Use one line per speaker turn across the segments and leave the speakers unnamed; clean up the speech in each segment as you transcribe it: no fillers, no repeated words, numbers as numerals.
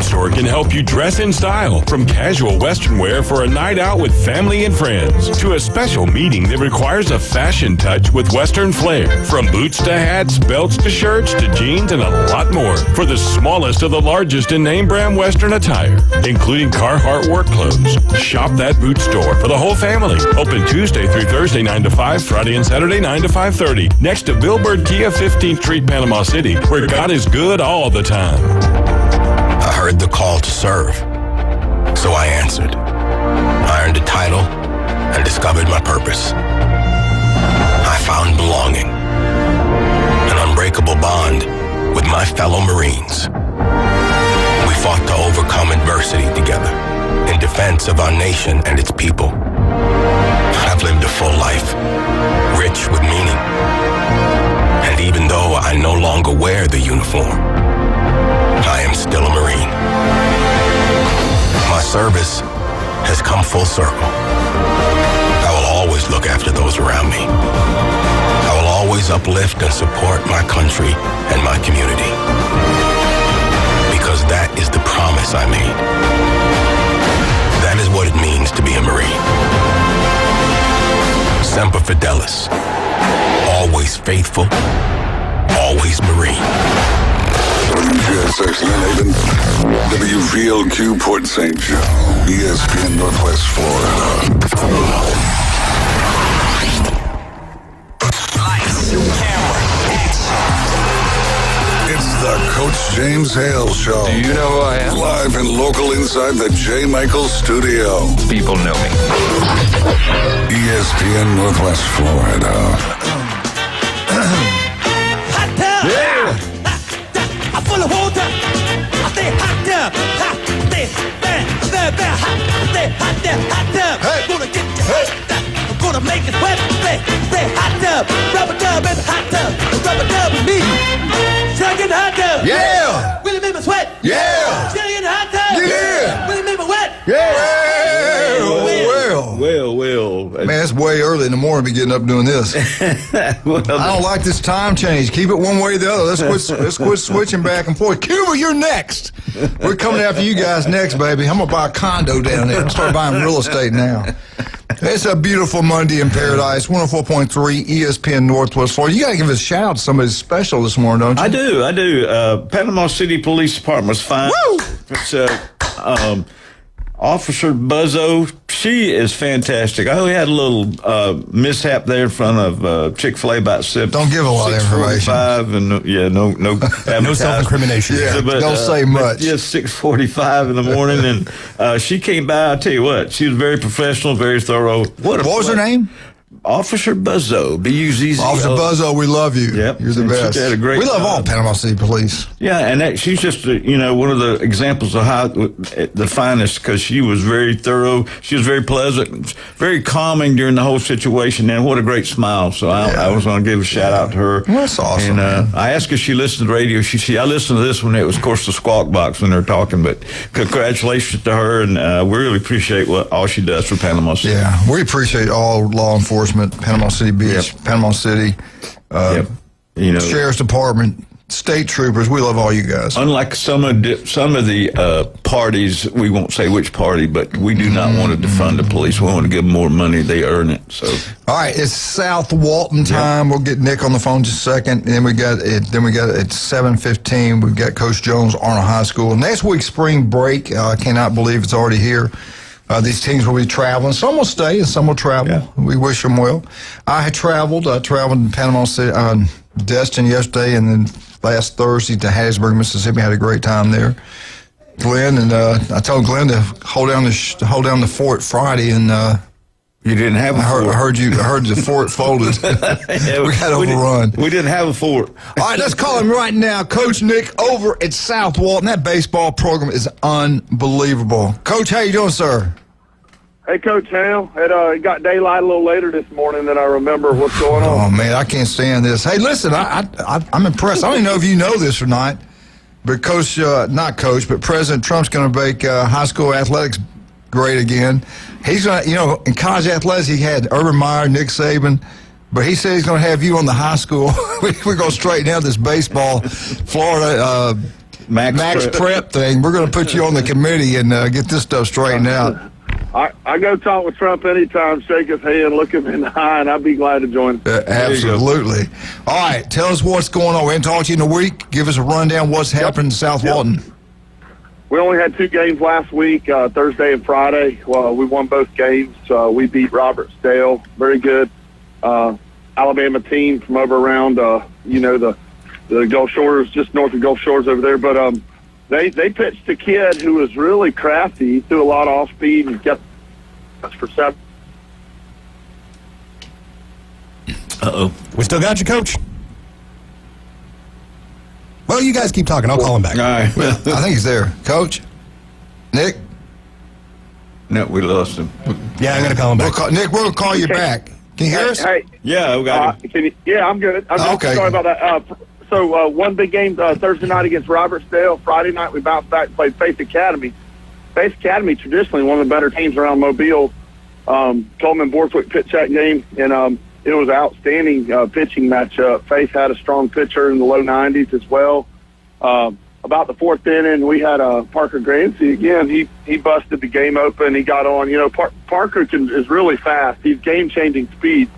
Boot Store can help you dress in style, from casual Western wear for a night out with family and friends to a special meeting that requires a fashion touch with Western flair. From boots to hats, belts to shirts to jeans, and a lot more for the smallest of the largest in name brand Western attire, including Carhartt work clothes. Shop that Boot Store for the whole family. Open Tuesday through Thursday 9 to 5, Friday and Saturday 9 to 5:30. Next to Billboard Kia, 15th Street, Panama City, where God is good all the time.
I heard the call to serve, so I answered. I earned a title and discovered my purpose. I found belonging, an unbreakable bond with my fellow Marines. We fought to overcome adversity together in defense of our nation and its people. I've lived a full life, rich with meaning. And even though I no longer wear the uniform, I am still a Marine. My service has come full circle. I will always look after those around me. I will always uplift and support my country and my community. Because that is the promise I made. That is what it means to be a Marine. Semper Fidelis. Always faithful. Always Marine.
WGSX Haven, WVLQ Port St. Joe, ESPN Northwest Florida.
Lights, camera, action.
It's the Coach James Hale Show.
Do you know who I am?
Live and local inside the J. Michaels studio.
People know me.
ESPN Northwest Florida.
Yeah! I'm full of water. I stay hot up. Hot, stay there, hot, stay hot there, hot up.
Hey.
Gonna get you hot up. I'm gonna make it wet. Stay hot up. Rubber dub in the hot tub. Rubber dub with me. Shake it hot up.
Yeah!
Really make me sweat.
Yeah!
Shake it hot up.
Yeah!
Really make me wet.
Yeah!
Well.
Man, it's way early in the morning to be getting up doing this.
Well,
I don't like this time change. Keep it one way or the other. Let's quit switching back and forth. Cuba, you're next. We're coming after you guys next, baby. I'm going to buy a condo down there. I'm start buying real estate now. It's a beautiful Monday in paradise. 104.3 ESPN Northwest Florida. You got to give a shout out to somebody special this morning, don't you?
I do. Panama City Police Department was fine.
Woo!
It's Officer Buzzo, she is fantastic. I only had a little mishap there in front of Chick-fil-A about 7.
Don't give a lot of information.
6:45 and no
self-incrimination.
Yeah, don't say much.
Just 6:45 in the morning, and she came by. I tell you what, she was very professional, very thorough.
What was her name?
Officer Buzzo, B-U-Z-Z-O.
Officer Buzzo, we love you.
Yep.
You're the
And
best.
she did a great
We love
job.
all Panama City Police.
Yeah, and she's just, one of the examples of how the finest, because she was very thorough. She was very pleasant, very calming during the whole situation, and what a great smile. So I was going to give a shout out to her.
Well, that's awesome.
And I asked her if she listened to the radio. She said, I listened to this one. It was, of course, the Squawk Box when they're talking, but congratulations to her, and we really appreciate all she does for Panama City.
Yeah, we appreciate all law enforcement, Panama City Beach, Panama City, Sheriff's Department, state troopers. We love all you guys.
Unlike some of the parties, we won't say which party, but we do not want to defund the police. We want to give them more money; they earn it. So,
all right, it's South Walton time. We'll get Nick on the phone just a second, and then we got it. Then we got it at 7:15. We've got Coach Jones, Arnold High School. Next week's spring break. I cannot believe it's already here. These teams will be traveling. Some will stay and some will travel.
Yeah.
We wish them well. I traveled in Panama City, Destin yesterday, and then last Thursday to Hattiesburg, Mississippi. Had a great time there. Glenn and I told Glenn to hold down the fort Friday, and
you didn't have a fort.
I heard the fort folded. We got overrun.
We didn't have a fort.
All right, let's call him right now. Coach Nick over at South Walton. That baseball program is unbelievable. Coach, how you doing, sir?
Hey, Coach Hale. It got daylight a little later this morning than I remember what's going on.
Oh, man, I can't stand this. Hey, listen, I'm impressed. I don't even know if you know this or not, but but President Trump's going to make high school athletics great again. He's going to, in college athletics, he had Urban Meyer, Nick Saban, but he said he's going to have you on the high school. We're going to straighten out this baseball. Florida
Max
Prep thing. We're going to put you on the committee and get this stuff straightened out.
I go talk with Trump anytime, shake his hand, look him in the eye, and I'd be glad to join.
Absolutely. All right, tell us what's going on. We haven't talked to you in a week. Give us a rundown what's happened in South Walton.
We only had 2 games last week, Thursday and Friday. Well, we won both games. We beat Robertsdale. Very good Alabama team from over around, the Gulf Shores, just north of Gulf Shores over there. But they pitched a kid who was really crafty. He threw a lot of off speed and kept us for 7.
We still got you, Coach. Well, you guys keep talking. I'll call him back.
All right.
I think he's there. Coach? Nick?
No, we lost him.
Yeah, I'm going to call him back.
Nick, we're going to call you back. Can you hear us?
Hey,
Yeah, we got him.
I'm good.
Okay.
Sorry about that. So one big game Thursday night against Robertsdale. Friday night we bounced back and played Faith Academy. Faith Academy, traditionally one of the better teams around Mobile. Coleman Borthwick pitched that game, and it was an outstanding pitching matchup. Faith had a strong pitcher in the low 90s as well. About the 4th inning, we had Parker Grancy again. He busted the game open. He got on. Parker is really fast. He's game-changing speed.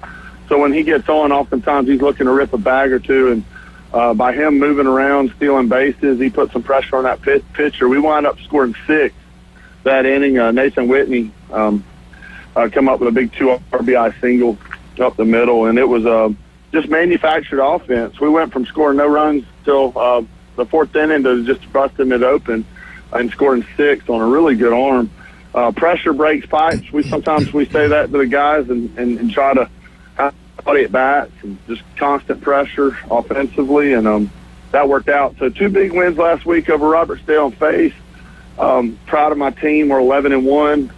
So when he gets on, oftentimes he's looking to rip a bag or two. And by him moving around, stealing bases, he put some pressure on that pitcher. We wound up scoring 6 that inning. Nathan Whitney come up with a big 2 RBI single up the middle, and it was just manufactured offense. We went from scoring no runs till the 4th inning to just busting it open and scoring 6 on a really good arm. Pressure breaks pipes. Sometimes we say that to the guys and try to body at bats and just constant pressure offensively, and that worked out. So 2 big wins last week over Robertsdale and Faith. Proud of my team. We're 11-1.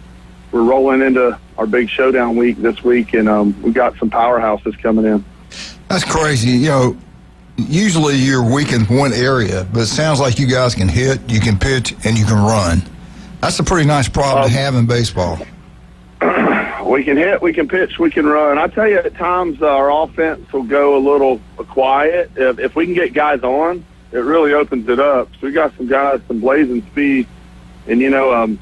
We're rolling into our big showdown week this week, and we got some powerhouses coming in.
That's crazy. Usually you're weak in one area, but it sounds like you guys can hit, you can pitch, and you can run. That's a pretty nice problem to have in baseball.
We can hit, we can pitch, we can run. I tell you, at times our offense will go a little quiet. If we can get guys on, it really opens it up. So we got some guys, some blazing speed, and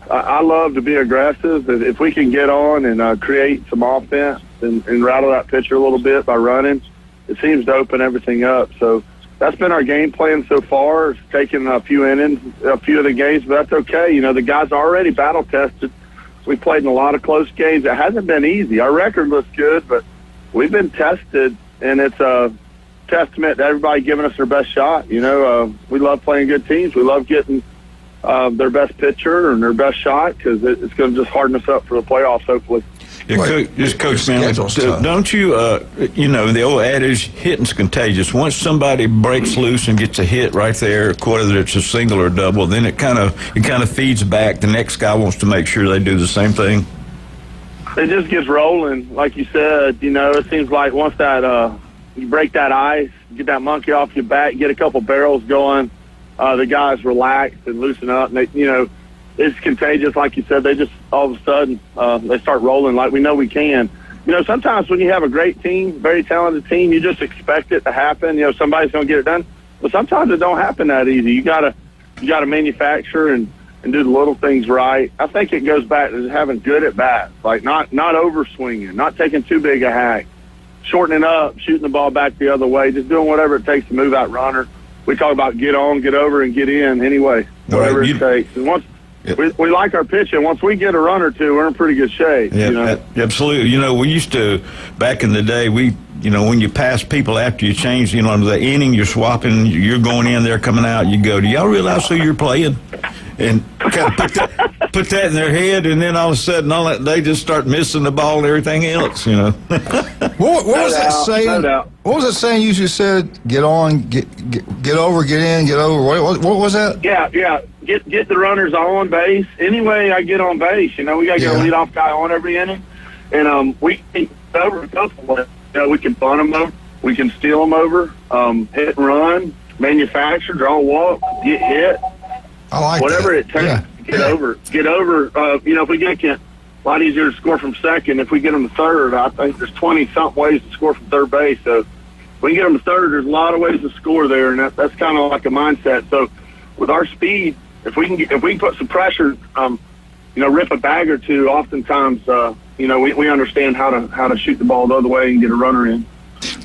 I love to be aggressive. If we can get on and create some offense and rattle that pitcher a little bit by running, it seems to open everything up. So that's been our game plan so far. It's taken a few innings, a few of the games, but that's okay. The guys are already battle tested. We played in a lot of close games. It hasn't been easy. Our record looks good, but we've been tested, and it's a testament to everybody giving us their best shot. We love playing good teams. We love getting their best pitcher and their best shot because it's going to just harden us up for the playoffs, hopefully.
Yeah, Coach Manley, don't you, the old adage, hitting's contagious. Once somebody breaks loose and gets a hit right there, whether it's a single or double, then it kind of feeds back. The next guy wants to make sure they do the same thing.
It just gets rolling, like you said. It seems like once that you break that ice, get that monkey off your back, get a couple barrels going, the guys relax and loosen up, and they, it's contagious, like you said. They just all of a sudden they start rolling like we know we can. Sometimes when you have a great team, very talented team, you just expect it to happen. Somebody's going to get it done, but sometimes it don't happen that easy. You gotta manufacture and do the little things right. I think it goes back to having good at bats, like not over swinging, not taking too big a hack, shortening up, shooting the ball back the other way, just doing whatever it takes to move that runner. We talk about get on, get over, and get in anyway, whatever it takes. And once we like our pitching. Once we get a run or two, we're in pretty good shape.
Yeah, absolutely. We used to, back in the day, when you pass people after you change, the inning, you're swapping, you're going in, they're coming out, you go, do y'all realize who you're playing? And kind of put that in their head, and then all of a sudden, they just start missing the ball and everything else,
What was that saying? What was that saying you just said? Get on, get over, get in, get over. What was that?
Yeah. Get the runners on base. Anyway, I get on base. We got to get a leadoff guy on every inning, and we can get over a couple of. We can bunt them over, we can steal them over, hit and run, manufacture, draw a walk, get hit.
I like
whatever
that.
it takes. Yeah. Get over. If we get a lot easier to score from second. If we get them to third, I think there's 20-something ways to score from third base. So if we get them to third, there's a lot of ways to score there, and that's kind of like a mindset. So with our speed, if we can put some pressure, rip a bag or two, oftentimes, we understand how to shoot the ball the other way and get a runner in.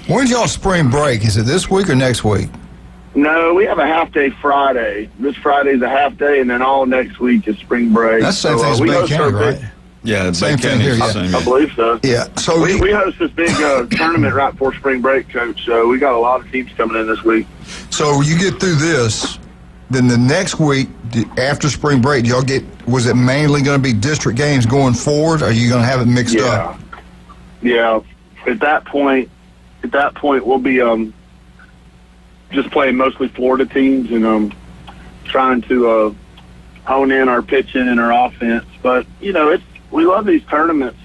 When's y'all spring break? Is it this week or next week?
No, we have a half-day Friday. This Friday's a half-day, and then all next week is spring break.
That's the same thing as Bay County, right?
Yeah,
Same thing here. Yeah.
I believe so.
Yeah. So
we host this big tournament right before spring break, Coach. So we got a lot of teams coming in this week.
So you get through this, then the next week after spring break, was it mainly going to be district games going forward? Or are you going to have it mixed up?
Yeah. At that point, we'll be just playing mostly Florida teams and trying to hone in our pitching and our offense. But we love these tournaments.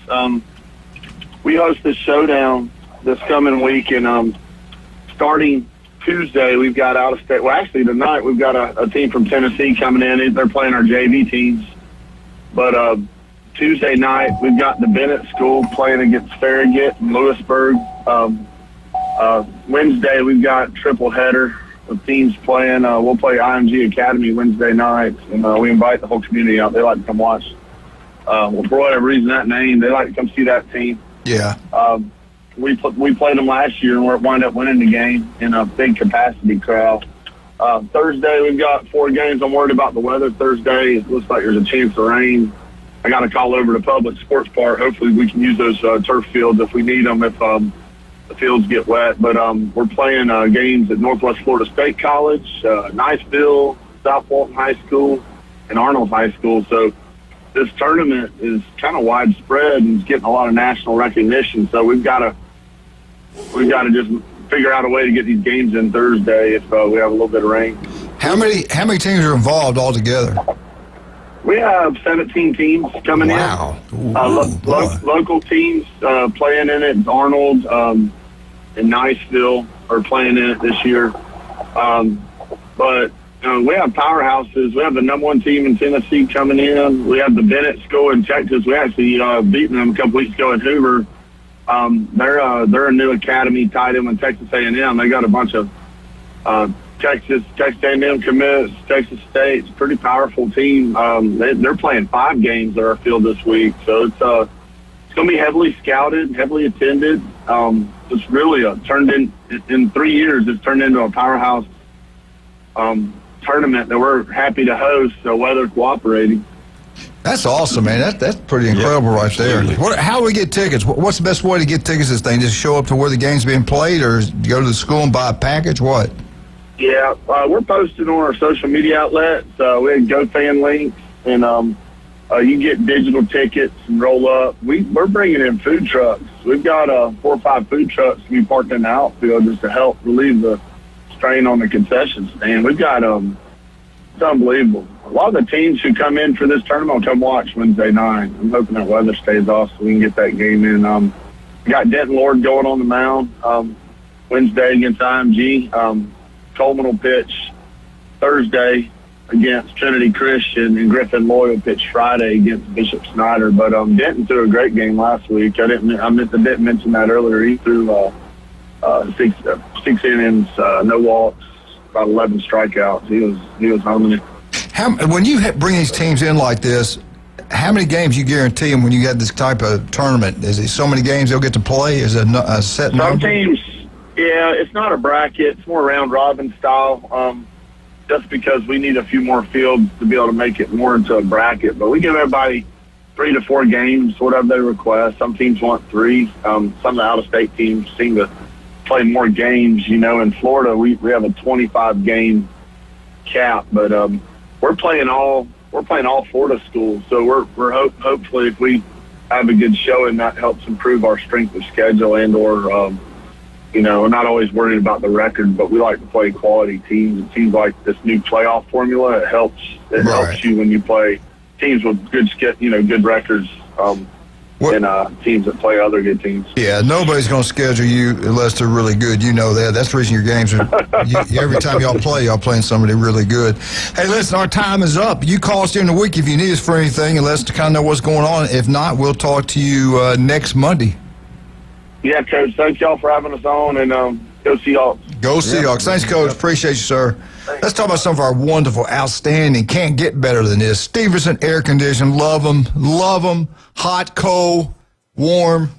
We host this showdown this coming week, and starting Tuesday, we've got out of state. Well, actually, tonight we've got a team from Tennessee coming in. They're playing our JV teams. But Tuesday night, we've got the Bennett School playing against Farragut in Lewisburg. Wednesday, we've got triple header of teams playing. We'll play IMG Academy Wednesday night, and we invite the whole community out. They like to come watch. For whatever reason, that name, they like to come see that team.
Yeah.
We played them last year, and we wound up winning the game in a big capacity crowd. Thursday, we've got 4 games. I'm worried about the weather Thursday. It looks like there's a chance of rain. I got to call over to Public Sports Park. Hopefully we can use those turf fields if we need them, if the fields get wet. But we're playing games at Northwest Florida State College, Niceville, South Walton High School, and Arnold High School. So this tournament is kind of widespread and is getting a lot of national recognition. So we've got to just figure out a way to get these games in Thursday if we have a little bit of rain.
How many teams are involved altogether?
We have 17 teams coming in.
Wow.
Local teams playing in it. Arnold and Niceville are playing in it this year. But we have powerhouses. We have the #1 team in Tennessee coming in. We have the Bennett School in Texas. We actually beaten them a couple weeks ago in Hoover. They're a new academy tied in with Texas A&M. They got a bunch of Texas A&M commits, Texas State. It's a pretty powerful team. They're playing 5 games at our field this week, so it's going to be heavily scouted, heavily attended. It's really turned in 3 years. It's turned into a powerhouse tournament that we're happy to host. So weather cooperating.
That's awesome, man. That's pretty incredible right there. How do we get tickets? What's the best way to get tickets to this thing? Just show up to where the game's being played, or go to the school and buy a package? What?
Yeah, we're posting on our social media outlets. We have GoFan links, and you get digital tickets and roll up. We're bringing in food trucks. We've got 4 or 5 food trucks to be parked in the outfield just to help relieve the strain on the concession stand. We've got it's unbelievable. A lot of the teams who come in for this tournament will come watch Wednesday night. I'm hoping that weather stays off so we can get that game in. We got Denton Lord going on the mound Wednesday against IMG. Coleman will pitch Thursday against Trinity Christian, and Griffin Loy will pitch Friday against Bishop Snyder. But Denton threw a great game last week. I didn't mention that earlier. He threw 6 innings, no walks, about 11 strikeouts. He was homing it.
When you bring these teams in like this, how many games you guarantee them when you got this type of tournament? Is it so many games they'll get to play? Is it a set number?
Some teams, yeah, it's not a bracket. It's more round robin style. Just because we need a few more fields to be able to make it more into a bracket. But we give everybody 3 to 4 games, whatever they request. Some teams want 3. Some of the out-of-state teams seem to play more games. In Florida, we have a 25-game cap, but we're playing all Florida schools. So we're hopefully if we have a good showing, that helps improve our strength of schedule and or we're not always worried about the record, but we like to play quality teams. It seems like this new playoff formula, it helps you when you play teams with good records. And teams that play other good teams.
Yeah, nobody's going to schedule you unless they're really good. You know that. That's the reason your games are. Every time y'all playing somebody really good. Hey, listen, our time is up. You call us during the week if you need us for anything, and let us kind of know what's going on. If not, we'll talk to you next Monday.
Yeah, Coach. Thanks y'all for having us on, and go Seahawks.
Go Seahawks. Thanks, Coach. Appreciate you, sir. Let's talk about some of our wonderful, outstanding, can't get better than this. Stevenson Air Conditioning, love them. Hot, cold, warm,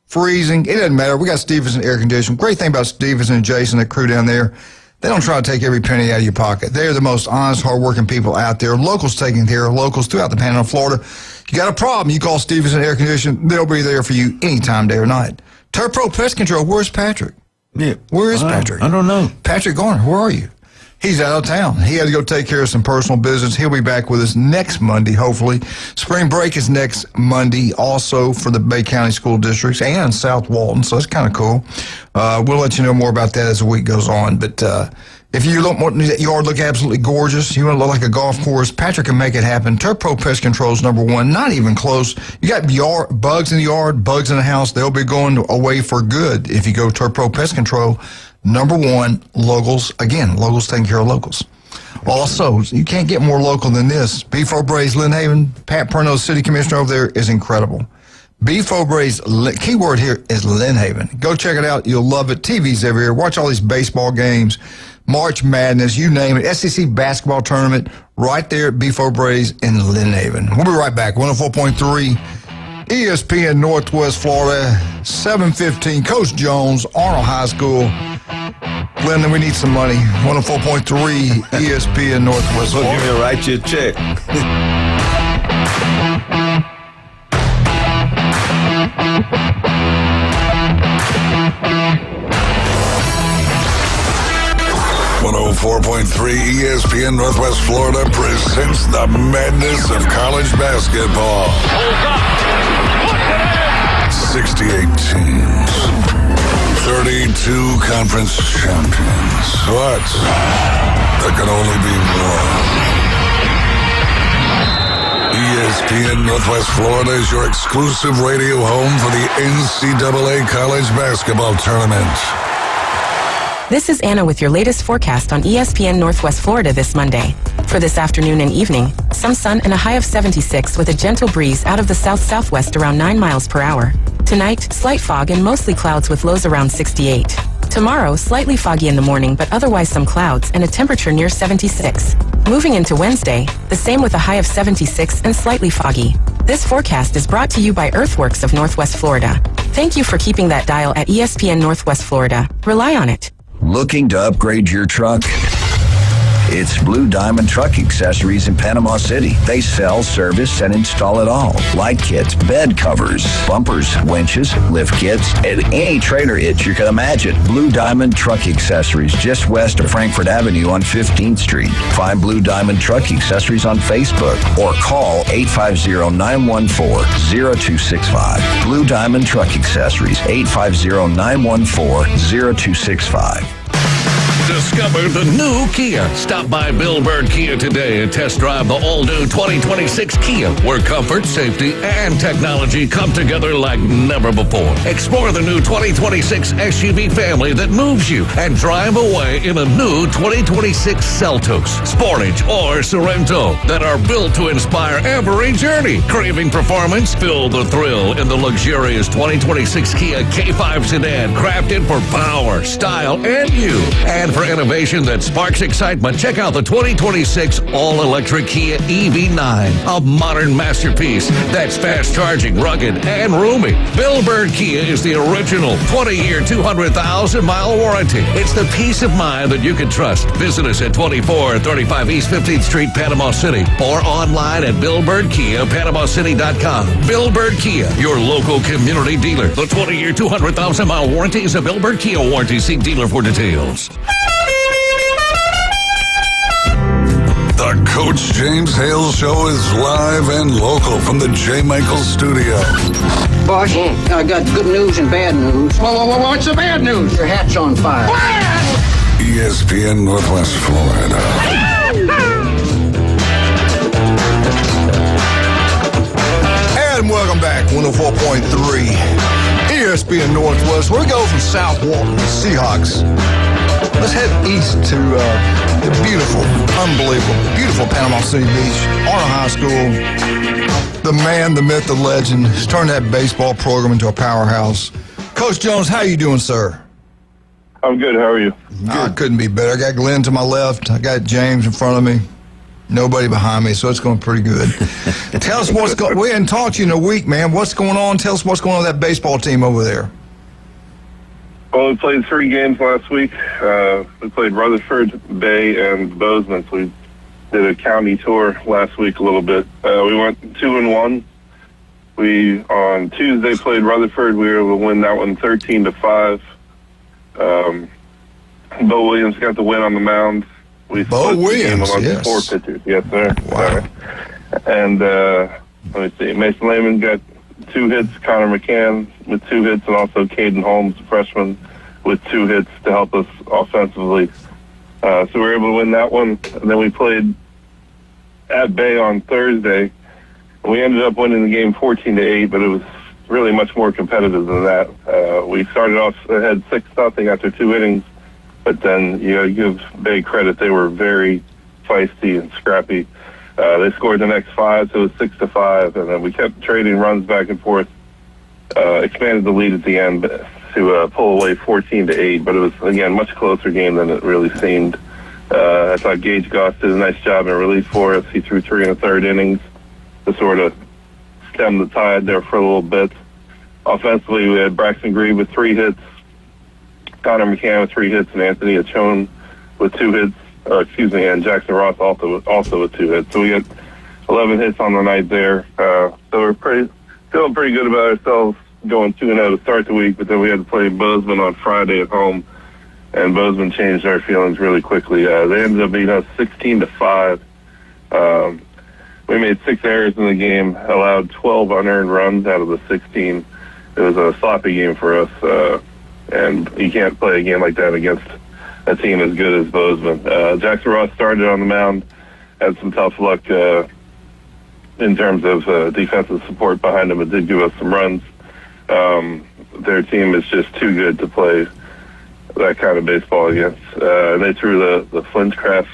freezing. It doesn't matter. We got Stevenson Air Conditioning. Great thing about Stevenson and Jason, the crew down there, they don't try to take every penny out of your pocket. They're the most honest, hardworking people out there. Locals taking care of locals throughout the Panhandle of Florida. You got a problem, you call Stevenson Air Conditioning. They'll be there for you anytime, day or night. Turpro Pest Control, where's Patrick?
Yeah.
Where is Patrick?
I don't know.
Patrick Garner, where are you? He's out of town. He had to go take care of some personal business. He'll be back with us next Monday, hopefully. Spring break is next Monday, also for the Bay County School Districts and South Walton, so that's kind of cool. We'll let you know more about that as the week goes on. But if you want that yard look absolutely gorgeous, you want to look like a golf course, Patrick can make it happen. Turpro Pest Control is number one, not even close. You got bugs in the yard, bugs in the house, they'll be going away for good if you go Turpro Pest Control. Number one, locals. Again, locals taking care of locals. Also, you can't get more local than this. Beef O'Brae's Lynn Haven, Pat Perno, city commissioner over there, is incredible. Beef O'Brae's, key word here is Lynn Haven. Go check it out. You'll love it. TV's everywhere. Watch all these baseball games, March Madness, you name it. SEC basketball tournament right there at Beef O'Brae's in Lynn Haven. We'll be right back. 104.3 ESPN Northwest Florida, 7:15. Coach Jones, Arnold High School. Glendon, we need some money. 104.3 ESPN Northwest
Well,
Florida.
give me a write you a check.
.3 ESPN Northwest Florida presents the madness of college basketball. 68 teams, 32 conference champions. But there can only be one. ESPN Northwest Florida is your exclusive radio home for the NCAA College Basketball Tournament.
This is Anna with your latest forecast on ESPN Northwest Florida this Monday. For this afternoon and evening, some sun and a high of 76 with a gentle breeze out of the south-southwest around 9 miles per hour. Tonight, slight fog and mostly clouds with lows around 68. Tomorrow, slightly foggy in the morning, but otherwise some clouds and a temperature near 76. Moving into Wednesday, the same with a high of 76 and slightly foggy. This forecast is brought to you by Earthworks of Northwest Florida. Thank you for keeping that dial at ESPN Northwest Florida. Rely on it.
Looking to upgrade your truck? It's Blue Diamond Truck Accessories in Panama City. They sell, service, and install it all. Light kits, bed covers, bumpers, winches, lift kits, and any trailer hitch you can imagine. Blue Diamond Truck Accessories, just west of Frankfurt Avenue on 15th Street. Find Blue Diamond Truck Accessories on Facebook or call 850-914-0265. Blue Diamond Truck Accessories, 850-914-0265.
Discover the new Kia. Stop by Bill Bird Kia today and test drive the all-new 2026 Kia, where comfort, safety, and technology come together like never before. Explore the new 2026 SUV family that moves you and drive away in a new 2026 Seltos, Sportage, or Sorento that are built to inspire every journey. Craving performance? Feel the thrill in the luxurious 2026 Kia K5 sedan, crafted for power, style, and you. And for innovation that sparks excitement, check out the 2026 all-electric Kia EV9, a modern masterpiece that's fast-charging, rugged, and roomy. Bill Bird Kia is the original 20-year, 200,000-mile warranty. It's the peace of mind that you can trust. Visit us at 2435 East 15th Street, Panama City, or online at BillBirdKia.PanamaCity.com. Bill Bird Kia, your local community dealer. The 20-year, 200,000-mile warranty is a Bill Bird Kia warranty. See dealer for details.
The Coach James Hale Show is live and local from the J. Michael Studio.
Boss, I got good news and bad news. What's the bad news? Your hat's on fire.
ESPN Northwest Florida.
And welcome back, 104.3 ESPN Northwest. We go from South Walton, Seahawks. Let's head east to the beautiful, unbelievable, beautiful Panama City Beach, Arnold High School. The man, the myth, the legend, has turned that baseball program into a powerhouse. Coach Jones, how you doing, sir?
I'm good. How are you?
I couldn't be better. I got Glenn to my left. I got James in front of me. Nobody behind me, so it's going pretty good. Tell us what's going. We hadn't talked to you in a week, man. What's going on? Tell us what's going on with that baseball team over there.
Well, we played 3 games last week. We played Rutherford, Bay, and Bozeman. So we did a county tour last week a little bit. We went 2-1. We on Tuesday played Rutherford. We were able to win that one 13-5. Bo Williams got the win on the mound. We
Bo Williams, yes.
4 pitchers. Yes, sir.
Wow.
And let me see. Mason Lehman got 2 hits. Connor McCann with 2 hits, and also Caden Holmes, freshman, with 2 hits to help us offensively. So we were able to win that one. And then we played at Bay on Thursday. We ended up winning the game 14-8, but it was really much more competitive than that. We started off ahead 6-0 after 2 innings, but then you got to give Bay credit. They were very feisty and scrappy. They scored the next 5, so it was 6-5, and then we kept trading runs back and forth. Expanded the lead at the end to pull away 14-8, but it was, again, much closer game than it really seemed. I thought Gage Goss did a nice job in relief for us. He threw 3 1/3 innings to sort of stem the tide there for a little bit. Offensively, we had Braxton Grieve with 3 hits, Connor McCann with 3 hits, and Anthony Achone with 2 hits. And Jackson Ross also with 2 hits. So we got 11 hits on the night there. So we're feeling pretty good about ourselves going 2-0 to start the week, but then we had to play Bozeman on Friday at home, and Bozeman changed our feelings really quickly. They ended up beating us 16-5. We made 6 errors in the game, allowed 12 unearned runs out of the 16. It was a sloppy game for us, and you can't play a game like that against a team as good as Bozeman. Jackson Ross started on the mound, had some tough luck in terms of defensive support behind him. It did give us some runs. Their team is just too good to play that kind of baseball against. They threw the Flintcrafts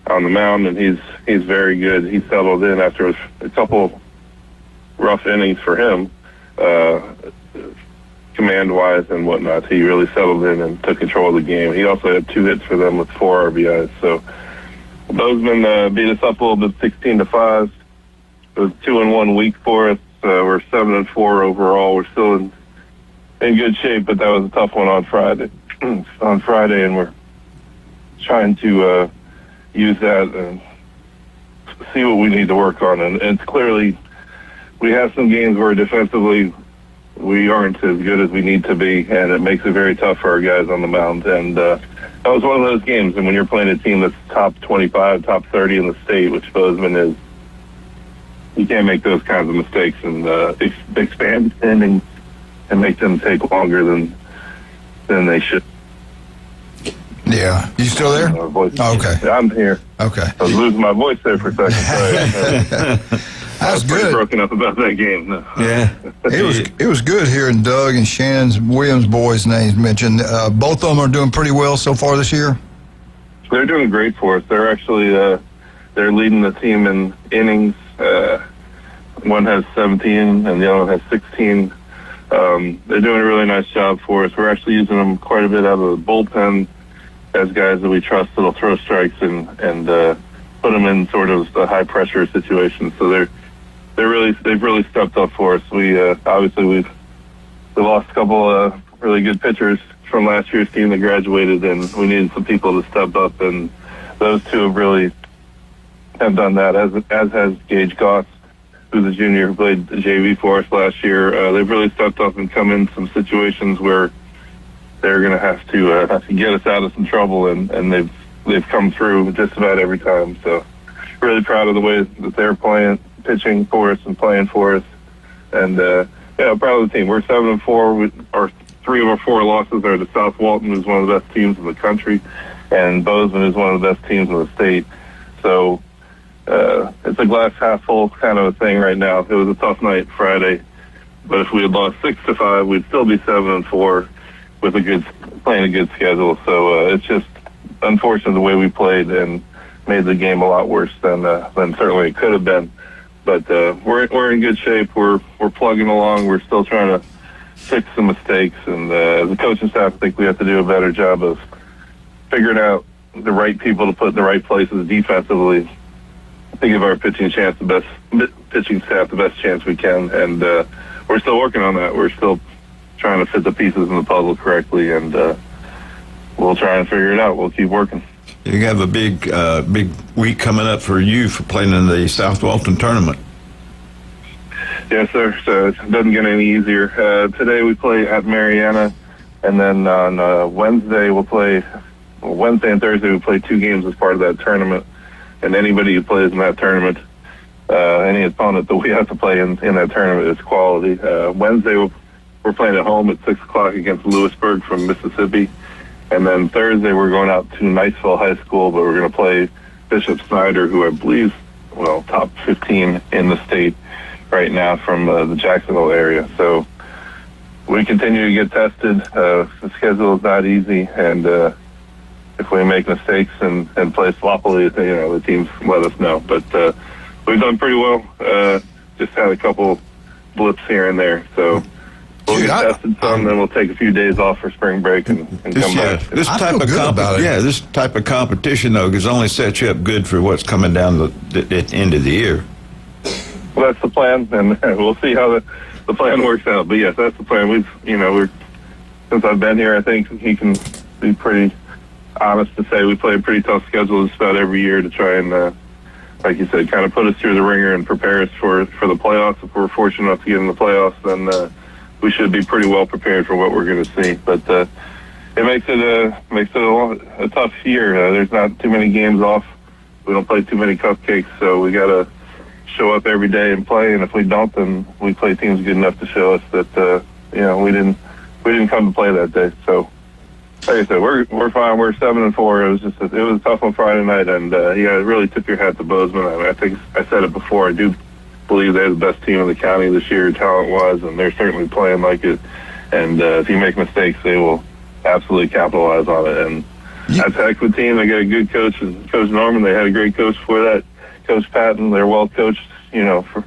on the mound, and he's very good. He settled in after a couple rough innings for him, command-wise and whatnot. He really settled in and took control of the game. He also had 2 hits for them with 4 RBIs. So Bozeman beat us up a little bit, 16-5. It was 2-1 week for us. We're 7-4 overall. We're still in good shape, but that was a tough one on Friday. And we're trying to use that and see what we need to work on. And it's clearly we have some games where defensively we aren't as good as we need to be, and it makes it very tough for our guys on the mound. And that was one of those games. And when you're playing a team that's top 25, top 30 in the state, which Bozeman is, you can't make those kinds of mistakes and expand innings and make them take longer than they should.
Yeah. You still there? Oh, okay.
Yeah, I'm here.
Okay.
I was losing my voice there for a second. Sorry.
That's good.
Broken up about that game.
Yeah.
It was good hearing Doug and Shannon's Williams boys' names mentioned. Both of them are doing pretty well so far this year.
They're doing great for us. They're actually they're leading the team in innings. One has 17 and the other one has 16. They're doing a really nice job for us. We're actually using them quite a bit out of the bullpen as guys that we trust that'll throw strikes and put them in sort of the high pressure situations. So they've really stepped up for us. We obviously we lost a couple really good pitchers from last year's team that graduated, and we needed some people to step up, and those two have done that, as has Gage Goss, who's a junior who played JV for us last year. They've really stepped up and come in some situations where they're going to have to get us out of some trouble, and they've come through just about every time. So really proud of the way that they're pitching for us and playing for us. And proud of the team. We're 7-4. Our 3 of our 4 losses are to South Walton, who's one of the best teams in the country, and Bozeman is one of the best teams in the state. So it's a glass half full kind of a thing right now. It was a tough night Friday, but if we had lost 6-5, we'd still be 7-4 with playing a good schedule. So it's just unfortunate the way we played and made the game a lot worse than certainly it could have been. But we're in good shape. We're plugging along. We're still trying to fix some mistakes. And as a coaching staff, I think we have to do a better job of figuring out the right people to put in the right places defensively to give our pitching staff the best chance we can. And we're still working on that. We're still trying to fit the pieces in the puzzle correctly, and we'll try and figure it out. We'll keep working.
You have a big week coming up for you for playing in the South Walton tournament.
Yes, sir. So it doesn't get any easier. Today we play at Mariana, and then on Wednesday Wednesday and Thursday we play 2 games as part of that tournament. And anybody who plays in that tournament, any opponent that we have to play in that tournament is quality. Wednesday we're playing at home at 6 o'clock against Lewisburg from Mississippi. And then Thursday we're going out to Niceville High School, but we're going to play Bishop Snyder, who I believe, top 15 in the state right now from the Jacksonville area. So we continue to get tested. The schedule is not easy, and if we make mistakes and play sloppily, the teams let us know. But we've done pretty well. Just had a couple blips here and there. So we'll get tested some, then we'll take a few days off for spring break and come back.
This type of competition, though, has only set you up good for what's coming down the end of the year.
Well, that's the plan, and we'll see how the plan works out. But yes, that's the plan. Since I've been here, I think he can be pretty honest to say we play a pretty tough schedule just about every year to try and, like you said, kind of put us through the ringer and prepare us for the playoffs. If we're fortunate enough to get in the playoffs, then we should be pretty well prepared for what we're going to see. But it makes it a tough year. There's not too many games off. We don't play too many cupcakes, so we got to show up every day and play. And if we don't, then we play teams good enough to show us that we didn't come to play that day. So, like I said, we're fine. We're 7-4. It was tough on Friday night, and really tip your hat to Bozeman. I think I said it before. I do believe they're the best team in the county this year, talent-wise, and they're certainly playing like it. And if you make mistakes, they will absolutely capitalize on it. And that's a heck of a team. They got a good coach, Coach Norman. They had a great coach before that, Coach Patton. They're well coached, for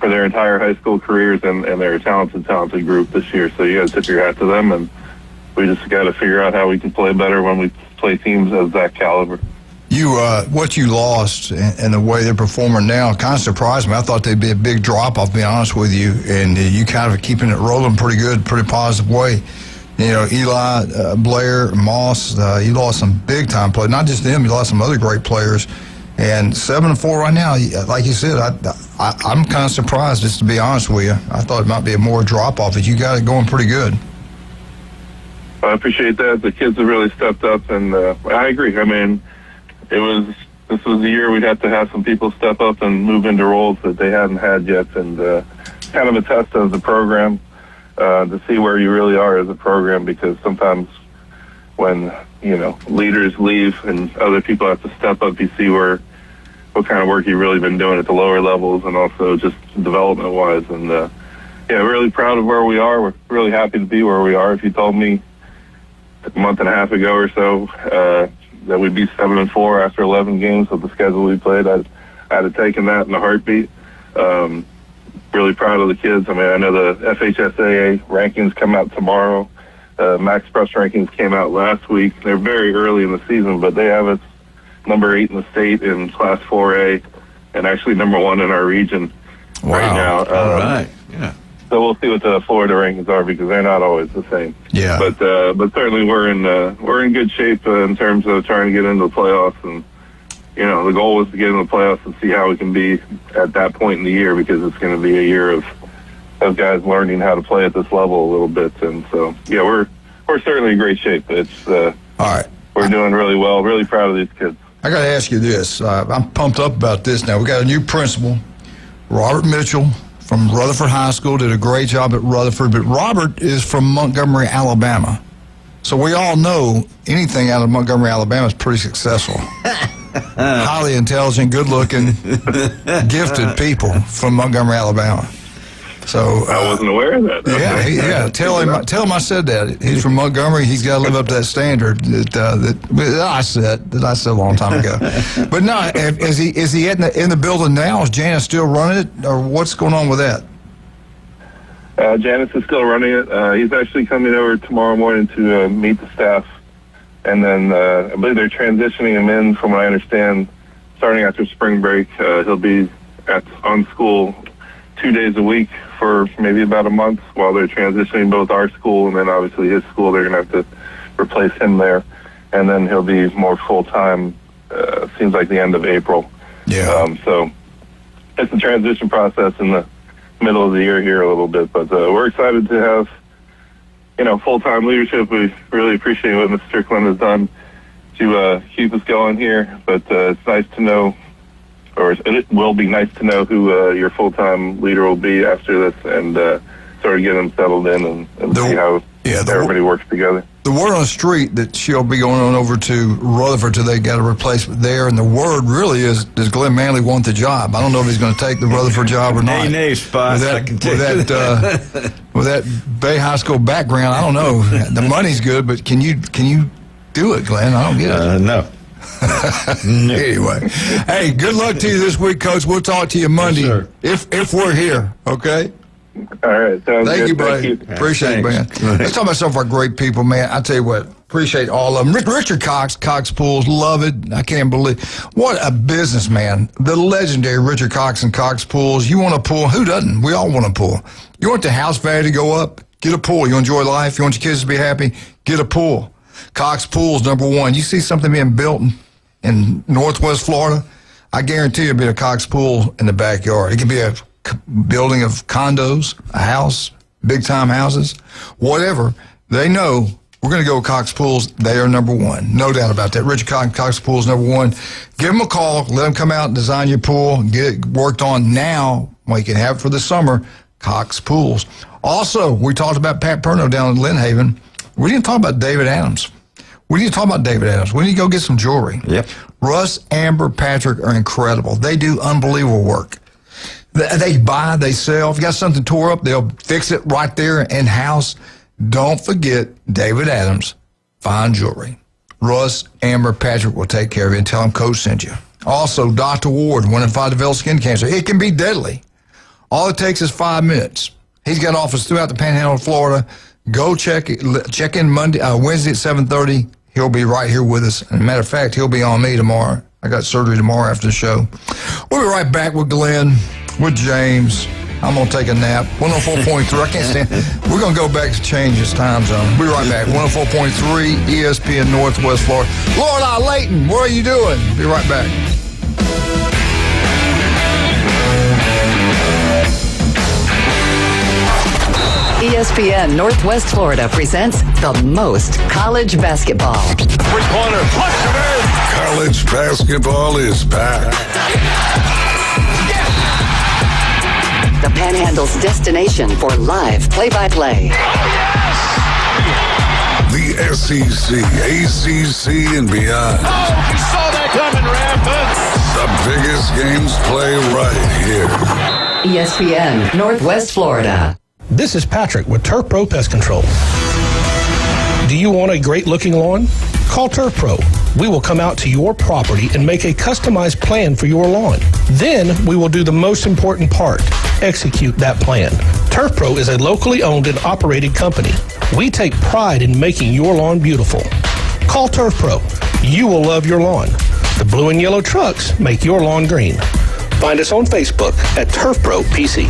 their entire high school careers, and they're a talented group this year. So you got to tip your hat to them, and we just got to figure out how we can play better when we play teams of that caliber.
What you lost and the way they're performing now kind of surprised me. I thought they'd be a big drop, I'll be honest with you, and you kind of keeping it rolling pretty good, pretty positive way. Eli, Blair, Moss, you lost some big-time players. Not just them, you lost some other great players. And 7-4 right now, like you said, I'm kind of surprised, just to be honest with you. I thought it might be a more drop-off, but you got it going pretty good.
I appreciate that. The kids have really stepped up, and I agree. I mean, this was the year we'd have to have some people step up and move into roles that they hadn't had yet, and kind of a test of the program to see where you really are as a program, because sometimes when leaders leave and other people have to step up, you see what kind of work you've really been doing at the lower levels, and also just development-wise. And really proud of where we are. We're really happy to be where we are. If you told me a month and a half ago or so that we'd be 7-4 after 11 games with the schedule we played, I'd have taken that in a heartbeat. Really proud of the kids. I mean, I know the FHSAA rankings come out tomorrow. Max Press rankings came out last week. They're very early in the season, but they have us number 8 in the state in Class 4A, and actually number 1 in our region right now.
All right. Yeah.
So we'll see what the Florida rankings are, because they're not always the same.
Yeah.
But certainly we're in good shape in terms of trying to get into the playoffs, and the goal was to get into the playoffs and see how we can be at that point in the year, because it's going to be a year of guys learning how to play at this level a little bit. And so we're certainly in great shape. It's
all right.
We're doing really well. Really proud of these kids.
I got to ask you this. I'm pumped up about this now. We got a new principal, Robert Mitchell from Rutherford High School, did a great job at Rutherford, but Robert is from Montgomery, Alabama. So we all know anything out of Montgomery, Alabama is pretty successful. Highly intelligent, good-looking, gifted people from Montgomery, Alabama. So
I wasn't aware of that.
Yeah. Tell him I said that. He's from Montgomery. He's got to live up to that standard that I said a long time ago. But no, is he in the building now? Is Janice still running it, or what's going on with that?
Janice is still running it. He's actually coming over tomorrow morning to meet the staff. And then I believe they're transitioning him in, from what I understand, starting after spring break. He'll be on school 2 days a week for maybe about a month while they're transitioning both our school and then obviously his school. They're going to have to replace him there. And then he'll be more full-time, seems like the end of April.
Yeah.
So it's a transition process in the middle of the year here a little bit, but we're excited to have, full-time leadership. We really appreciate what Mr. Strickland has done to keep us going here, but it's nice to know, or it will be nice to know who your full-time leader will be after this, and sort of get them settled in and see how everybody works together.
The word on the street that she'll be going on over to Rutherford till they got a replacement there, and the word really is, does Glenn Manley want the job? I don't know if he's going to take the Rutherford job or not.
Nay, spots.
With that Bay High School background, I don't know. The money's good, but can you do it, Glenn? I don't get it.
No.
Anyway, hey, good luck to you this week, Coach. We'll talk to you Monday if we're here. Okay.
All right.
Thank you, buddy. Appreciate it, man. Let's talk about some of our great people, man. I tell you what, appreciate all of them. Richard Cox, Cox Pools, love it. I can't believe what a businessman. The legendary Richard Cox and Cox Pools. You want a pool? Who doesn't? We all want a pool. You want the house value to go up? Get a pool. You enjoy life? You want your kids to be happy? Get a pool. Cox Pools, #1. You see something being built in Northwest Florida, I guarantee you'll be a Cox Pool in the backyard. It could be a building of condos, a house, big-time houses, whatever. They know we're going to go with Cox Pools. They are #1. No doubt about that. Richard Cox Pools, #1. Give them a call. Let them come out and design your pool. Get it worked on now. Well, you can have it for the summer. Cox Pools. Also, we talked about Pat Perno down in Lynn Haven. We didn't talk about David Adams. We need to talk about David Adams. We need to go get some jewelry.
Yep.
Russ, Amber, Patrick are incredible. They do unbelievable work. They buy, they sell. If you got something tore up, they'll fix it right there in-house. Don't forget David Adams, Fine Jewelry. Russ, Amber, Patrick will take care of you and tell them Coach sent you. Also, Dr. Ward, 1 in 5 develop skin cancer. It can be deadly. All it takes is 5 minutes. He's got office throughout the Panhandle of Florida. Go check in Wednesday at 7:30. He'll be right here with us. As a matter of fact, he'll be on me tomorrow. I got surgery tomorrow after the show. We'll be right back with Glenn, with James. I'm going to take a nap. 104.3. I can't stand. We're going to go back to change this time zone. We'll be right back. 104.3 ESPN Northwest Florida. Lorelei Layton, what are you doing? Be right back.
ESPN Northwest Florida presents the most college basketball.
Three-pointer. College basketball is back.
The Panhandle's destination for live play-by-play.
The SEC, ACC, and beyond.
Oh, you saw that coming,
The biggest games play right here.
ESPN Northwest Florida.
This is Patrick with Turf Pro Pest Control. Do you want a great-looking lawn? Call Turf Pro. We will come out to your property and make a customized plan for your lawn. Then we will do the most important part, execute that plan. Turf Pro is a locally owned and operated company. We take pride in making your lawn beautiful. Call Turf Pro. You will love your lawn. The blue and yellow trucks make your lawn green. Find us on Facebook at Turf Pro PC.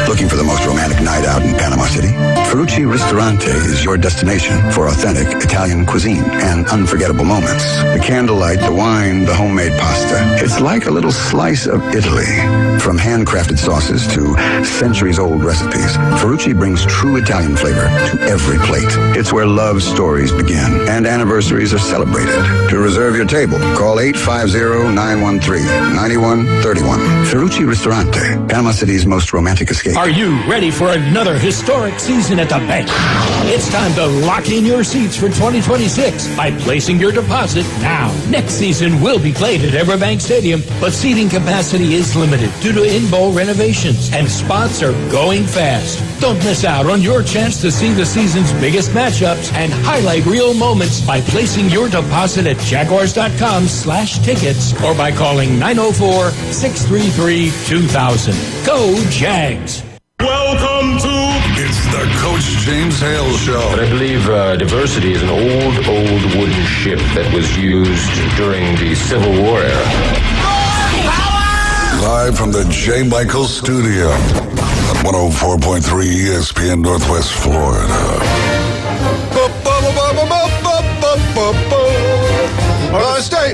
Looking for the most romantic night out in Panama City? Ferrucci Ristorante is your destination for authentic Italian cuisine and unforgettable moments. The candlelight, the wine, the homemade pasta. It's like a little slice of Italy. From handcrafted sauces to centuries-old recipes, Ferrucci brings true Italian flavor to every plate. It's where love stories begin and anniversaries are celebrated. To reserve your table, call 850-913-9131. Ferrucci Ristorante, Panama City's most romantic escape.
Are you ready for another historic season at the bank? It's time to lock in your seats for 2026 by placing your deposit now. Next season will be played at Everbank Stadium, but seating capacity is limited due to in-bowl renovations, and spots are going fast. Don't miss out on your chance to see the season's biggest matchups and highlight real moments by placing your deposit at Jaguars.com/tickets or by calling 904-633-2000. Go Jags!
James Hale Show.
But I believe diversity is an old wooden ship that was used during the Civil War era.
Live from the J. Michael Studio at 104.3 ESPN Northwest Florida.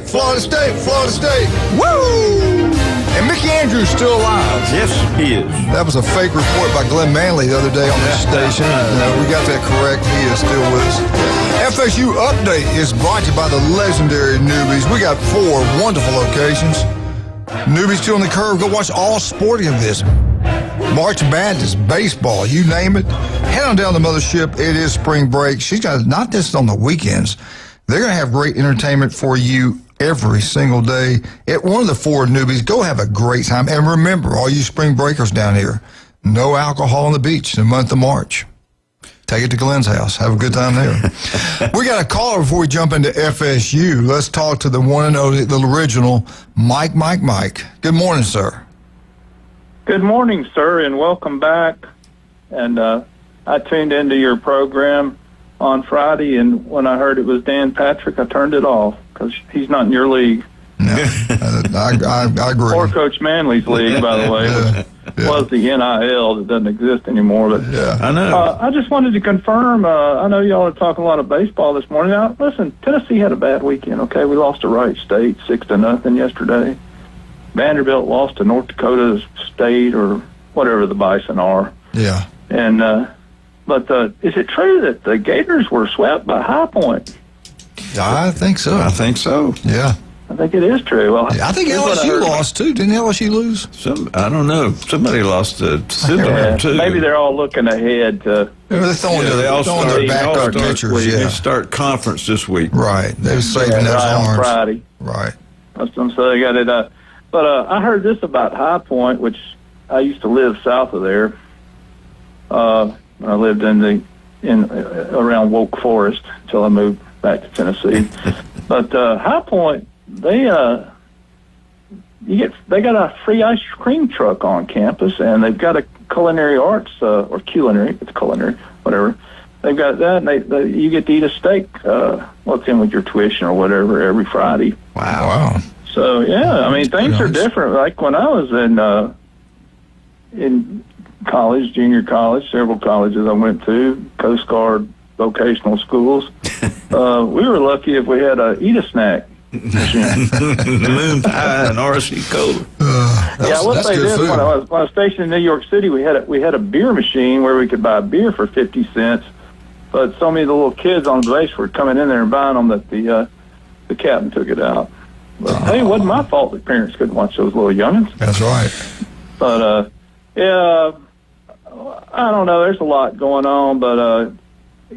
Florida State. Woo! And Mickey Andrews still alive.
Yes, he is.
That was a fake report by Glenn Manley the other day on the station. We got that correct. He is still with us. FSU Update is brought to you by the legendary Newbies. We got 4 wonderful locations. Newbies 2 on the Curve. Go watch all sporting events. March Madness, baseball, you name it. Head on down the mothership. It is spring break. She's got not just on the weekends. They're going to have great entertainment for you every single day at one of the 4 Newbies. Go have a great time. And remember, all you spring breakers down here, no alcohol on the beach in the month of March. Take it to Glenn's house. Have a good time there. We got a caller before we jump into FSU. Let's talk to the one and only, the original, Mike. Good morning, sir.
Good morning, sir, and welcome back. And I tuned into your program on Friday, and when I heard it was Dan Patrick, I turned it off because he's not in your league.
No, I agree.
Or Coach Manley's league, by the way, which was the NIL that doesn't exist anymore. But
I know.
I just wanted to confirm. I know y'all are talking a lot of baseball this morning. Now, listen, Tennessee had a bad weekend. Okay, we lost to Wright State 6-0 yesterday. Vanderbilt lost to North Dakota State or whatever the Bison are.
Yeah.
And but is it true that the Gators were swept by High Point?
I think so. Yeah.
I think it is true. Well,
I think LSU lost too. Didn't LSU lose?
I don't know. Somebody lost to Super too.
Maybe they're all looking ahead to.
They're throwing their backup pitchers.
They start conference this week.
Right. They're saving those arms
on Friday.
Right.
That's what I'm saying. They got it. But I heard this about High Point, which I used to live south of there. I lived around Woke Forest until I moved back to Tennessee. But High Point, they got a free ice cream truck on campus, and they've got a culinary arts or culinary, it's culinary, whatever. They've got that, and you get to eat a steak. What's in with your tuition or whatever every Friday.
Wow.
So yeah, I mean things are different. Like when I was in college, junior college, several colleges I went to, Coast Guard vocational schools. We were lucky if we had a eat a snack machine.
Moon pie and RC Cola.
I will say this: when I was stationed in New York City, we had a beer machine where we could buy beer for 50 cents. But so many of the little kids on the base were coming in there and buying them that the captain took it out. But hey, it wasn't my fault that parents couldn't watch those little youngins.
That's right.
But yeah, I don't know. There's a lot going on, but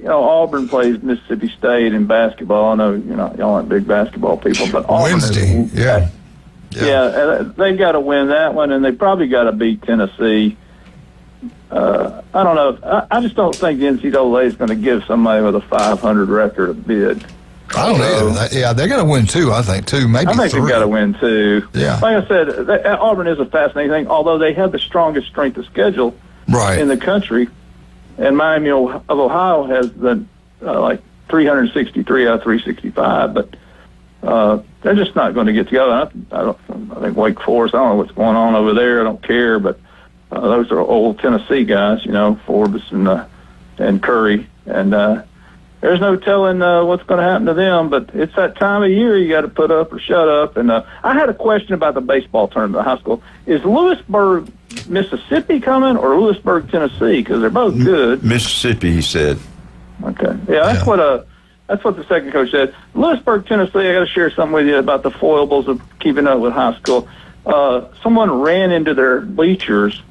Auburn plays Mississippi State in basketball. I know y'all aren't big basketball people, but Auburn
Wednesday,
yeah, they've got to win that one, and they probably got to beat Tennessee. I don't know. I just don't think the NCAA is going to give somebody with a 500 record a bid.
I don't either. They're going to win 2, I think, 2, maybe 3.
I think they've got to win 2.
Yeah.
Like I said, Auburn is a fascinating thing, although they have the strongest strength of schedule in the country. And Miami of Ohio has the 363 out of 365, but they're just not going to get together. I think Wake Forest, I don't know what's going on over there. I don't care, but those are old Tennessee guys, Forbes and Curry. And there's no telling what's going to happen to them, but it's that time of year you got to put up or shut up. And I had a question about the baseball tournament at high school. Is Lewisburg, Mississippi coming or Lewisburg, Tennessee? Because they're both good.
Mississippi, he said.
Okay. Yeah, that's what the second coach said. Lewisburg, Tennessee, I got to share something with you about the foibles of keeping up with high school. Someone ran into their bleachers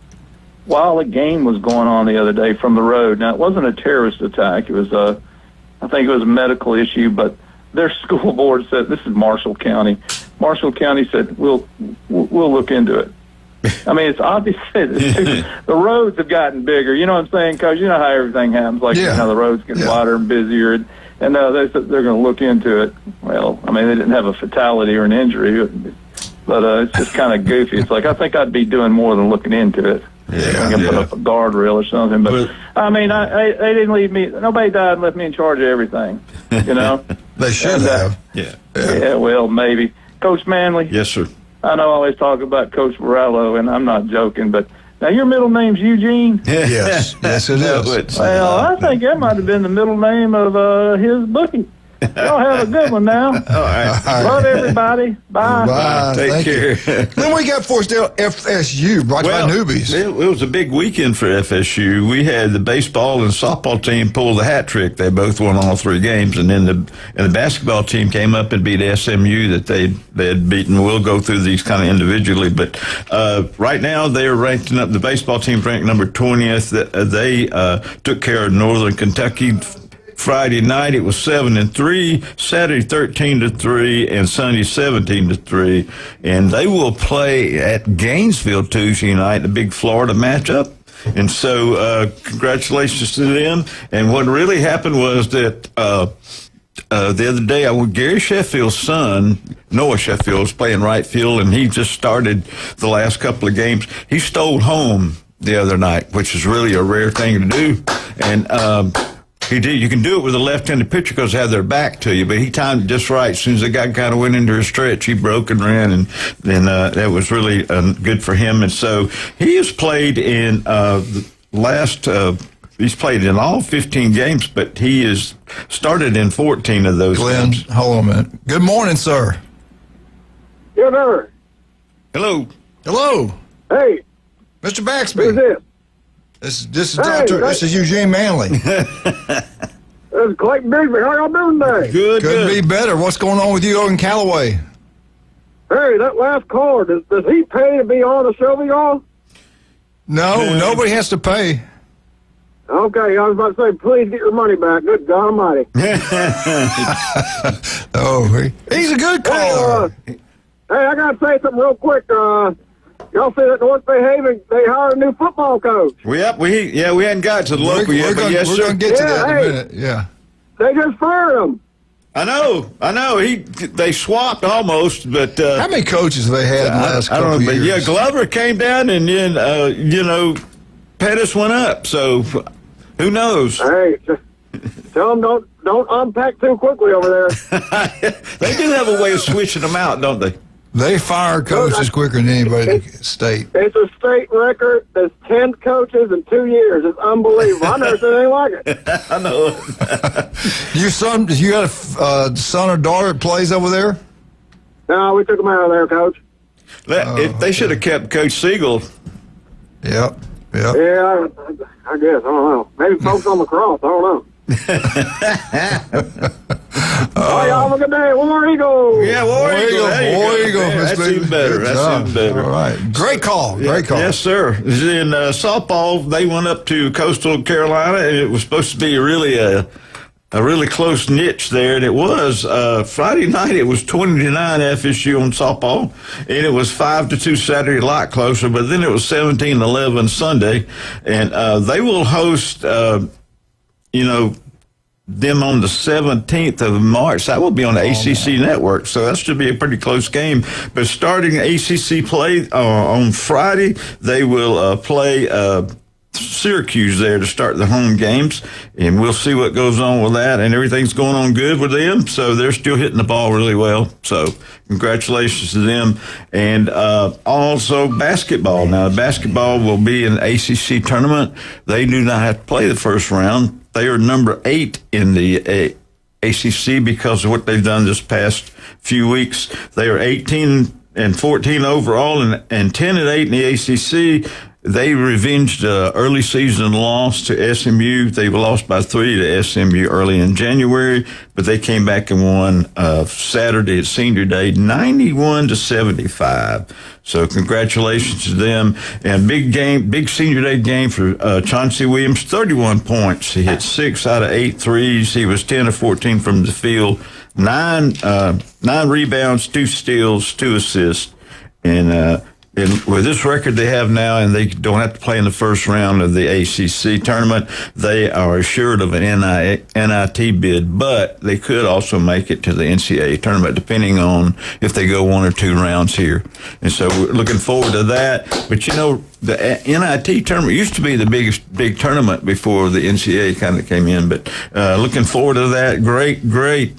while a game was going on the other day from the road. Now, it wasn't a terrorist attack. It was I think it was a medical issue, but their school board said, this is Marshall County. Marshall County said, we'll look into it. I mean, it's obvious the roads have gotten bigger. You know what I'm saying? Because you know how everything happens. Like, the roads get wider and busier. And they said they're going to look into it. Well, I mean, they didn't have a fatality or an injury, but it's just kind of goofy. It's like, I think I'd be doing more than looking into it. I can put up a guardrail or something. But I mean, they didn't leave me. Nobody died and left me in charge of everything. You know,
they should have.
Yeah. Well, maybe. Coach Manley.
Yes, sir.
I know I always talk about Coach Morello, and I'm not joking, but now your middle name's Eugene?
Yes, it is.
Well, I think that might have been the middle name of his bookie. Y'all have a good one now.
All right.
Love everybody. Bye.
Bye.
Take care.
Then we got Forestdale FSU, brought by newbies.
It was a big weekend for FSU. We had the baseball and softball team pull the hat trick. They both won all 3 games, and then the basketball team came up and beat SMU that they had beaten. We'll go through these kind of individually, but right now they're ranked up. The baseball team's ranked number 20th. They took care of Northern Kentucky. Friday night it was 7-3, Saturday 13-3, and Sunday 17-3. And they will play at Gainesville Tuesday night, the big Florida matchup. And so congratulations to them. And what really happened was that the other day, Gary Sheffield's son, Noah Sheffield, was playing right field, and he just started the last couple of games. He stole home the other night, which is really a rare thing to do. And you can do it with a left-handed pitcher because they have their back to you, but he timed it just right. As soon as the guy kind of went into a stretch, he broke and ran, and then that was really good for him. And so he has played in he's played in all 15 games, but he has started in 14 of those games.
Hold on a minute. Good morning, sir.
Good morning.
Hello.
Hello.
Hey.
Mr. Baxby.
Who's this?
This is Eugene Manley.
This is Clayton Bixby. How y'all doing today?
Good. Could be better. What's going on with you over in Callaway?
Hey, that last caller, does he pay to be on the show with y'all?
No, nobody has to pay.
Okay, I was about to say, please get your money back. Good God Almighty.
He's a good caller.
Hey, I got to say something real quick. Y'all see that North Bay Haven, they hired a new football coach.
We hadn't got to the local yet, but yes, sir.
We're going to get to that in a minute. Yeah.
They just fired him.
I know. They swapped almost, but
how many coaches have they had in the last couple of years?
Yeah, Glover came down, and then Pettis went up. So who knows?
Hey, tell them don't unpack too quickly over there.
They do have a way of switching them out, don't they?
They fire coaches quicker than anybody in the state.
It's a state record. There's 10 coaches in 2 years. It's unbelievable. I never seen anything like it.
I know.
You got a son or daughter that plays over there?
No, we took him out of there, Coach.
They should have kept Coach Siegel.
Yep.
Yeah, I guess. I don't know. Maybe folks on the cross. I don't know. All right, y'all have a good day. War Eagle.
Yeah, War Eagle. That's even better.
All right. Great call.
Yes, sir. In softball, they went up to Coastal Carolina, and it was supposed to be really close niche there, and it was. Friday night, it was 20-9 FSU on softball, and it was 5-2 Saturday, a lot closer, but then it was 17-11 Sunday, and they will host, them on the 17th of March. That will be on the ACC network, so that should be a pretty close game. But starting ACC play on Friday, they will play Syracuse there to start the home games, and we'll see what goes on with that. And everything's going on good with them, so they're still hitting the ball really well. So congratulations to them. And also basketball. Now, basketball will be an ACC tournament. They do not have to play the first round. They are number 8 in the ACC because of what they've done this past few weeks. They are 18-14 overall and 10-8 in the ACC. They revenged early season loss to SMU. They lost by 3 to SMU early in January, but they came back and won Saturday at Senior Day, 91-75. So congratulations to them. And big Senior Day game for Chauncey Williams, 31 points. He hit 6 out of 8 threes. He was 10 of 14 from the field, 9 rebounds, 2 steals, 2 assists. And with this record they have now, and they don't have to play in the first round of the ACC tournament, they are assured of an NIT bid, but they could also make it to the NCAA tournament, depending on if they go one or two rounds here. And so we're looking forward to that. But, you know, the NIT tournament used to be the big tournament before the NCAA kind of came in. But looking forward to that. Great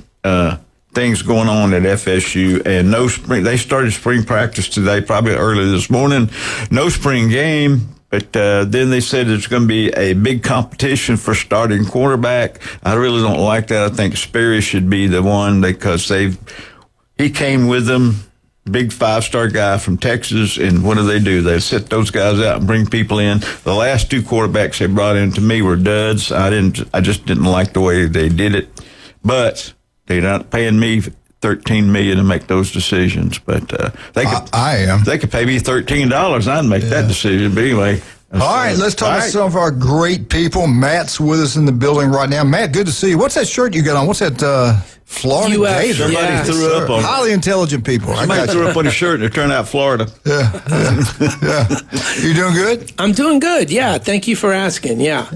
things going on at FSU, and no spring. They started spring practice today, probably early this morning. No spring game, but then they said there's going to be a big competition for starting quarterback. I really don't like that. I think Sperry should be the one because he came with them, big 5-star guy from Texas, and what do? They sit those guys out and bring people in. The last two quarterbacks they brought in to me were duds. I just didn't like the way they did it, but they're not paying me $13 million to make those decisions, but they could. I am. They could pay me $13. I'd make that decision. But anyway.
All right, let's talk to some of our great people. Matt's with us in the building right now. Matt, good to see you. What's that shirt you got on? What's that? Florida Gator.
Somebody threw up on
highly intelligent people.
Somebody threw up on his shirt and it turned out Florida.
Yeah. You doing good?
I'm doing good. Yeah. Thank you for asking. Yeah.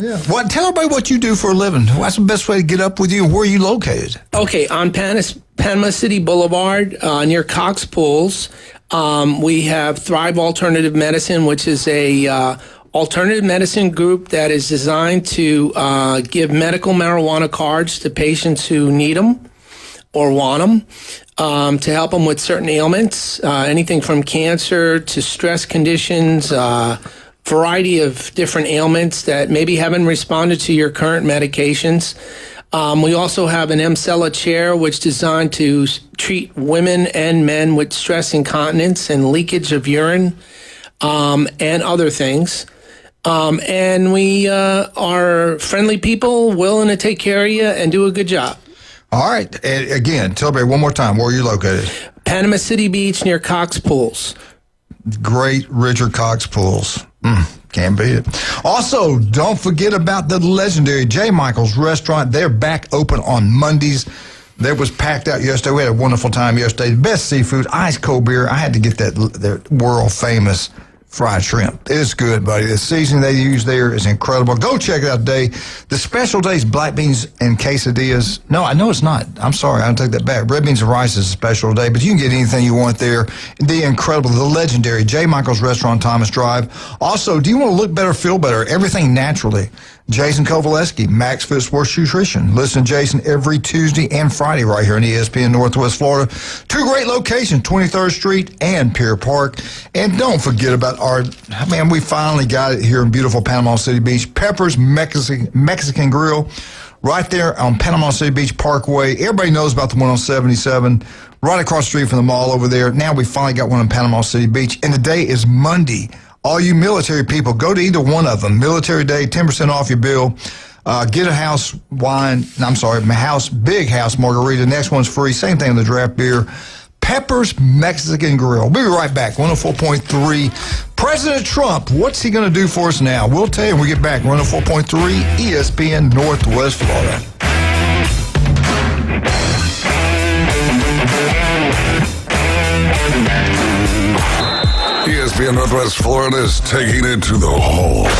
Tell everybody what you do for a living. What's the best way to get up with you, and where are you located?
Okay, on Panama City Boulevard, near Cox Pools. We have Thrive Alternative Medicine, which is a alternative medicine group that is designed to give medical marijuana cards to patients who need them or want them, to help them with certain ailments, anything from cancer to stress conditions, variety of different ailments that maybe haven't responded to your current medications. We also have an MCELA chair, which is designed to treat women and men with stress incontinence and leakage of urine, and other things. And we are friendly people, willing to take care of you and do a good job.
All right. And again, tell me one more time, where are you located?
Panama City Beach near Cox Pools.
Great Richard Cox Pools. Can't beat it. Also, don't forget about the legendary J. Michael's Restaurant. They're back open on Mondays. That was packed out yesterday. We had a wonderful time yesterday. Best seafood, ice cold beer. I had to get that world famous fried shrimp. It's good, buddy. The seasoning they use there is incredible. Go check it out today. The special days, black beans and quesadillas. No, I know it's not. I'm sorry. I'll take that back. Red beans and rice is a special day, but you can get anything you want there. The incredible, the legendary J. Michael's Restaurant, Thomas Drive. Also, do you want to look better, feel better? Everything naturally. Jason Kowaleski, Max Fit Sports Nutrition. Listen to Jason every Tuesday and Friday right here in ESPN Northwest Florida. Two great locations, 23rd Street and Pier Park. And don't forget about we finally got it here in beautiful Panama City Beach. Pepper's Mexican Grill right there on Panama City Beach Parkway. Everybody knows about the one on 77, right across the street from the mall over there. Now we finally got one in Panama City Beach, and the day is Monday. All you military people, go to either one of them. Military Day, 10% off your bill. Get a big house margarita. Next one's free. Same thing with the draft beer. Pepper's Mexican Grill. We'll be right back. 104.3. President Trump, what's he going to do for us now? We'll tell you when we get back. 104.3 ESPN Northwest Florida.
ESPN Northwest Florida is taking it to the home.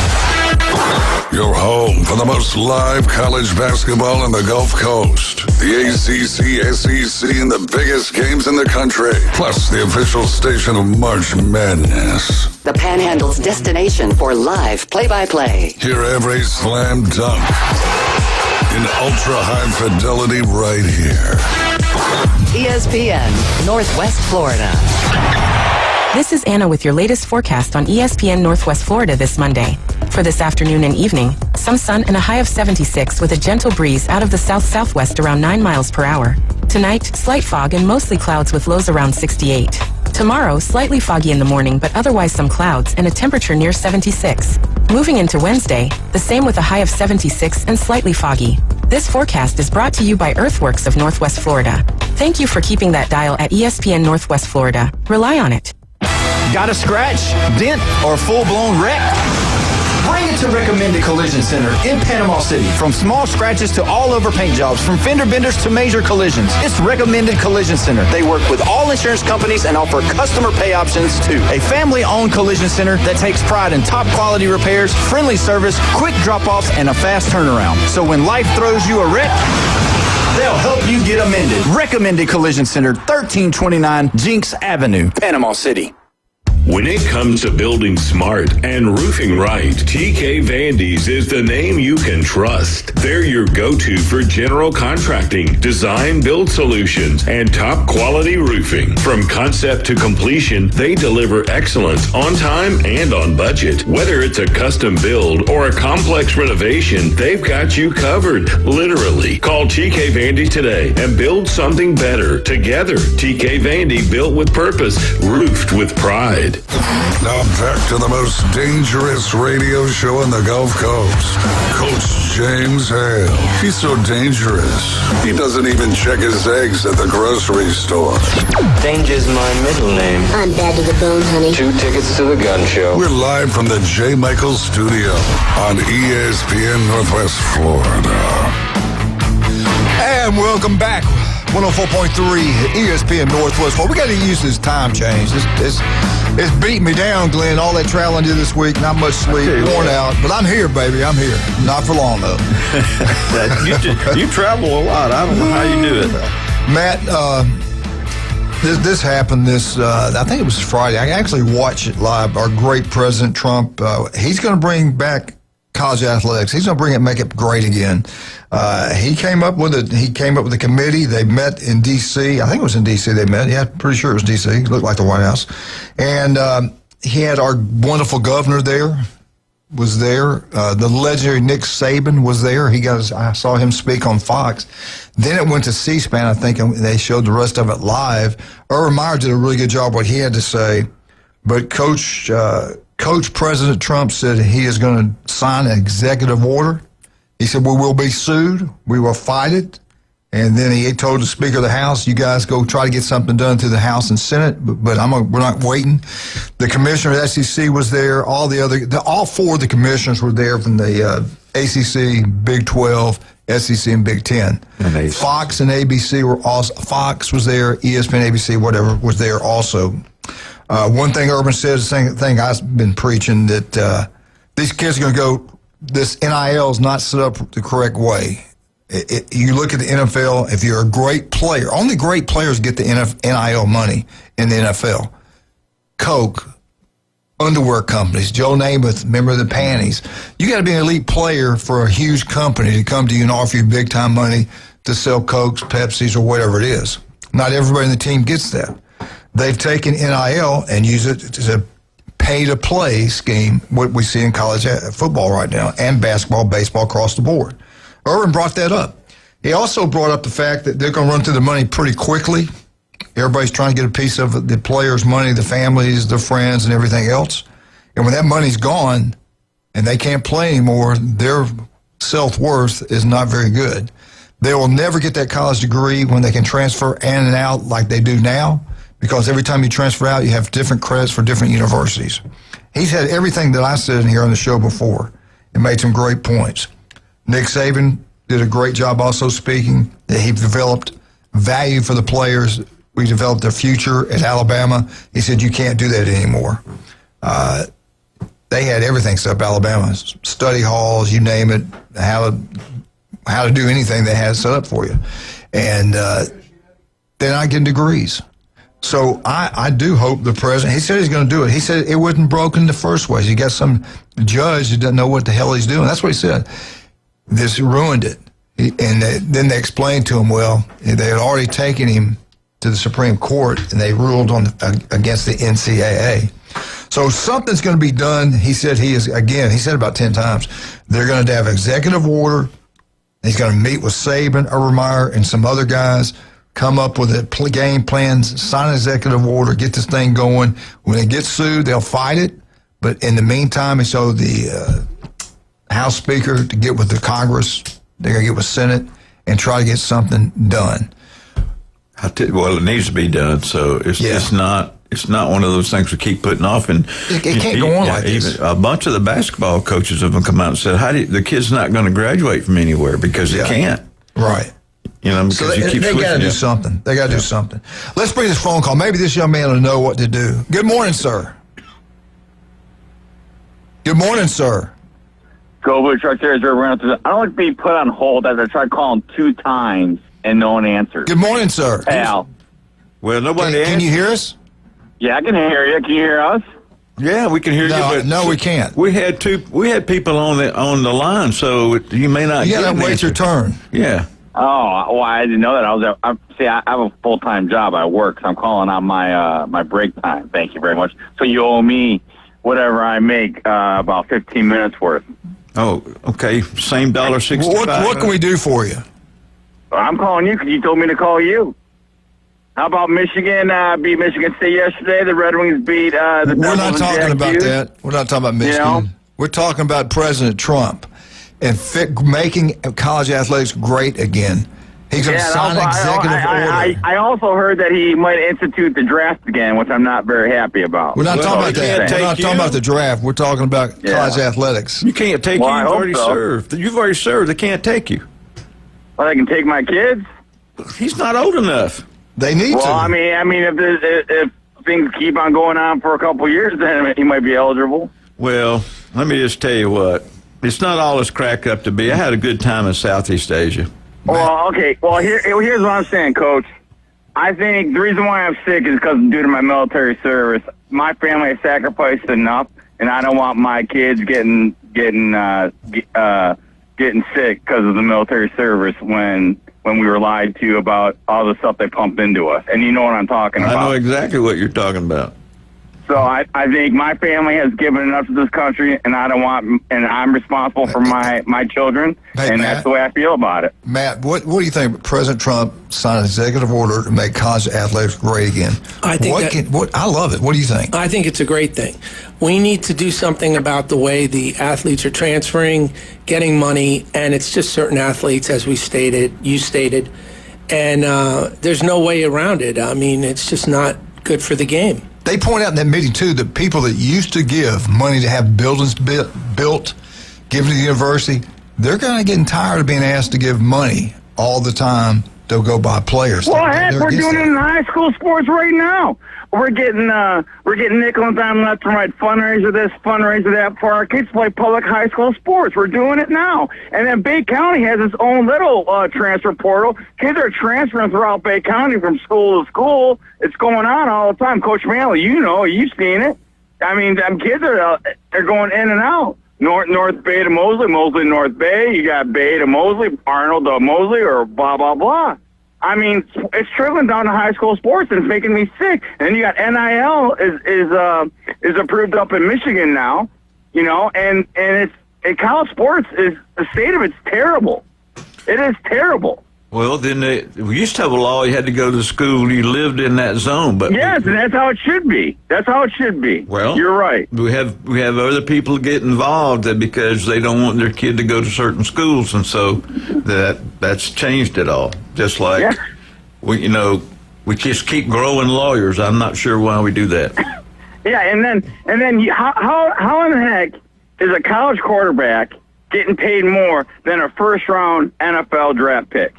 Your home for the most live college basketball in the Gulf Coast. The ACC, SEC, and the biggest games in the country. Plus the official station of March Madness.
The Panhandle's destination for live play-by-play.
Hear every slam dunk in ultra-high fidelity right here.
ESPN Northwest Florida.
This is Anna with your latest forecast on ESPN Northwest Florida this Monday. For this afternoon and evening, some sun and a high of 76 with a gentle breeze out of the south-southwest around 9 miles per hour. Tonight, slight fog and mostly clouds with lows around 68. Tomorrow, slightly foggy in the morning, but otherwise some clouds and a temperature near 76. Moving into Wednesday, the same with a high of 76 and slightly foggy. This forecast is brought to you by Earthworks of Northwest Florida. Thank you for keeping that dial at ESPN Northwest Florida. Rely on it.
Got a scratch, dent, or full-blown wreck?
Bring it to Recommended Collision Center in Panama City. From small scratches to all over paint jobs, from fender benders to major collisions, it's Recommended Collision Center. They work with all insurance companies and offer customer pay options too. A family-owned collision center that takes pride in top quality repairs, friendly service, quick drop-offs, and a fast turnaround. So when life throws you a wreck, they'll help you get amended. Recommended Collision Center, 1329 Jinx Avenue, Panama City.
When it comes to building smart and roofing right, TK Vandy's is the name you can trust. They're your go-to for general contracting, design, build solutions, and top quality roofing. From concept to completion, they deliver excellence on time and on budget. Whether it's a custom build or a complex renovation, they've got you covered, literally. Call TK Vandy today and build something better together. TK Vandy, built with purpose, roofed with pride.
Now back to the most dangerous radio show in the Gulf Coast. Coach James Hale. He's so dangerous, he doesn't even check his eggs at the grocery store.
Danger's my middle name.
I'm bad to the bone, honey.
2 tickets to the gun show.
We're live from the J. Michaels studio on ESPN Northwest Florida.
And welcome back. 104.3 ESPN Northwest. Well, we got to use this time change. It's beating me down, Glenn. All that traveling I did this week, not much sleep, worn out. But I'm here, baby. I'm here. Not for long, though.
You travel a lot. I don't know how you do it.
Matt, this happened I think it was Friday. I actually watched it live. Our great President Trump, he's going to bring back college athletics. He's going to make it great again. He came up with a committee. They met in D.C. I think it was in D.C. they met. Yeah, pretty sure it was D.C. It looked like the White House. And he had our wonderful governor was there. The legendary Nick Saban was there. I saw him speak on Fox. Then it went to C-SPAN, I think, and they showed the rest of it live. Urban Meyer did a really good job what he had to say. But Coach President Trump said he is going to sign an executive order. He said, we will be sued. We will fight it. And then he told the Speaker of the House, you guys go try to get something done through the House and Senate, but we're not waiting. The commissioner of the SEC was there. All 4 of the commissioners were there from the ACC, Big 12, SEC, and Big 10. And Fox and ABC were also, Fox was there, ESPN, ABC, whatever, was there also. One thing Urban said, the same thing I've been preaching, that these kids are going to go, this NIL is not set up the correct way. You look at the NFL, if you're a great player, only great players get the NIL money in the NFL. Coke, underwear companies, Joe Namath, remember the panties. You got to be an elite player for a huge company to come to you and offer you big time money to sell Cokes, Pepsis, or whatever it is. Not everybody in the team gets that. They've taken NIL and used it as a pay-to-play scheme, what we see in college football right now, and basketball, baseball, across the board. Urban brought that up. He also brought up the fact that they're going to run through the money pretty quickly. Everybody's trying to get a piece of the players' money, the families, their friends, and everything else. And when that money's gone and they can't play anymore, their self-worth is not very good. They will never get that college degree when they can transfer in and out like they do now, because every time you transfer out, you have different credits for different universities. He's had everything that I said in here on the show before and made some great points. Nick Saban did a great job also speaking. He developed value for the players. We developed their future at Alabama. He said, you can't do that anymore. They had everything set up, Alabama, study halls, you name it, how to do anything they had set up for you. And they're not getting degrees. So I do hope the president, he said he's going to do it. He said it wasn't broken the first way. You got some judge who doesn't know what the hell he's doing. That's what he said. This ruined it. And then they explained to him, well, they had already taken him to the Supreme Court and they ruled against the NCAA. So something's going to be done. He said he said about 10 times, they're going to have an executive order. He's going to meet with Saban, Urban Meyer, and some other guys, come up with a game plan, sign an executive order, get this thing going. When they get sued, they'll fight it. But in the meantime, it's so the House Speaker to get with the Congress, they're going to get with Senate and try to get something done.
Well, it needs to be done. So it's not It's not one of those things we keep putting off. And
it can't go on like this.
A bunch of the basketball coaches have come out and said, the kid's not going to graduate from anywhere because he can't.
Right.
You know, because
so they got to do something. They got to do something. Let's bring this phone call. Maybe this young man will know what to do. Good morning, sir. Good morning, sir.
Go Blue Truck Series. I don't like to be put on hold as I tried calling 2 times and no one answered.
Good morning, sir.
Hale.
Well, nobody
Can you hear us?
Yeah, I can hear you. Can you hear us?
Yeah, we can hear you. But
no, we can't.
We had people on the line, so you may not.
You got to wait your turn.
Yeah.
Oh, well, I didn't know that. I have a full-time job. I work, so I'm calling on my break time. Thank you very much. So you owe me whatever I make, about 15 minutes worth.
Oh, okay. Same $1.65.
What can we do for you?
I'm calling you because you told me to call you. How about Michigan beat Michigan State yesterday? The Red Wings beat the
We're not talking about
Hughes.
that. We're not talking about Michigan.
You know?
We're talking about President Trump and making college athletics great again. He's going to sign an executive order.
I also heard that he might institute the draft again, which I'm not very happy about.
We're not talking about that. We're not talking about the draft. We're talking about college athletics.
You can't take you. You've already served. You've already served. They can't take you.
Well, they can take my kids?
He's not old enough.
They need to.
Well, I mean, if things keep on going on for a couple of years, then he might be eligible.
Well, let me just tell you what. It's not all it's cracked up to be. I had a good time in Southeast Asia.
Well, okay. Well, here's what I'm saying, Coach. I think the reason why I'm sick is because due to my military service. My family has sacrificed enough, and I don't want my kids getting sick because of the military service when we were lied to about all the stuff they pumped into us. And you know what I'm talking about.
I know exactly what you're talking about.
So I think my family has given enough to this country, and I'm responsible for my children, and that's the way I feel about it.
Matt, what do you think? President Trump signed an executive order to make college athletics great again.
I think
I love it. What do you think?
I think it's a great thing. We need to do something about the way the athletes are transferring, getting money, and it's just certain athletes, as you stated, and there's no way around it. I mean, it's just not good for the game.
They point out in that meeting, too, that people that used to give money to have buildings built, given to the university, they're kind of getting tired of being asked to give money all the time. They'll go buy players.
Well, heck, we're doing it in high school sports right now. We're getting nickel and dime left and right, fundraiser this, fundraiser that for our kids to play public high school sports. We're doing it now. And then Bay County has its own little transfer portal. Kids are transferring throughout Bay County from school to school. It's going on all the time. Coach Manley, you've seen it. I mean, them kids they're going in and out. North Bay to Mosley, Mosley to North Bay. You got Bay to Mosley, Arnold to Mosley, or blah, blah, blah. I mean, it's trickling down to high school sports, and it's making me sick. And you got NIL is approved up in Michigan now, and college sports is the state of it's terrible. It is terrible.
Well, then we used to have a law. You had to go to school. You lived in that zone, but
yes, and that's how it should be. That's how it should be.
Well,
you're right.
We have other people get involved because they don't want their kid to go to certain schools, and so that's changed it all. Just like we just keep growing lawyers. I'm not sure why we do that.
Yeah, and then how in the heck is a college quarterback getting paid more than a first-round NFL draft pick?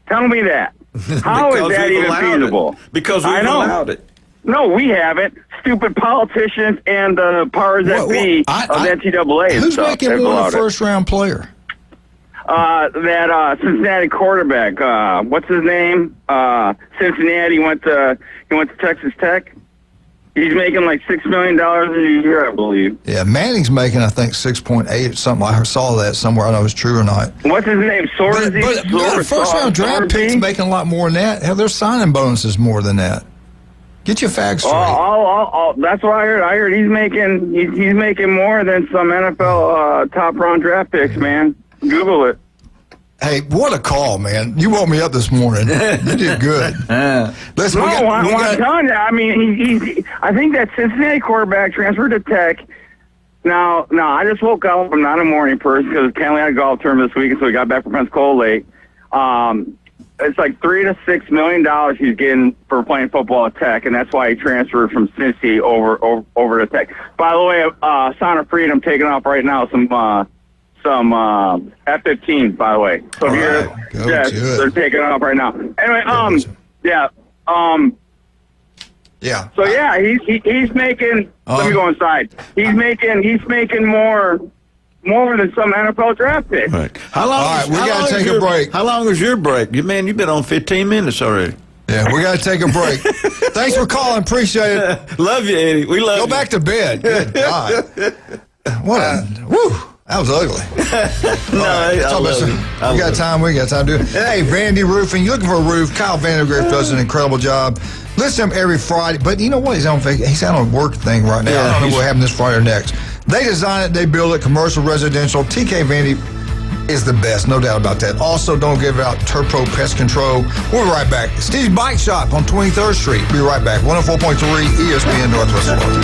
Tell me that. How is that even feasible?
Because we've allowed it.
No, we haven't. Stupid politicians and the powers that be of NCAA.
Who's making more than a first-round player?
That Cincinnati quarterback. What's his name? Cincinnati went to Texas Tech. He's making like $6 million a year, I believe.
Yeah, Manning's making, I think, 6.8 something. I saw that somewhere. I don't know if it's true or not.
What's his name? Sorsby?
But first-round draft pick's making a lot more than that. Hell, their signing bonuses more than that. Get your facts straight.
That's what I heard. I heard he's making more than some NFL top-round draft picks, man. Google it.
Hey, what a call, man. You woke me up this morning. You did good. Listen,
I'm telling you, I mean, I think that Cincinnati quarterback transferred to Tech. Now, I just woke up. I'm not a morning person because Kenley had a golf tournament this week, and so we got back from Pensacola late. it's like $3 to $6 million he's getting for playing football at Tech, and that's why he transferred from Cincy over to Tech. By the way, Sound of Freedom taking off right now some F-15. By the way, so they're taking off right now. Anyway,
Yeah.
So he's making. Let me go inside. He's making more than some NFL draft picks.
Right. How long?
All right, we got to take a break.
How long is your break? Man, you've been on 15 minutes already.
Yeah, we got to take a break. Thanks for calling. Appreciate it.
Love you, Eddie. We love you.
Go back to bed. Good God. Whew. That was ugly. We got time to do it. Hey, Vandy Roofing, you looking for a roof? Kyle Vandergrift does an incredible job. Listen to him every Friday, but you know what? He's on a work thing right now. I don't know what happened this Friday or next. They design it, they build it, commercial, residential. TK Vandy is the best, no doubt about that. Also, don't give out Turpro Pest Control. We'll be right back. Steve's Bike Shop on 23rd Street. Be right back. 104.3 ESPN Northwest Florida.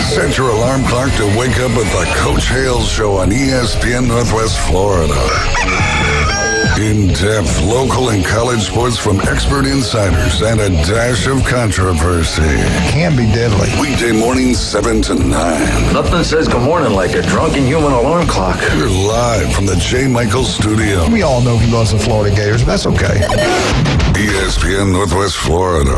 Set your alarm clock to wake up with the Coach Hale Show on ESPN Northwest Florida. In-depth local and college sports from expert insiders and a dash of controversy.
Can be deadly.
Weekday mornings 7 to 9.
Nothing says good morning like a drunken human alarm clock.
We're live from the J. Michaels studio.
We all know he loves the Florida Gators, but that's okay.
ESPN Northwest Florida.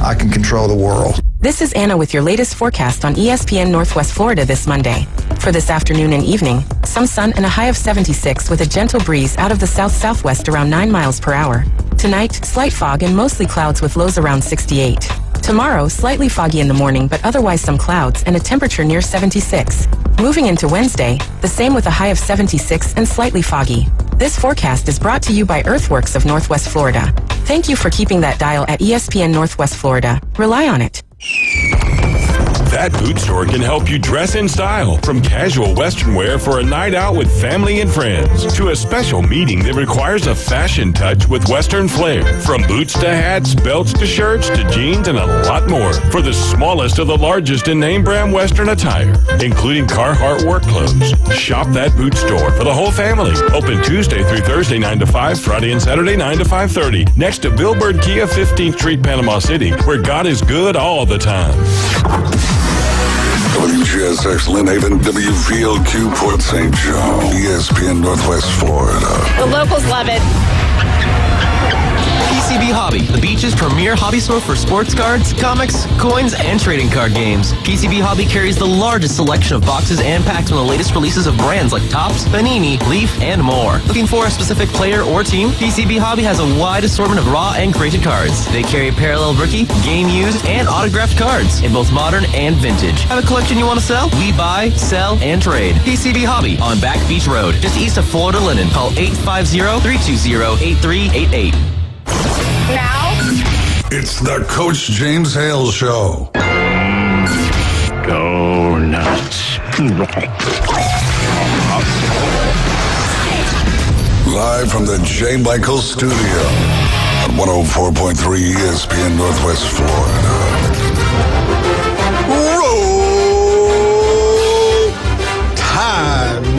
I can control the world.
This is Anna with your latest forecast on ESPN Northwest Florida this Monday. For this afternoon and evening, some sun and a high of 76 with a gentle breeze out of the south-southwest around 9 miles per hour. Tonight, slight fog and mostly clouds with lows around 68. Tomorrow, slightly foggy in the morning, but otherwise some clouds and a temperature near 76. Moving into Wednesday, the same with a high of 76 and slightly foggy. This forecast is brought to you by Earthworks of Northwest Florida. Thank you for keeping that dial at ESPN Northwest Florida. Rely on it.
That boot store can help you dress in style, from casual Western wear for a night out with family and friends to a special meeting that requires a fashion touch with Western flair. From boots to hats, belts to shirts to jeans and a lot more for the smallest of the largest in name brand Western attire, including Carhartt work clothes. Shop that boot store for the whole family. Open Tuesday through Thursday 9 to 5, Friday and Saturday 9 to 5:30. Next to Billboard Kia, 15th Street, Panama City, where God is good all the time.
WGSX Lynn Haven, WVLQ Port St. Joe, ESPN Northwest Florida.
The locals love it.
PCB Hobby, the beach's premier hobby store for sports cards, comics, coins, and trading card games. PCB Hobby carries the largest selection of boxes and packs from the latest releases of brands like Topps, Panini, Leaf, and more. Looking for a specific player or team? PCB Hobby has a wide assortment of raw and graded cards. They carry parallel rookie, game used, and autographed cards in both modern and vintage. Have a collection you want to sell? We buy, sell, and trade. PCB Hobby on Back Beach Road, just east of Florida Linen. Call 850-320-8388.
Now,
it's the Coach James Hale Show.
Go nuts.
Live from the J. Michaels studio on 104.3 ESPN Northwest Florida.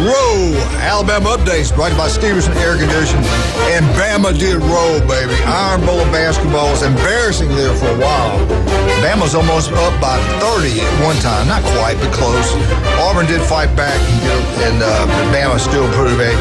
Roll Alabama updates brought to you by Stevenson Air Conditioning. And Bama did roll, baby. Iron Bowl of basketball was embarrassing there for a while. Bama's almost up by 30 at one time. Not quite, but close. Auburn did fight back, and Bama still proved it.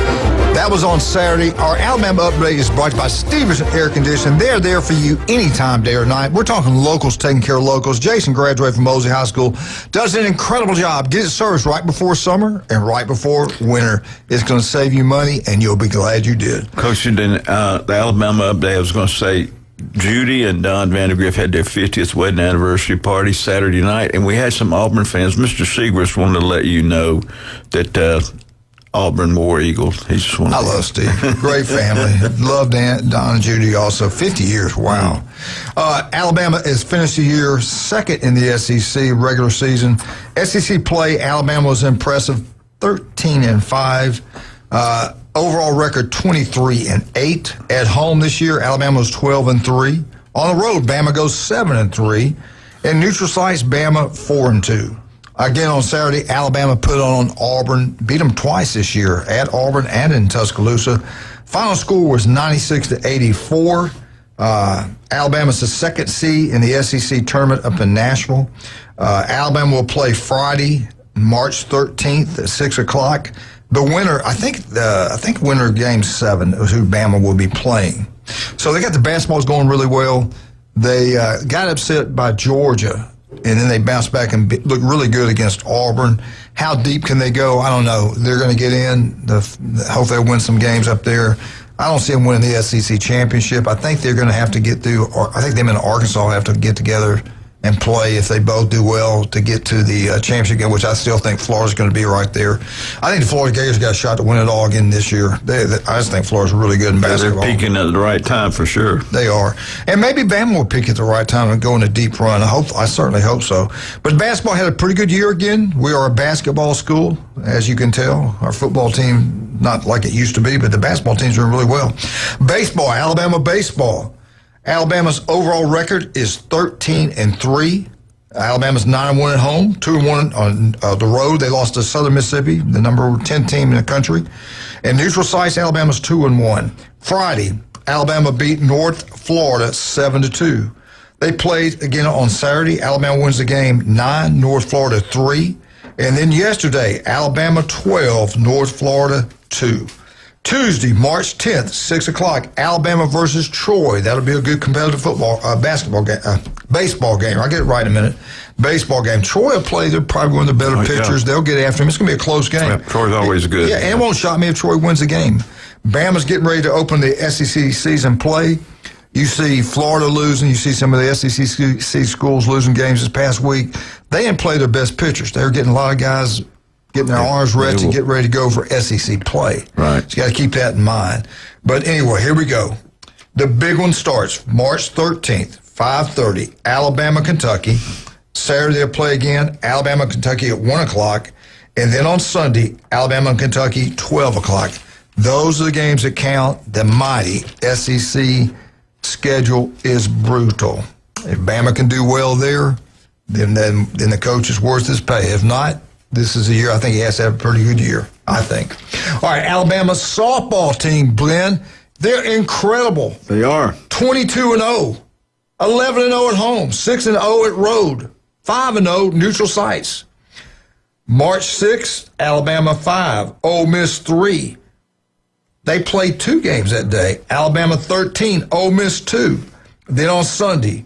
That was on Saturday. Our Alabama update is brought to you by Stevenson Air Conditioning. They're there for you anytime, day or night. We're talking locals, taking care of locals. Jason graduated from Mosley High School. Does an incredible job. Get it serviced right before summer and right before winter. It's going to save you money, and you'll be glad you did.
Coach, the Alabama update, I was going to say, Judy and Don Vandergrift had their 50th wedding anniversary party Saturday night, and we had some Auburn fans. Mr. Segrist wanted to let you know that Auburn War Eagles. He's just one.
I love Steve. Great family. Love Don and Judy also. 50 years. Wow. Alabama has finished the year second in the SEC regular season. SEC play, Alabama was impressive. 13-5. Overall record 23-8. At home this year, Alabama was 12-3. On the road, Bama goes 7-3. In neutral sites, Bama 4-2. Again, on Saturday, Alabama put on Auburn, beat them twice this year, at Auburn and in Tuscaloosa. Final score was 96-84. Alabama's the second seed in the SEC tournament up in Nashville. Alabama will play Friday, March 13th at 6 o'clock. The winner, I think winner of Game 7 is who Bama will be playing. So they got the basketballs going really well. They got upset by Georgia, and then they bounced back and looked really good against Auburn. How deep can they go? I don't know. They're going to get in. Hope they'll win some games up there. I don't see them winning the SEC championship. I think they're going to have to get through, or I think them and Arkansas have to get together and play if they both do well to get to the championship game, which I still think Florida's going to be right there. I think the Florida Gators got a shot to win it all again this year. I just think Florida's really good in basketball.
They're peaking at the right time for sure.
They are. And maybe Bama will peak at the right time and go in a deep run. I certainly hope so. But basketball had a pretty good year again. We are a basketball school, as you can tell. Our football team, not like it used to be, but the basketball team's doing really well. Baseball, Alabama baseball. Alabama's overall record is 13-3. Alabama's 9-1 at home, 2-1 on the road. They lost to Southern Mississippi, the number 10 team in the country. And neutral sites, Alabama's 2-1. Friday, Alabama beat North Florida 7-2. They played again on Saturday. Alabama wins the game 9, North Florida 3. And then yesterday, Alabama 12, North Florida 2. Tuesday, March 10th, 6 o'clock, Alabama versus Troy. That'll be a good competitive baseball game. I'll get it right in a minute. Baseball game. Troy will play. They're probably one of the better pitchers. They'll get after him. It's going to be a close game.
Yeah, Troy's always good.
Yeah, and it won't shock me if Troy wins the game. Bama's getting ready to open the SEC season play. You see Florida losing. You see some of the SEC schools losing games this past week. They didn't play their best pitchers. They're getting a lot of guys getting their arms rested, get ready to go for SEC play.
Right.
So you got to keep that in mind. But anyway, here we go. The big one starts March 13th, 5:30, Alabama, Kentucky. Saturday they'll play again, Alabama, Kentucky at 1 o'clock. And then on Sunday, Alabama and Kentucky, 12 o'clock. Those are the games that count. The mighty SEC schedule is brutal. If Bama can do well there, then the coach is worth his pay. If not, this is a year I think he has to have a pretty good year, I think. All right, Alabama's softball team, Glenn, they're incredible.
They are.
22-0, 11-0 at home, 6-0 at road, 5-0 neutral sites. March 6th, Alabama 5, Ole Miss 3. They played 2 games that day. Alabama 13, Ole Miss 2. Then on Sunday,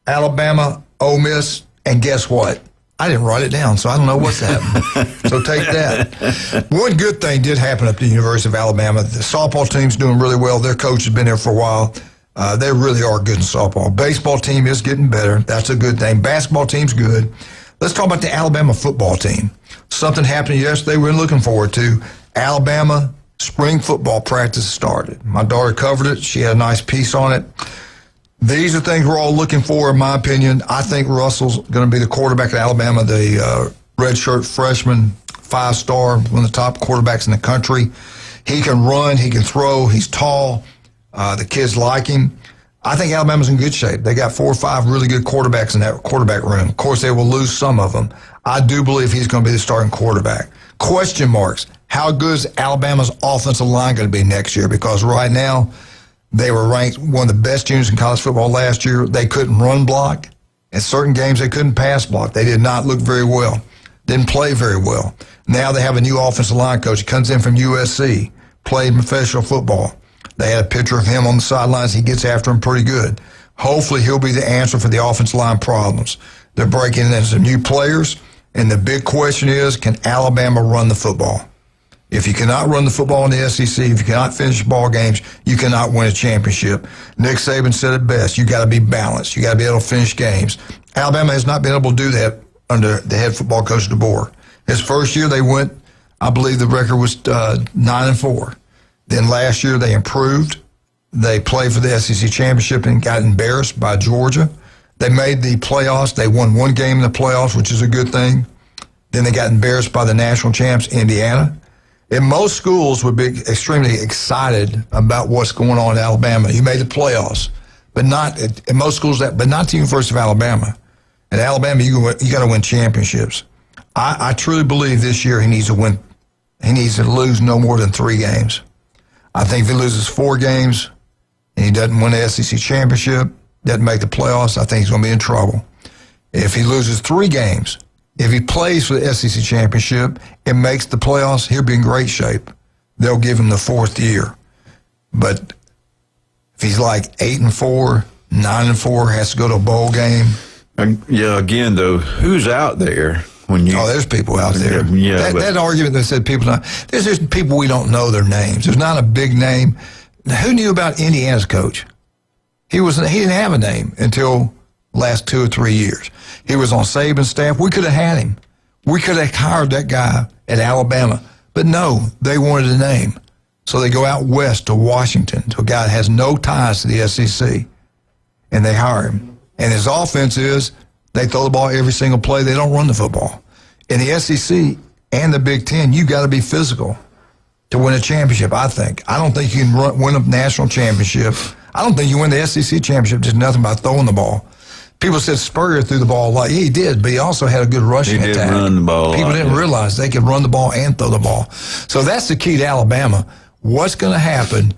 Alabama, Ole Miss, and guess what? I didn't write it down, so I don't know what's happening. So take that. One good thing did happen at the University of Alabama. The softball team's doing really well. Their coach has been there for a while. They really are good in softball. Baseball team is getting better. That's a good thing. Basketball team's good. Let's talk about the Alabama football team. Something happened yesterday we're looking forward to. Alabama spring football practice started. My daughter covered it. She had a nice piece on it. These are things we're all looking for, in my opinion. I think Russell's going to be the quarterback at Alabama, the redshirt freshman, 5-star, one of the top quarterbacks in the country. He can run. He can throw. He's tall. The kids like him. I think Alabama's in good shape. They got 4 or 5 really good quarterbacks in that quarterback room. Of course, they will lose some of them. I do believe he's going to be the starting quarterback. Question marks. How good is Alabama's offensive line going to be next year? Because right now, they were ranked one of the best units in college football last year. They couldn't run block. In certain games, they couldn't pass block. They did not look very well. Didn't play very well. Now they have a new offensive line coach. He comes in from USC, played professional football. They had a picture of him on the sidelines. He gets after him pretty good. Hopefully, he'll be the answer for the offensive line problems. They're breaking in some new players, and the big question is, can Alabama run the football? If you cannot run the football in the SEC, if you cannot finish ball games, you cannot win a championship. Nick Saban said it best. You got to be balanced. You got to be able to finish games. Alabama has not been able to do that under the head football coach DeBoer. His first year, they went, I believe the record was 9-4. Then last year, they improved. They played for the SEC championship and got embarrassed by Georgia. They made the playoffs. They won 1 game in the playoffs, which is a good thing. Then they got embarrassed by the national champs, Indiana. And most schools would be extremely excited about what's going on in Alabama. You made the playoffs, but not in most schools. But not the University of Alabama. At Alabama, you got to win championships. I truly believe this year he needs to win. He needs to lose no more than 3 games. I think if he loses 4 games and he doesn't win the SEC championship, doesn't make the playoffs, I think he's going to be in trouble. If he loses 3 games, if he plays for the SEC championship and makes the playoffs, he'll be in great shape. They'll give him the 4th year. But if he's like 8-4, 9-4, has to go to a bowl game.
Yeah, again, though, who's out there?
There's people out there.
Yeah,
that argument that said people not. There's just people we don't know their names. There's not a big name. Who knew about Indiana's coach? He didn't have a name until last 2 or 3 years. He was on Saban's staff. We could have had him. We could have hired that guy at Alabama. But no, they wanted a name. So they go out west to Washington to a guy that has no ties to the SEC, and they hire him. And his offense is they throw the ball every single play. They don't run the football. In the SEC and the Big Ten, you got to be physical to win a championship, I think. I don't think you can win a national championship. I don't think you win the SEC championship just nothing by throwing the ball. People said Spurrier threw the ball a lot. Yeah, he did, but he also had a good rushing attack.
He did run the ball.
People didn't realize they could run the ball and throw the ball. So that's the key to Alabama. What's going to happen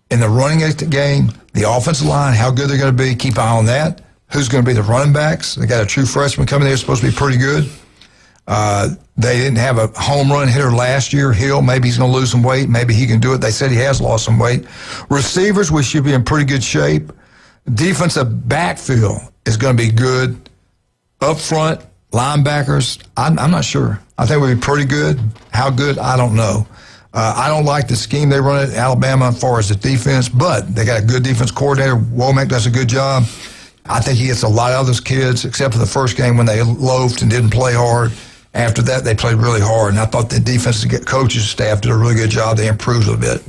in the running game, the offensive line, how good they're going to be, keep an eye on that. Who's going to be the running backs? They got a true freshman coming there, supposed to be pretty good. They didn't have a home run hitter last year. Hale, maybe he's going to lose some weight. Maybe he can do it. They said he has lost some weight. Receivers, we should be in pretty good shape. Defensive backfield is going to be good. Up front, linebackers, I'm not sure. I think we'll be pretty good. How good, I don't know. I don't like the scheme they run at Alabama as far as the defense, but they got a good defense coordinator. Womack does a good job. I think he gets a lot out of those kids, except for the first game when they loafed and didn't play hard. After that, they played really hard, and I thought the defensive coaches staff did a really good job. They improved a bit.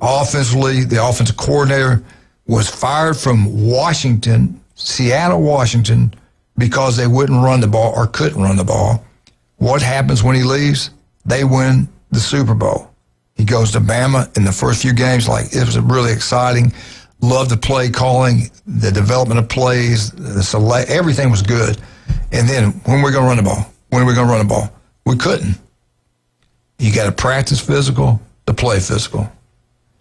Offensively, the offensive coordinator was fired from Washington, Seattle, Washington, because they wouldn't run the ball or couldn't run the ball. What happens when he leaves? They win the Super Bowl. He goes to Bama in the first few games. Like, it was really exciting. Loved the play calling, the development of plays, everything was good. And then, when are we going to run the ball? When are we going to run the ball? We couldn't. You got to practice physical to play physical.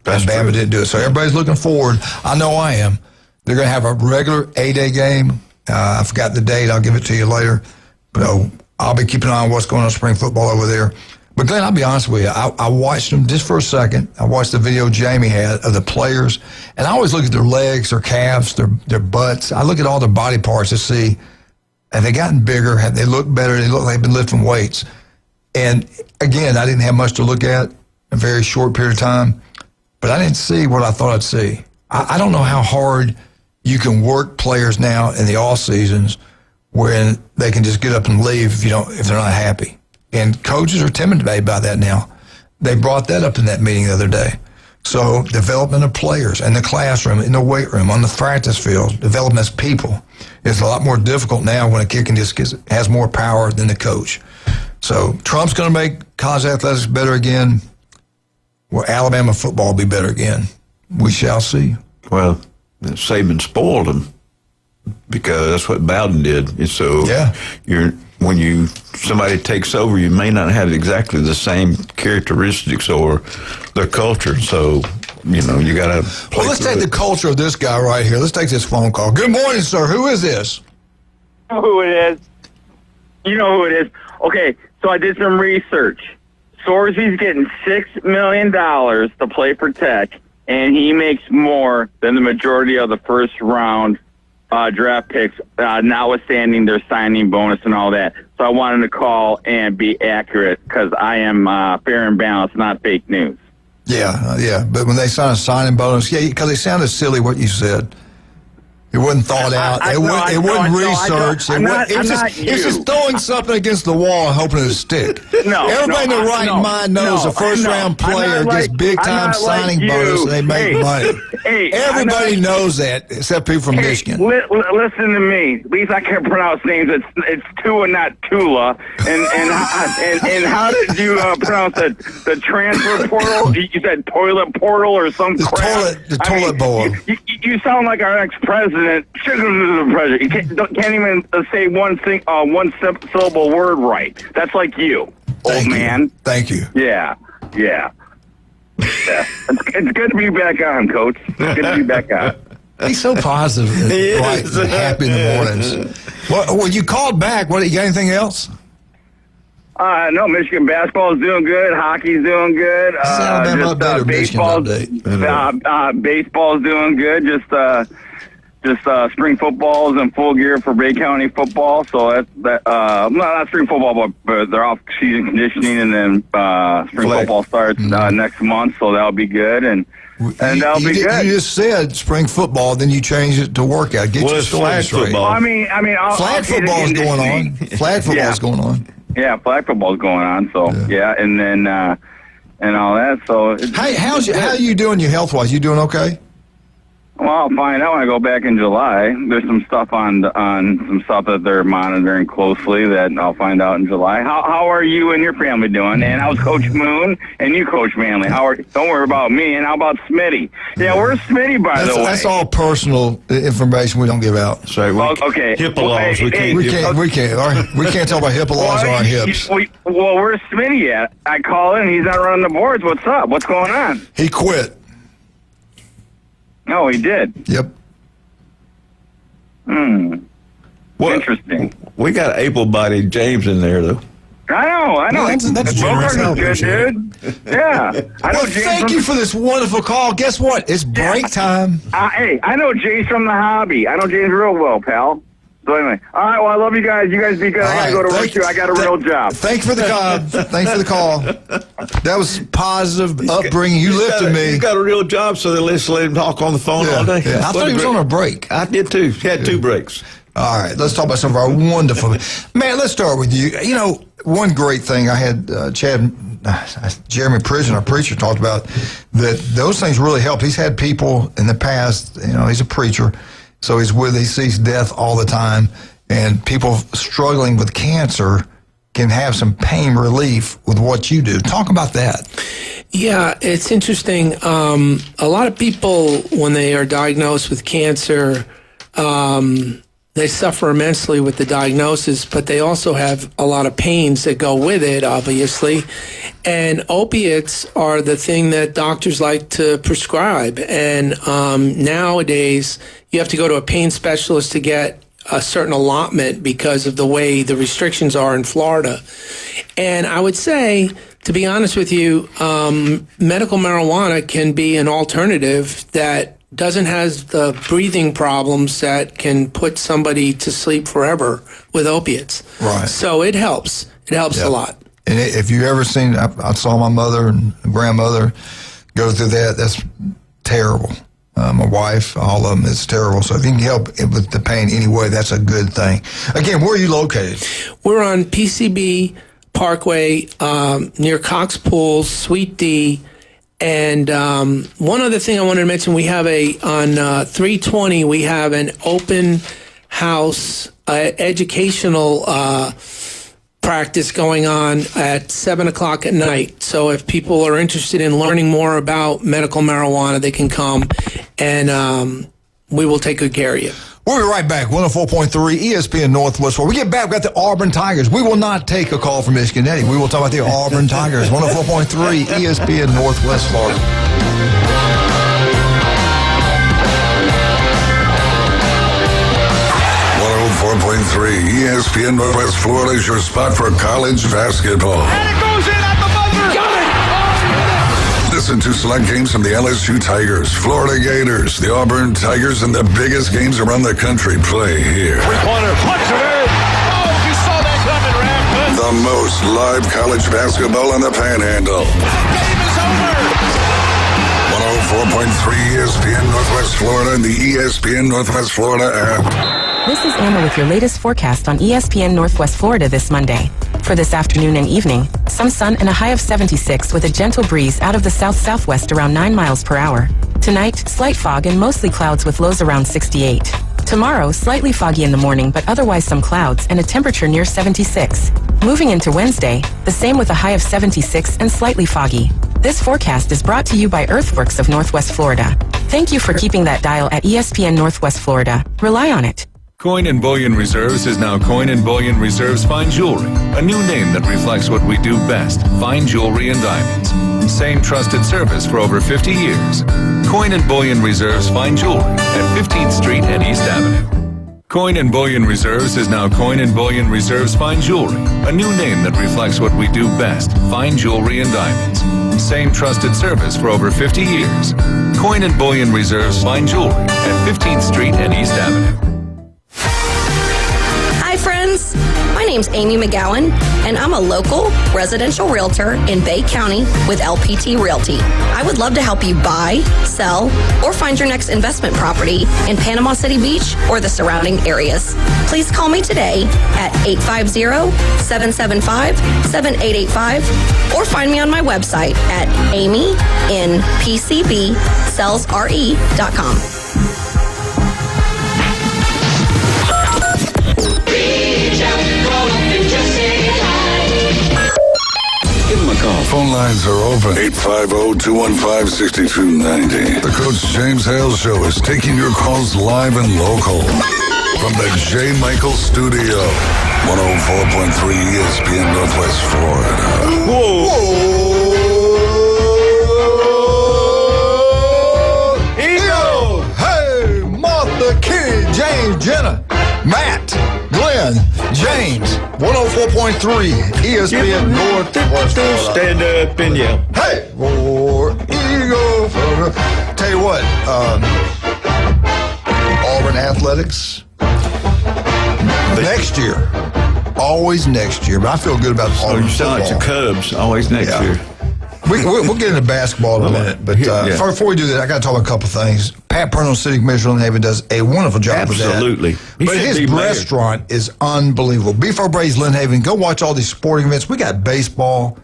And Bama didn't do it. So everybody's looking forward. I know I am. They're going to have a regular 8-day game. I forgot the date. I'll give it to you later. But I'll be keeping an eye on what's going on in spring football over there. But Glenn, I'll be honest with you. I watched them just for a second. I watched the video Jamie had of the players, and I always look at their legs, their calves, their butts. I look at all their body parts to see, have they gotten bigger? Have they looked better? They look like they've been lifting weights. And again, I didn't have much to look at, a very short period of time, but I didn't see what I thought I'd see. I don't know how hard you can work players now in the off seasons when they can just get up and leave if they're not happy. And coaches are intimidated by that now. They brought that up in that meeting the other day. So development of players in the classroom, in the weight room, on the practice field, development as people is a lot more difficult now when a kid has more power than the coach. So Trump's going to make college athletics better again. Well, Alabama football will be better again. We shall see.
Well, Saban spoiled them because that's what Bowden did. And so when somebody takes over, you may not have exactly the same characteristics or their culture. So, you got to
Well, let's take the culture of this guy right here. Let's take this phone call. Good morning, sir. Who is this?
You know who it is. You know who it is. Okay, so I did some research. Sorzy's getting $6 million to play for Tech, and he makes more than the majority of the first-round draft picks, notwithstanding their signing bonus and all that. So I wanted to call and be accurate because I am fair and balanced, not fake news.
Yeah. But when they sign a signing bonus, because it sounded silly what you said. It wasn't thought out. It wasn't researched. It was just throwing something against the wall and hoping it would stick. Everybody in their right mind knows a first-round player gets big-time signing bonus and they make money. Everybody knows that, except people from Michigan.
Listen to me. At least I can pronounce names. It's Tua, not Tula. And how did you pronounce it? The transfer portal? You said toilet portal or some crap?
The toilet bowl.
You sound like our ex-president. president. You can't even say one syllable word right. That's like you, old man.
Thank you.
Yeah. It's good to be back on, Coach. It's good to be back on.
He's so positive, and bright, and happy in the mornings. Well, you called back. What? You got anything else?
No, Michigan basketball is doing good. Hockey's doing good.
Alabama update or Michigan update?
Baseball's doing good. Just spring football is in full gear for Bay County football. So not spring football, but they're off season conditioning, and then spring football starts next month. So that'll be good, and that'll be good.
You just said spring football, then you changed it to workout. Get your story straight.
Football. I mean,
flag football is going on. Flag football is going on.
Yeah, flag football is going on. So and then and all that. So
how are you doing? Your health wise, you doing okay?
Well, I'll find out when I go back in July. There's some stuff on some stuff that they're monitoring closely that I'll find out in July. How are you and your family doing? And how's Coach Moon and you, Coach Manley? Don't worry about me. And how about Smitty? Yeah, where's Smitty, by the way?
That's all personal information we don't give out.
Sorry,
okay.
HIPAA laws. We
can't talk about HIPAA laws on our hips.
Well, where's Smitty at? I call in. He's not running the boards. What's up? What's going on?
He quit.
No, he did.
Yep.
Well,
interesting.
We got able-bodied James in there, though.
I know.
That's generous.
Good, dude. Yeah. I know.
Thank you for this wonderful call. Guess what? It's break time.
Hey, I know James from the hobby. I know James real well, pal. So anyway, all right. Well, I love you guys. You guys be good. I gotta go to work too. I got a real job.
Thanks for the call. Thanks for the call. That was positive upbringing. You lifted me.
You got a real job, so they let him talk on the phone all day.
Yeah. I thought he was on a break.
I did too. He had 2 breaks.
All right, let's talk about some of our wonderful. Man, let's start with you. You know, one great thing I had Jeremy Prison, our preacher, talked about that those things really help. He's had people in the past. You know, he's a preacher. So he sees death all the time, and people struggling with cancer can have some pain relief with what you do. Talk about that.
Yeah, it's interesting. A lot of people, when they are diagnosed with cancer, they suffer immensely with the diagnosis, but they also have a lot of pains that go with it, obviously. And opiates are the thing that doctors like to prescribe. And nowadays, you have to go to a pain specialist to get a certain allotment because of the way the restrictions are in Florida. And I would say, to be honest with you, medical marijuana can be an alternative that doesn't have the breathing problems that can put somebody to sleep forever with opiates.
Right.
So it helps. It helps a lot.
And if you've ever seen, I saw my mother and grandmother go through that. That's terrible. My wife, all of them, it's terrible. So if you can help with the pain anyway, that's a good thing. Again, where are you located?
We're on PCB Parkway near Cox Pools, Suite D. And one other thing I wanted to mention, we have on 320, we have an open house educational practice going on at 7 o'clock at night. So if people are interested in learning more about medical marijuana, they can come and we will take good care of you.
We'll be right back. 104.3 ESPN Northwest Florida. We get back, we've got the Auburn Tigers. We will not take a call from Michigan Eddie. We will talk about the Auburn Tigers. 104.3 ESPN Northwest Florida.
104.3 ESPN Northwest Florida is your spot for college basketball.
And it goes in at the buzzer. Got it!
Listen to select games from the LSU Tigers, Florida Gators, the Auburn Tigers, and the biggest games around the country play here.
Three-pointer, punch it in. Oh, you saw that coming, Ram.
The most live college basketball on the Panhandle.
The game is over.
104.3 ESPN Northwest Florida and the ESPN Northwest Florida app.
This is Anna with your latest forecast on ESPN Northwest Florida this Monday. For this afternoon and evening, some sun and a high of 76 with a gentle breeze out of the south-southwest around 9 miles per hour. Tonight, slight fog and mostly clouds with lows around 68. Tomorrow, slightly foggy in the morning, but otherwise some clouds and a temperature near 76. Moving into Wednesday, the same with a high of 76 and slightly foggy. This forecast is brought to you by Earthworks of Northwest Florida. Thank you for keeping that dial at ESPN Northwest Florida. Rely on it.
Coin and Bullion Reserves is now Coin and Bullion Reserves Fine Jewelry, a new name that reflects what we do best, fine jewelry and diamonds. Same trusted service for over 50 years. Coin and Bullion Reserves Fine Jewelry at 15th Street and East Avenue. Coin and Bullion Reserves is now Coin and Bullion Reserves Fine Jewelry, a new name that reflects what we do best, fine jewelry and diamonds. Same trusted service for over 50 years. Coin and Bullion Reserves Fine Jewelry at 15th Street and East Avenue.
Hi, friends. My name's Amy McGowan, and I'm a local residential realtor in Bay County with LPT Realty. I would love to help you buy, sell, or find your next investment property in Panama City Beach or the surrounding areas. Please call me today at 850-775-7885 or find me on my website at amynpcbsellsre.com.
Give him a call. Phone lines are open. 850-215-6290. The Coach James Hale Show is taking your calls live and local. From the J. Michael Studio. 104.3 ESPN Northwest Florida.
Whoa! Eagle! Hey, Martha, Kitty, James, Jenna, Matt, Glenn, James, 104.3 ESPN Northwest Florida.
Stand up and yell.
Hey, War Eagle! Tell you what, Auburn Athletics, next year. Always next year, but I feel good about Auburn
you sound like the Cubs, always next year.
We'll get into basketball in a minute, but before we do that, I got to talk about a couple things. Pat Purnell, City Commissioner of Lynn does a wonderful job with that.
Absolutely.
But his restaurant is unbelievable. Beef O'Brady's Lynn Haven. Go watch all these sporting events. We got baseball,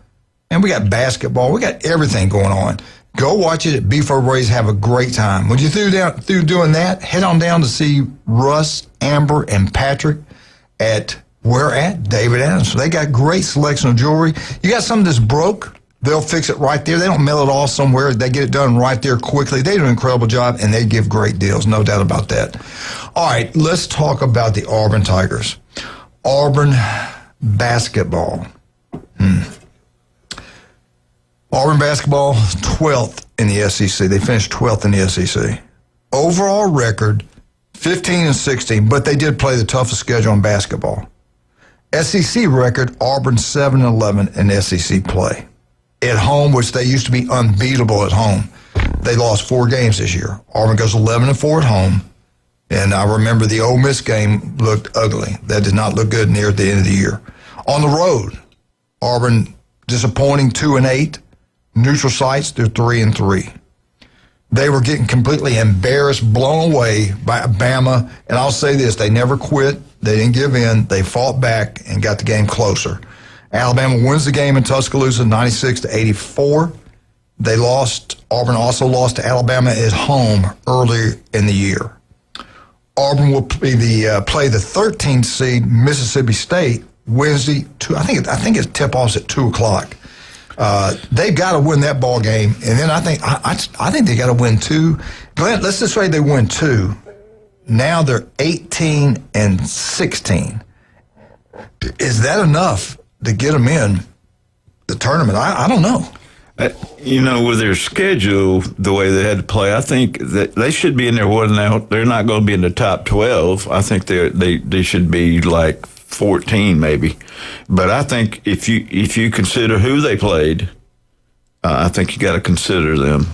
and we got basketball. We got everything going on. Go watch it at Beef O'Brady's. Have a great time. When you're through doing that, head on down to see Russ, Amber, and Patrick at David Adams. So they got great selection of jewelry. You got something that's broke, they'll fix it right there. They don't mail it off somewhere. They get it done right there quickly. They do an incredible job, and they give great deals. No doubt about that. All right, let's talk about the Auburn Tigers. Auburn basketball. Auburn basketball, 12th in the SEC. They finished 12th in the SEC. Overall record, 15-16, but they did play the toughest schedule in basketball. SEC record, Auburn 7-11 in SEC play. At home, which they used to be unbeatable at home, they lost 4 games this year. Auburn goes 11-4 at home, and I remember the Ole Miss game looked ugly. That did not look good near the end of the year. On the road, Auburn disappointing 2-8. Neutral sites, they're 3-3. They were getting completely embarrassed, blown away by Bama. And I'll say this, they never quit. They didn't give in. They fought back and got the game closer. Alabama wins the game in Tuscaloosa, 96-84. They lost. Auburn also lost to Alabama at home earlier in the year. Auburn will play the 13th seed Mississippi State Wednesday. I think it's tip-offs at 2:00. They've got to win that ball game, and then I think they got to win 2. Glenn, let's just say they win 2. Now they're 18-16. Is that enough to get them in the tournament? I don't know.
With their schedule, the way they had to play, I think that they should be in there. They're not going to be in the top 12. I think they should be like 14 maybe. But I think if you consider who they played, I think you got to consider them.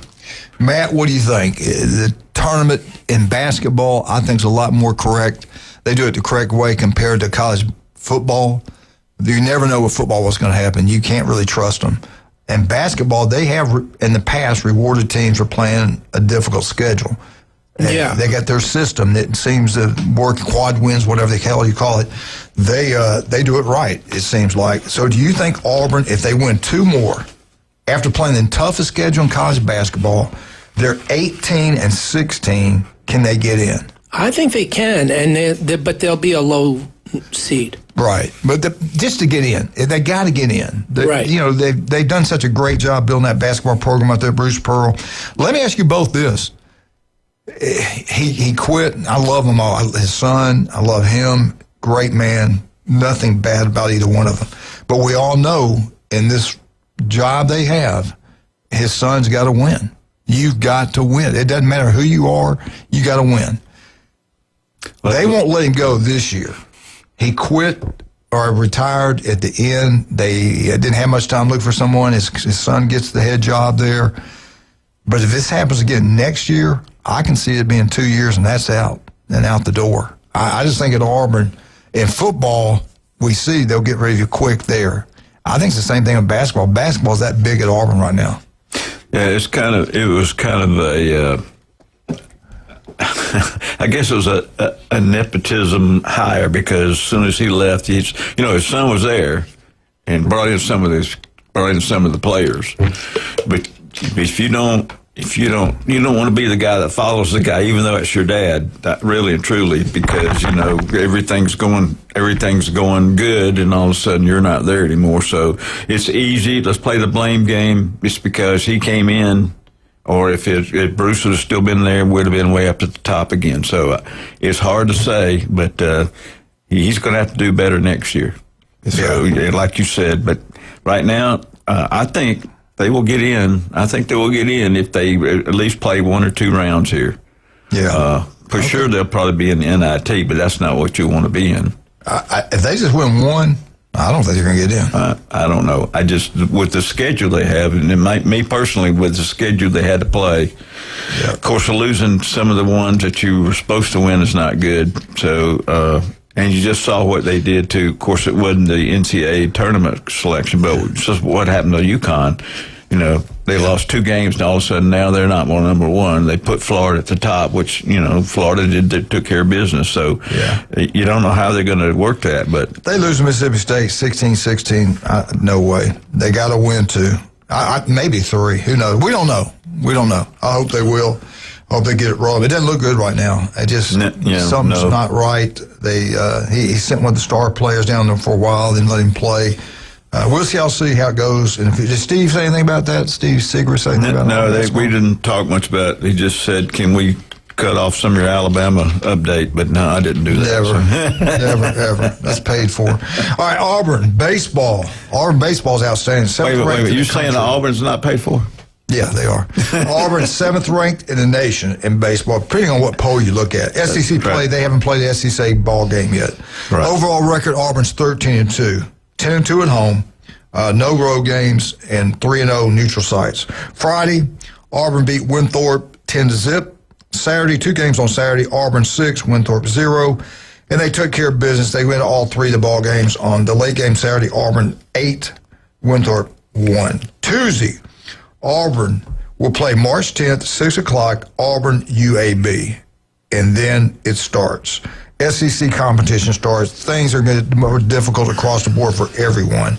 Matt, what do you think? The tournament in basketball, I think, is a lot more correct. They do it the correct way compared to college football. You never know what football was going to happen. You can't really trust them. And basketball, they have in the past rewarded teams for playing a difficult schedule. And they got their system that seems to work, quad wins, whatever the hell you call it. They do it right, it seems like. So do you think Auburn, if they win 2 more, after playing the toughest schedule in college basketball, they're 18-16, can they get in?
I think they can, but they'll be a low seed.
Right, but just to get in, they got to get in.
Right.
They've done such a great job building that basketball program out there, Bruce Pearl. Let me ask you both this. He quit. I love them all. His son, I love him. Great man. Nothing bad about either one of them. But we all know in this job they have, his son's got to win. You've got to win. It doesn't matter who you are. You got to win. They won't let him go this year. He quit or retired at the end. They didn't have much time to look for someone. His son gets the head job there. But if this happens again next year, I can see it being 2 years and that's out the door. I just think at Auburn, in football, we see they'll get ready quick there. I think it's the same thing with basketball. Basketball's that big at Auburn right now.
Yeah, it was kind of a, I guess it was a nepotism hire because as soon as he left, his son was there and brought in some of the players. But if you don't want to be the guy that follows the guy, even though it's your dad, really and truly, because everything's going good, and all of a sudden you're not there anymore. So it's easy. Let's play the blame game. It's because he came in, or if Bruce would have still been there, would have been way up at the top again. So it's hard to say, but he's going to have to do better next year. So like you said, but right now I think they will get in. I think they will get in if they at least play 1 or 2 rounds here. Yeah. For sure they'll probably be in the NIT, but that's not what you want to be in.
If they just win one, I don't think they're going to get in.
I don't know. I just, with the schedule they have, and me personally, with the schedule they had to play, of course, losing some of the ones that you were supposed to win is not good. So, and you just saw what they did to, of course, it wasn't the NCAA tournament selection, but just what happened to UConn. They lost 2 games, and all of a sudden now they're not more number 1. They put Florida at the top, which, Florida took care of business. So you don't know how they're going to work that. But
they lose to Mississippi State 16-16. No way. They got to win 2. Maybe 3. Who knows? We don't know. I hope they will. I hope they get it wrong. It doesn't look good right now. Something's not right. He sent one of the star players down there for a while, then let him play. We'll see how it goes. And did Steve say anything about that? Steve Seger say anything about that?
No, we didn't talk much about it. He just said, can we cut off some of your Alabama update? But no, I didn't do that.
Never, ever. That's paid for. All right, Auburn baseball. Auburn baseball is outstanding.
Wait. You're saying Auburn's not paid for?
Yeah, they are. Auburn 7th ranked in the nation in baseball, depending on what poll you look at. SEC play, they haven't played the SEC ball game yet. Right. Overall record, Auburn's 13-2. 10-2 at home, no road games, and 3-0 neutral sites. Friday, Auburn beat Winthrop 10-0. Saturday, 2 games on Saturday, Auburn 6, Winthrop 0. And they took care of business. They win all 3 of the ball games. On the late game Saturday, Auburn 8, Winthrop 1. Tuesday, Auburn will play March 10th, 6 o'clock, Auburn UAB. And then it starts. SEC competition starts. Things are going to be more difficult across the board for everyone.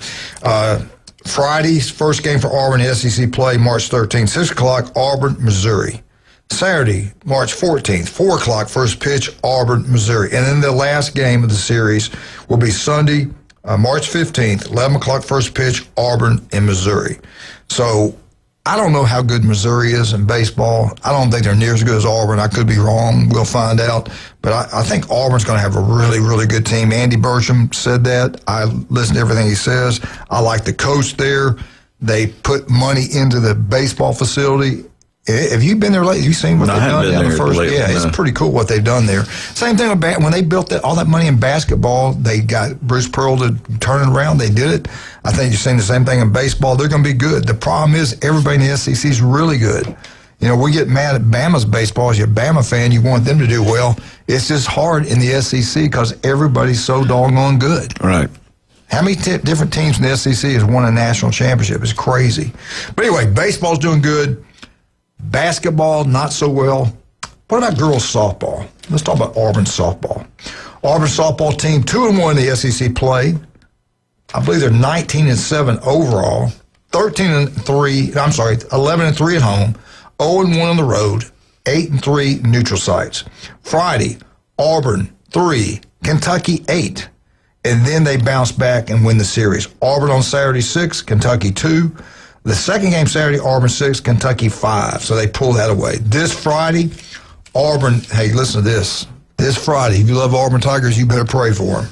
Friday's first game for Auburn SEC play, March 13th, 6 o'clock, Auburn, Missouri. Saturday, March 14th, 4 o'clock, first pitch, Auburn, Missouri. And then the last game of the series will be Sunday, March 15th, 11 o'clock, first pitch, Auburn in Missouri. So I don't know how good Missouri is in baseball. I don't think they're near as good as Auburn. I could be wrong. We'll find out. But I think Auburn's going to have a really, really good team. Andy Burcham said that. I listen to everything he says. I like the coach there. They put money into the baseball facility. Have you been there lately? Have you seen what they've done down the first? Lately, it's pretty cool what they've done there. Same thing with when they built all that money in basketball. They got Bruce Pearl to turn it around. They did it. I think you're seeing the same thing in baseball. They're going to be good. The problem is everybody in the SEC is really good. We get mad at Bama's baseball. As you're a Bama fan, you want them to do well. It's just hard in the SEC because everybody's so doggone good.
Right.
How many different teams in the SEC has won a national championship? It's crazy. But anyway, baseball's doing good. Basketball, not so well. What about girls softball? Let's talk about Auburn softball. Auburn softball team 2-1 in the SEC play. I believe they're 19-7 overall. 11-3 at home. 0-1 on the road. 8-3 neutral sites. Friday, Auburn 3, Kentucky 8. And then they bounce back and win the series. Auburn on Saturday 6, Kentucky 2. The second game Saturday, Auburn 6, Kentucky 5. So they pull that away. This Friday, Auburn, hey, listen to this. This Friday, if you love Auburn Tigers, you better pray for them.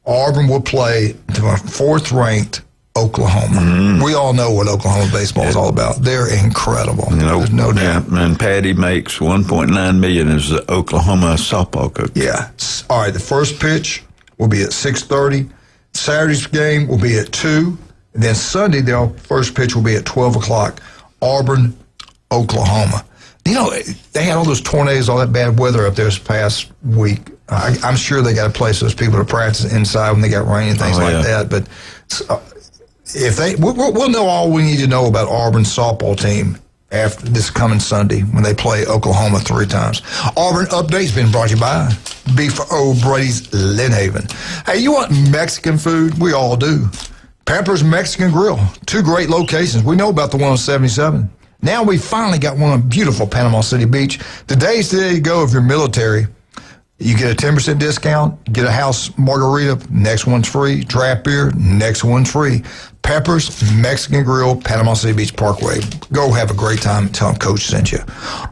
Auburn will play to a 4th-ranked Oklahoma. We all know what Oklahoma baseball is all about. They're incredible. There's no doubt.
And Patty makes $1.9 million as the Oklahoma softball coach.
Yeah. All right, the first pitch will be at 6:30. Saturday's game will be at 2. And then Sunday, their first pitch will be at 12 o'clock. Auburn, Oklahoma. You know, they had all those tornadoes, all that bad weather up there this past week. I'm sure they got to place those people to practice inside when they got rain and things like that. But if they, we'll know all we need to know about Auburn's softball team after this coming Sunday when they play Oklahoma 3 times. Auburn Update's been brought to you by Beef O'Brady's Lynn Haven. Hey, you want Mexican food? We all do. Pepper's Mexican Grill, 2 great locations. We know about the one on 77. Now we finally got one on beautiful Panama City Beach. Today's the day to go if you're military. You get a 10% discount, get a house margarita, next one's free. Draft beer, next one's free. Pepper's Mexican Grill, Panama City Beach Parkway. Go have a great time and tell them Coach sent you.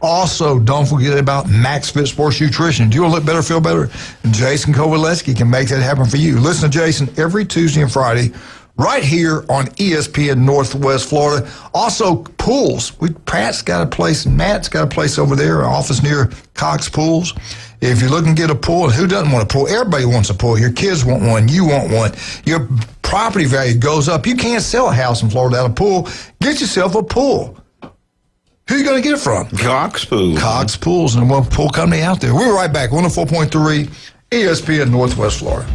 Also, don't forget about Max Fit Sports Nutrition. Do you want to look better, feel better? Jason Kowaleski can make that happen for you. Listen to Jason every Tuesday and Friday right here on ESPN Northwest Florida. Also, pools. Pat's got a place, and Matt's got a place over there, an office near Cox Pools. If you're looking to get a pool, who doesn't want a pool? Everybody wants a pool. Your kids want one. You want one. Your property value goes up. You can't sell a house in Florida without a pool. Get yourself a pool. Who are you going to get it from?
Cox Pools.
Cox Pools and one pool company out there. We're right back. 104.3 ESPN Northwest Florida.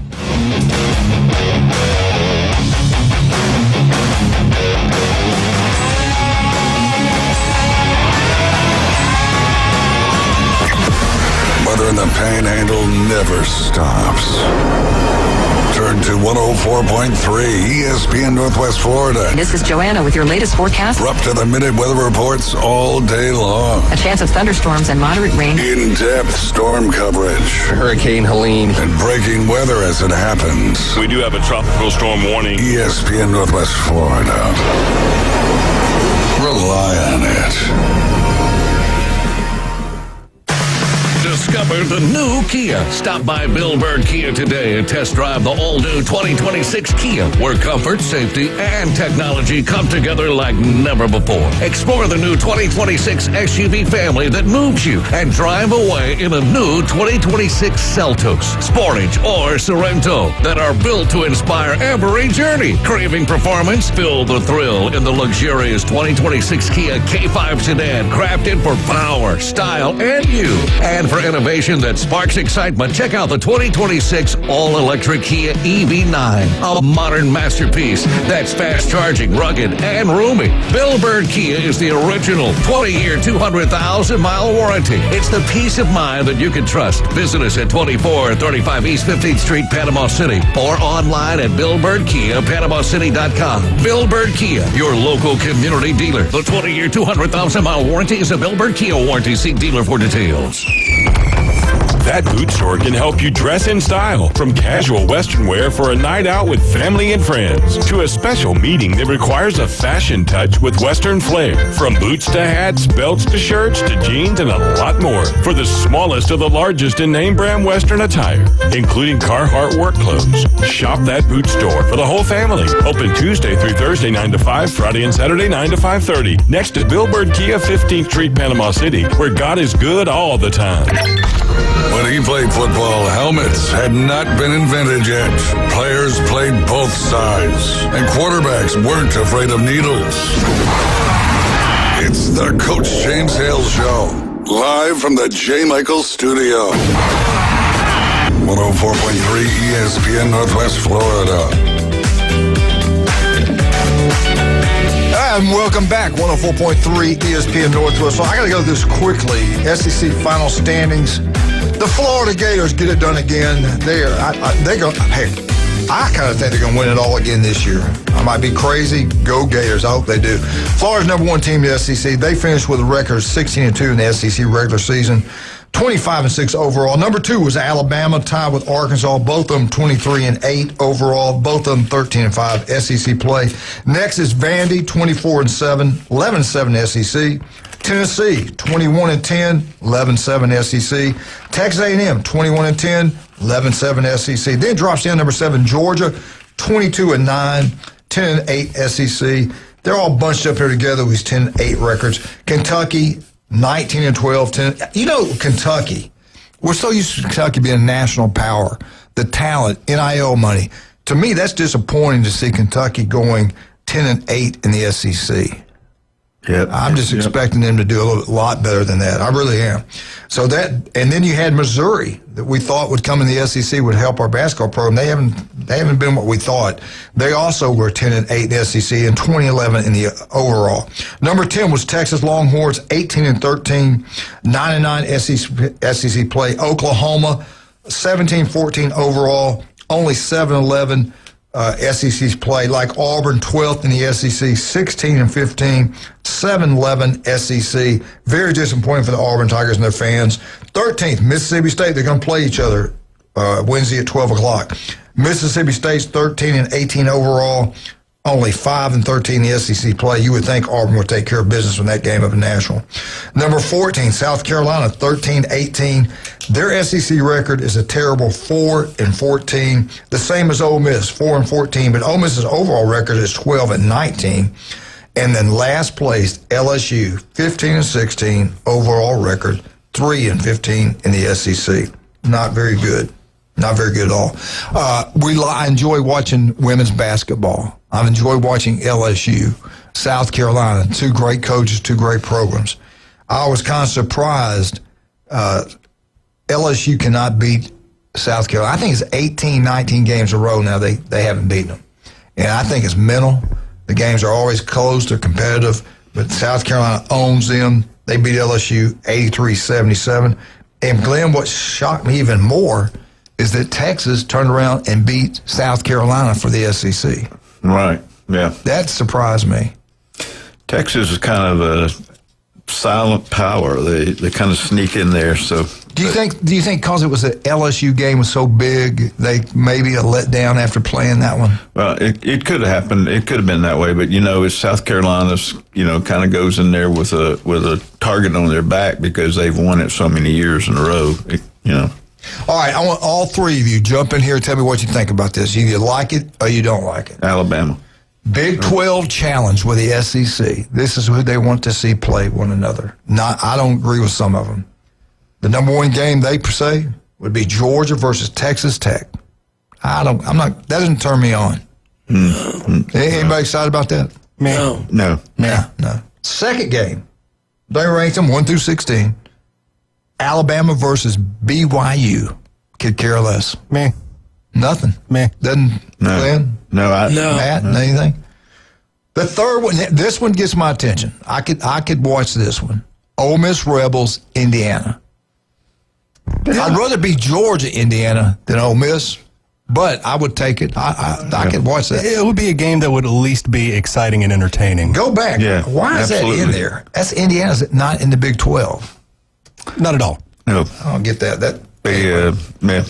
Weather in the Panhandle never stops. Turn to 104.3 ESPN Northwest Florida.
This is Joanna with your latest forecast.
We're up to the minute weather reports all day long.
A chance of thunderstorms and moderate rain.
In-depth storm coverage.
Hurricane Helene.
And breaking weather as it happens.
We do have a tropical storm warning.
ESPN Northwest Florida. Rely on it.
Discover the new Kia. Stop by Bill Bird Kia today and test drive the all-new 2026 Kia, where comfort, safety, and technology come together like never before. Explore the new 2026 SUV family that moves you and drive away in a new 2026 Seltos, Sportage, or Sorento that are built to inspire every journey. Craving performance? Feel the thrill in the luxurious 2026 Kia K5 sedan, crafted for power, style, and you. And for innovation that sparks excitement, check out the 2026 all-electric Kia EV9, a modern masterpiece that's fast-charging, rugged, and roomy. Bill Bird Kia is the original 20-year, 200,000-mile warranty. It's the peace of mind that you can trust. Visit us at 2435 East 15th Street, Panama City, or online at BillBirdKia.PanamaCity.com. Bill Bird Kia, your local community dealer. The 20-year, 200,000-mile warranty is a Bill Bird Kia warranty. See dealer for details.
That boot store can help you dress in style, from casual Western wear for a night out with family and friends to a special meeting that requires a fashion touch with Western flair. From boots to hats, belts to shirts to jeans and a lot more for the smallest of the largest in name brand Western attire, including Carhartt work clothes. Shop that boot store for the whole family. Open Tuesday through Thursday 9 to 5, Friday and Saturday 9 to 5:30. Next to Bill Bird Kia, 15th Street, Panama City, where God is good all the time.
When he played football, helmets had not been invented yet. Players played both sides, and quarterbacks weren't afraid of needles. It's the Coach James Hale Show, live from the J. Michaels Studio. 104.3 ESPN Northwest Florida.
And welcome back, 104.3 ESPN Northwest. So I got to go through this quickly. SEC final standings. The Florida Gators get it done again. They go. Hey, I kind of think they're going to win it all again this year. I might be crazy. Go Gators. I hope they do. Florida's number 1 team in the SEC. They finished with a record of 16-2 in the SEC regular season. 25-6 overall. Number 2 was Alabama, tied with Arkansas. Both of them 23-8 overall. Both of them 13-5 SEC play. Next is Vandy, 24-7, 11-7 SEC. Tennessee, 21-10, 11-7 SEC. Texas A&M, 21-10, 11-7 SEC. Then drops down number 7, Georgia, 22-9, 10-8 SEC. They're all bunched up here together with these 10-8 records. Kentucky, 19-12, 10. You know, Kentucky, we're so used to Kentucky being a national power. The talent, NIL money. To me, that's disappointing to see Kentucky going 10-8 in the SEC.
Yep.
I'm just expecting them to do a lot better than that. I really am. So that, and then you had Missouri that we thought would come in the SEC, would help our basketball program. They haven't been what we thought. They also were 10-8 in the SEC and 20-11 in the overall. Number 10 was Texas Longhorns, 18-13, 9-9 SEC play. Oklahoma, 17-14 overall, only 7-11. SEC's play, like Auburn, 12th in the SEC, 16-15, 7-11 SEC. Very disappointing for the Auburn Tigers and their fans. 13th, Mississippi State. They're going to play each other Wednesday at 12 o'clock. Mississippi State's 13-18 overall, only 5-13 in the SEC play. You would think Auburn would take care of business in that game up in Nashville. Number 14, South Carolina, 13-18. Their SEC record is a terrible 4-14, the same as Ole Miss, 4-14. But Ole Miss's overall record is 12-19. And then last place, LSU, 15-16, overall record, 3-15 in the SEC. Not very good. Not very good at all. I enjoy watching women's basketball. I've enjoyed watching LSU, South Carolina, 2 great coaches, 2 great programs. I was kind of surprised LSU cannot beat South Carolina. I think it's 18, 19 games in a row now they haven't beaten them. And I think it's mental. The games are always close. They're competitive. But South Carolina owns them. They beat LSU 83-77. And Glenn, what shocked me even more is that Texas turned around and beat South Carolina for the SEC.
Right, yeah.
That surprised me.
Texas is kind of a silent power. They kind of sneak in there. So
do you think because it was the LSU game was so big, they maybe let down after playing that one?
Well, it could have happened. It could have been that way, but it's South Carolina's. Kind of goes in there with a target on their back because they've won it so many years in a row.
All right, I want all 3 of you jump in here and tell me what you think about this. You either like it or you don't like it.
Alabama.
Big 12 challenge with the SEC. This is who they want to see play one another. I don't agree with some of them. The number 1 game they say would be Georgia versus Texas Tech. That doesn't turn me on. Anybody excited about that?
No.
No. Second game, they ranked them 1 through 16. Alabama versus BYU. Could care less.
Me.
Nothing.
Me.
Doesn't Glenn?
No.
Matt, anything? The third one, this one gets my attention. I could watch this one. Ole Miss Rebels, Indiana. I'd rather be Georgia, Indiana than Ole Miss, but I would take it. I could watch that.
It would be a game that would at least be exciting and entertaining.
Go back.
Yeah,
why is
absolutely.
that in there? That's Indiana's not in the Big 12.
Not at all.
No.
I don't get that.
Man.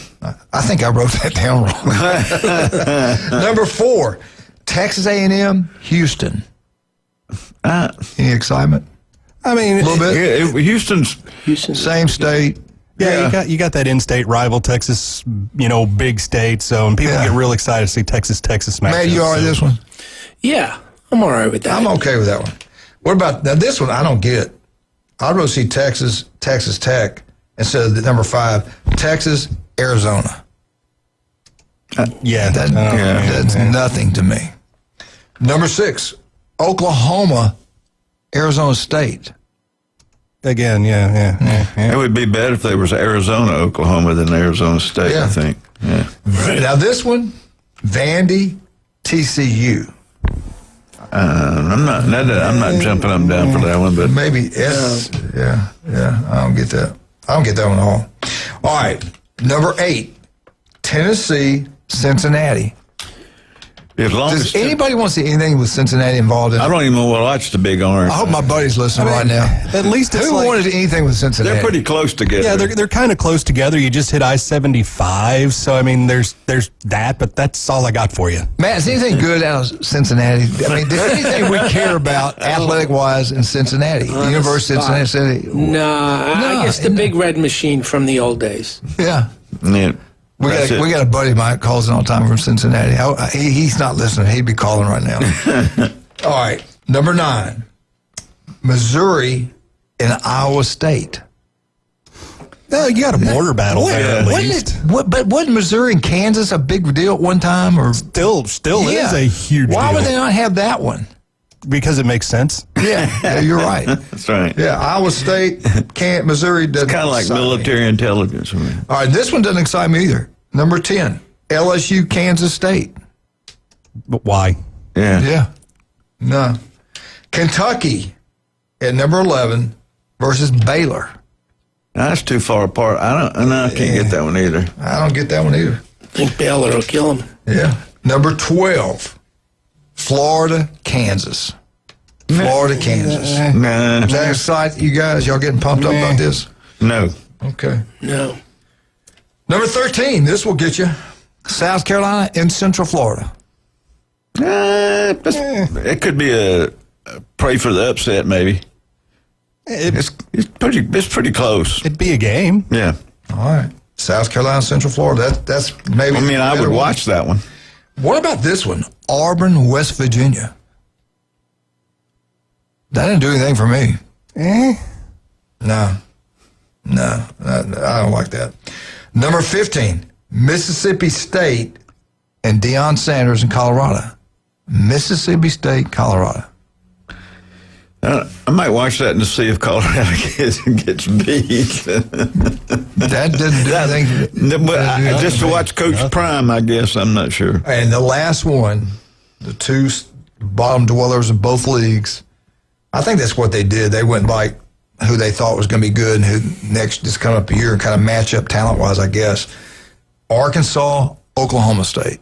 I think I wrote that down wrong. Number 4, Texas A&M, Houston. Any excitement?
I mean,
a little bit.
Houston's
same state.
Yeah, you got that in-state rival, Texas, big state. So, and people get real excited to see Texas matchups.
Matt, you all right with this one?
Yeah, I'm all right with that.
I'm okay with that one. What about now? This one I don't get. I'd rather see Texas Tech instead of the number 5, Texas, Arizona. That's nothing to me. Number 6, Oklahoma, Arizona State.
Again, yeah.
It would be better if there was Arizona, Oklahoma than Arizona State, I think. Yeah.
Now this one, Vandy, TCU.
I'm not jumping up and down for that one, but
maybe S. Yeah. I don't get that. I don't get that one at all. All right, number 8, Tennessee, Cincinnati.
As long
Does
as
anybody want to see anything with Cincinnati involved in it?
I don't even want to watch the Big Orange.
I hope my buddy's listening right now.
At least it's
Who wanted anything with Cincinnati?
They're pretty close together.
Yeah, they're kind of close together. You just hit I-75, so I mean, there's that, but that's all I got for you.
Matt, is anything good out of Cincinnati? I mean, is anything we care about athletic-wise in Cincinnati? University of Cincinnati?
I guess the Big Red Machine from the old days.
Yeah.
Yeah.
We got a buddy of mine that calls in all the time from Cincinnati. He's not listening. He'd be calling right now. All right. Number 9. Missouri and Iowa State.
No, you got a border battle there at least.
But wasn't Missouri and Kansas a big deal at one time? Or
Still is a huge
Why
deal.
would they not have that one?
Because it makes sense.
Yeah, you're right.
That's right.
Yeah, Iowa State, Missouri doesn't.
It's kind of like
excite me.
military intelligence.
All right, this one doesn't excite me either. Number 10, LSU, Kansas State.
But why?
Yeah.
Yeah. No. Kentucky at number 11 versus Baylor.
That's too far apart. I can't get that one either.
I don't get that one either.
I think Baylor will kill him.
Yeah. Number 12, Florida, Kansas. Florida, Kansas.
Nah.
Does that excite you guys? Y'all getting pumped up about this?
No.
Okay.
No.
Number 13, this will get you. South Carolina and Central Florida.
It could be a pray for the upset, maybe. It's pretty close.
It'd be a game.
Yeah.
All right. South Carolina, Central Florida. That's maybe.
I mean, I would watch that one.
What about this one? Auburn, West Virginia. That didn't do anything for me. No, I don't like that. Number 15, Mississippi State and Deion Sanders in Colorado. Mississippi State, Colorado.
I might watch that to see if Colorado gets beat.
That didn't do anything.
But just to watch Coach Prime, I guess. I'm not sure.
And the last one, the two bottom dwellers in both leagues, I think that's what they did. They went by who they thought was going to be good and who next just come up a year and kind of match up talent-wise, I guess. Arkansas, Oklahoma State.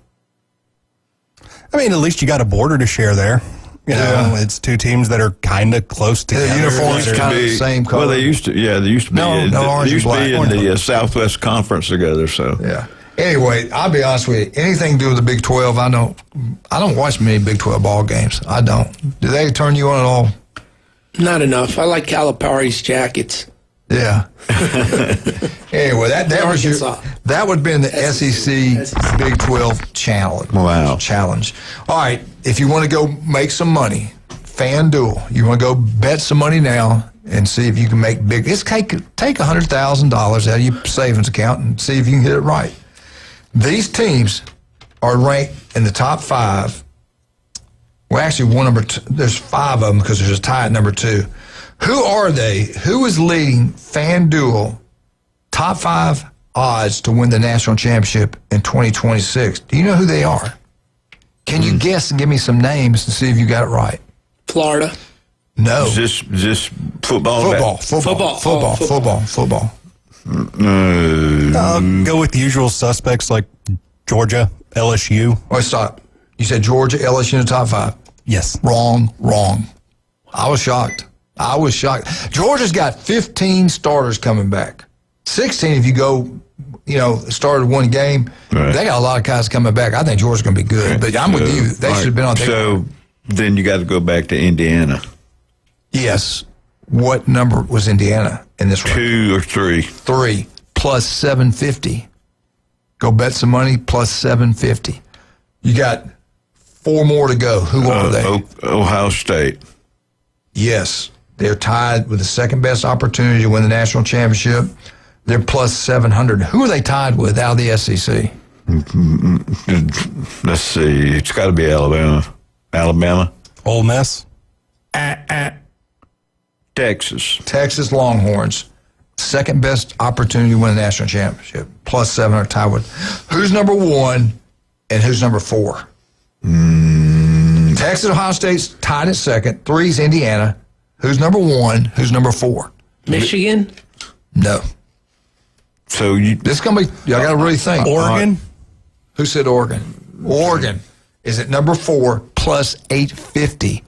I mean, at least you got a border to share there. You know, it's two teams that are kind of close together.
The uniforms are kind of the same color.
Well, they used to be. They used to be in the Southwest Conference together. So
yeah. Anyway, I'll be honest with you. Anything to do with the Big 12, I don't watch many Big 12 ball games. I don't. Do they turn you on at all?
Not enough. I like Calipari's jackets.
Yeah. Anyway, that would have been the SEC Big 12 challenge.
Wow.
Challenge. All right, if you want to go make some money, FanDuel, you want to go bet some money now and see if you can make big. Just take $100,000 out of your savings account and see if you can hit it right. These teams are ranked in the top 5. Well, actually, number 2. There's 5 of them because there's a tie at number 2. Who are they? Who is leading FanDuel top 5 odds to win the national championship in 2026? Do you know who they are? Can you guess and give me some names to see if you got it right?
Florida.
No.
Just football.
Football.
I'll go with the usual suspects like Georgia, LSU.
Oh, stop. You said Georgia, LSU in the top 5.
Yes.
Wrong. I was shocked. Georgia's got 15 starters coming back. 16 if you go, started one game. Right. They got a lot of guys coming back. I think Georgia's going to be good. But I'm with you. They should have been on there.
So then you got to go back to Indiana.
Yes. What number was Indiana in this round?
2 or 3?
3 plus 750. Go bet some money plus 750. You got 4 more to go. Who are they?
Ohio State.
Yes. They're tied with the second best opportunity to win the national championship. They're plus 700. Who are they tied with out of the SEC?
Let's see. It's got to be Alabama.
Ole Miss.
Texas
Longhorns. Second best opportunity to win the national championship. Plus 700 tied with. Who's number 1 and who's number 4? Texas, Ohio State's tied at second. 3's Indiana. Who's number 1? Who's number 4?
Michigan?
No.
So
this is going to be, y'all got to really think.
Oregon?
Who said Oregon? Oregon. is at number 4, plus 850.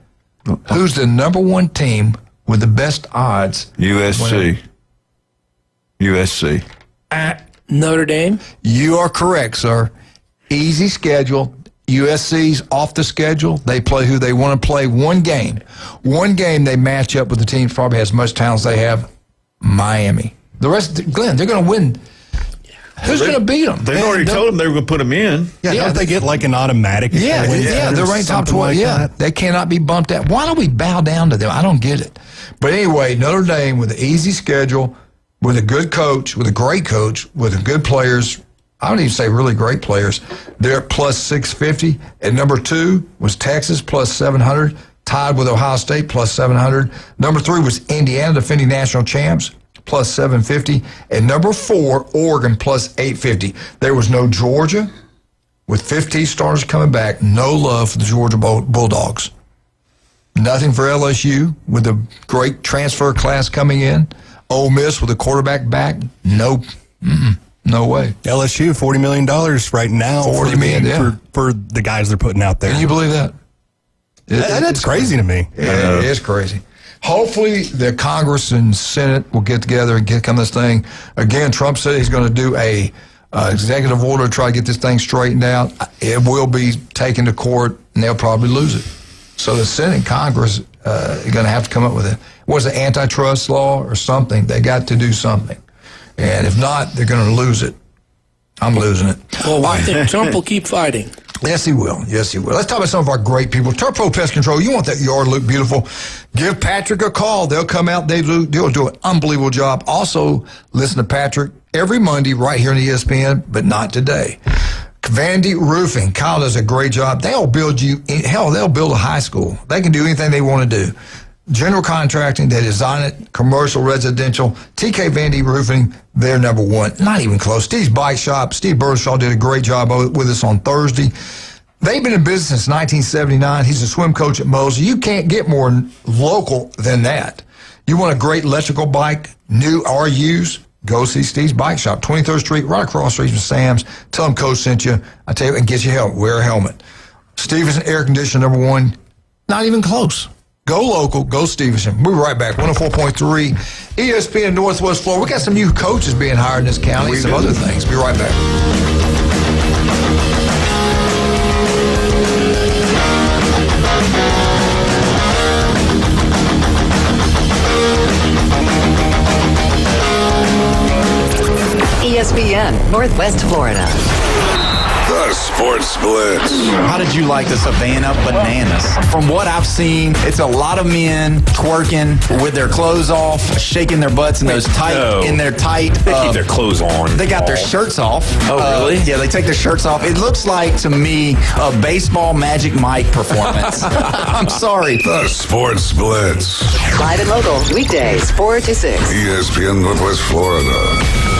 Who's the number 1 team with the best odds?
USC. USC.
Notre Dame?
You are correct, sir. Easy schedule. USC's off the schedule. They play who they want to play. One game they match up with the team probably has as much talent as they have, Miami. The rest, Glenn, they're going to win. Who's going to beat them?
They've already told them they were going to put them in.
Yeah, don't they get like an automatic?
Yeah, they're ranked top 12.
Like
they cannot be bumped out. Why don't we bow down to them? I don't get it. But anyway, Notre Dame with an easy schedule, with a good coach, with a great coach, with good players. I don't even say really great players. They're at plus 650. At number 2 was Texas, plus 700. Tied with Ohio State, plus 700. Number 3 was Indiana, defending national champs, plus 750. And number 4, Oregon, plus 850. There was no Georgia. With 15 starters coming back, no love for the Georgia Bulldogs. Nothing for LSU with a great transfer class coming in. Ole Miss with a quarterback back, no way.
LSU, $40 million right now for the guys they're putting out there.
Can you believe that?
That's crazy to me.
It is crazy. Hopefully, the Congress and Senate will get together and come this thing. Again, Trump said he's going to do a executive order to try to get this thing straightened out. It will be taken to court, and they'll probably lose it. So the Senate and Congress are going to have to come up with it. Was it antitrust law or something? They got to do something. And if not, they're going to lose it. I'm losing it.
Well, I think Trump will keep fighting.
Yes, he will. Yes, he will. Let's talk about some of our great people. Turpro Pest Control. You want that yard look beautiful? Give Patrick a call. They'll come out. They'll do an unbelievable job. Also, listen to Patrick every Monday right here on ESPN, but not today. Vandy Roofing. Kyle does a great job. They'll build they'll build a high school. They can do anything they want to do. General contracting, they design it, commercial, residential. TK Vandy Roofing, they're number 1. Not even close. Steve's Bike Shop, Steve Birdshaw did a great job with us on Thursday. They've been in business since 1979. He's a swim coach at Mosley. You can't get more local than that. You want a great electrical bike, new or used? Go see Steve's Bike Shop, 23rd Street, right across the street from Sam's. Tell them Coach sent you. I tell you, and get your helmet. Wear a helmet. Stevenson Air Conditioner, number 1. Not even close. Go local. Go Stevenson. We'll be right back. 104.3 ESPN Northwest Florida. We got some new coaches being hired in this county. Some other things. Be right back.
ESPN Northwest Florida.
The Sports Blitz.
How did you like the Savannah Bananas? From what I've seen, it's a lot of men twerking with their clothes off, shaking their butts in those tight. They keep
their clothes on.
They got their shirts off.
Oh, really?
Yeah, they take their shirts off. It looks like to me a baseball Magic Mike performance. I'm sorry.
The Sports Blitz.
Live and local, weekdays, 4 to 6.
ESPN Northwest Florida.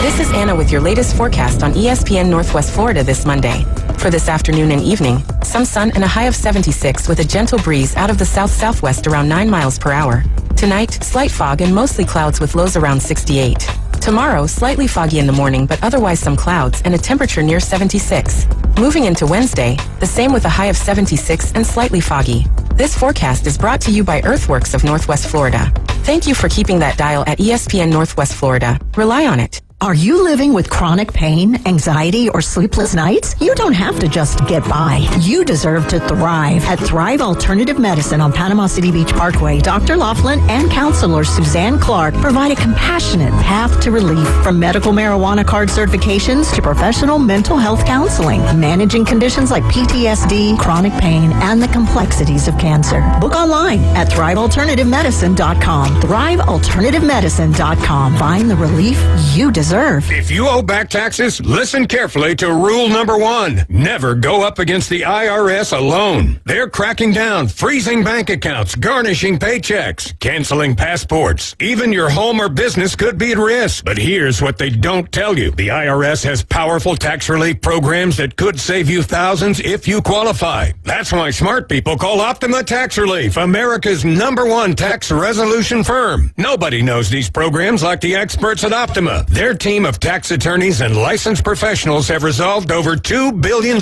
This is Anna with your latest forecast on ESPN Northwest Florida this Monday. For this afternoon and evening, some sun and a high of 76 with a gentle breeze out of the south-southwest around 9 miles per hour. Tonight, slight fog and mostly clouds with lows around 68. Tomorrow, slightly foggy in the morning, but otherwise some clouds and a temperature near 76. Moving into Wednesday, the same with a high of 76 and slightly foggy. This forecast is brought to you by Earthworks of Northwest Florida. Thank you for keeping that dial at ESPN Northwest Florida. Rely on it.
Are you living with chronic pain, anxiety, or sleepless nights? You don't have to just get by. You deserve to thrive. At Thrive Alternative Medicine on Panama City Beach Parkway, Dr. Laughlin and counselor Suzanne Clark provide a compassionate path to relief, from medical marijuana card certifications to professional mental health counseling, managing conditions like PTSD, chronic pain, and the complexities of cancer. Book online at thrivealternativemedicine.com. Thrivealternativemedicine.com. Find the relief you deserve.
If you owe back taxes, listen carefully to rule number 1. Never go up against the IRS alone. They're cracking down, freezing bank accounts, garnishing paychecks, canceling passports. Even your home or business could be at risk. But here's what they don't tell you. The IRS has powerful tax relief programs that could save you thousands if you qualify. That's why smart people call Optima Tax Relief, America's #1 tax resolution firm. Nobody knows these programs like the experts at Optima. Their team of tax attorneys and licensed professionals have resolved over $2 billion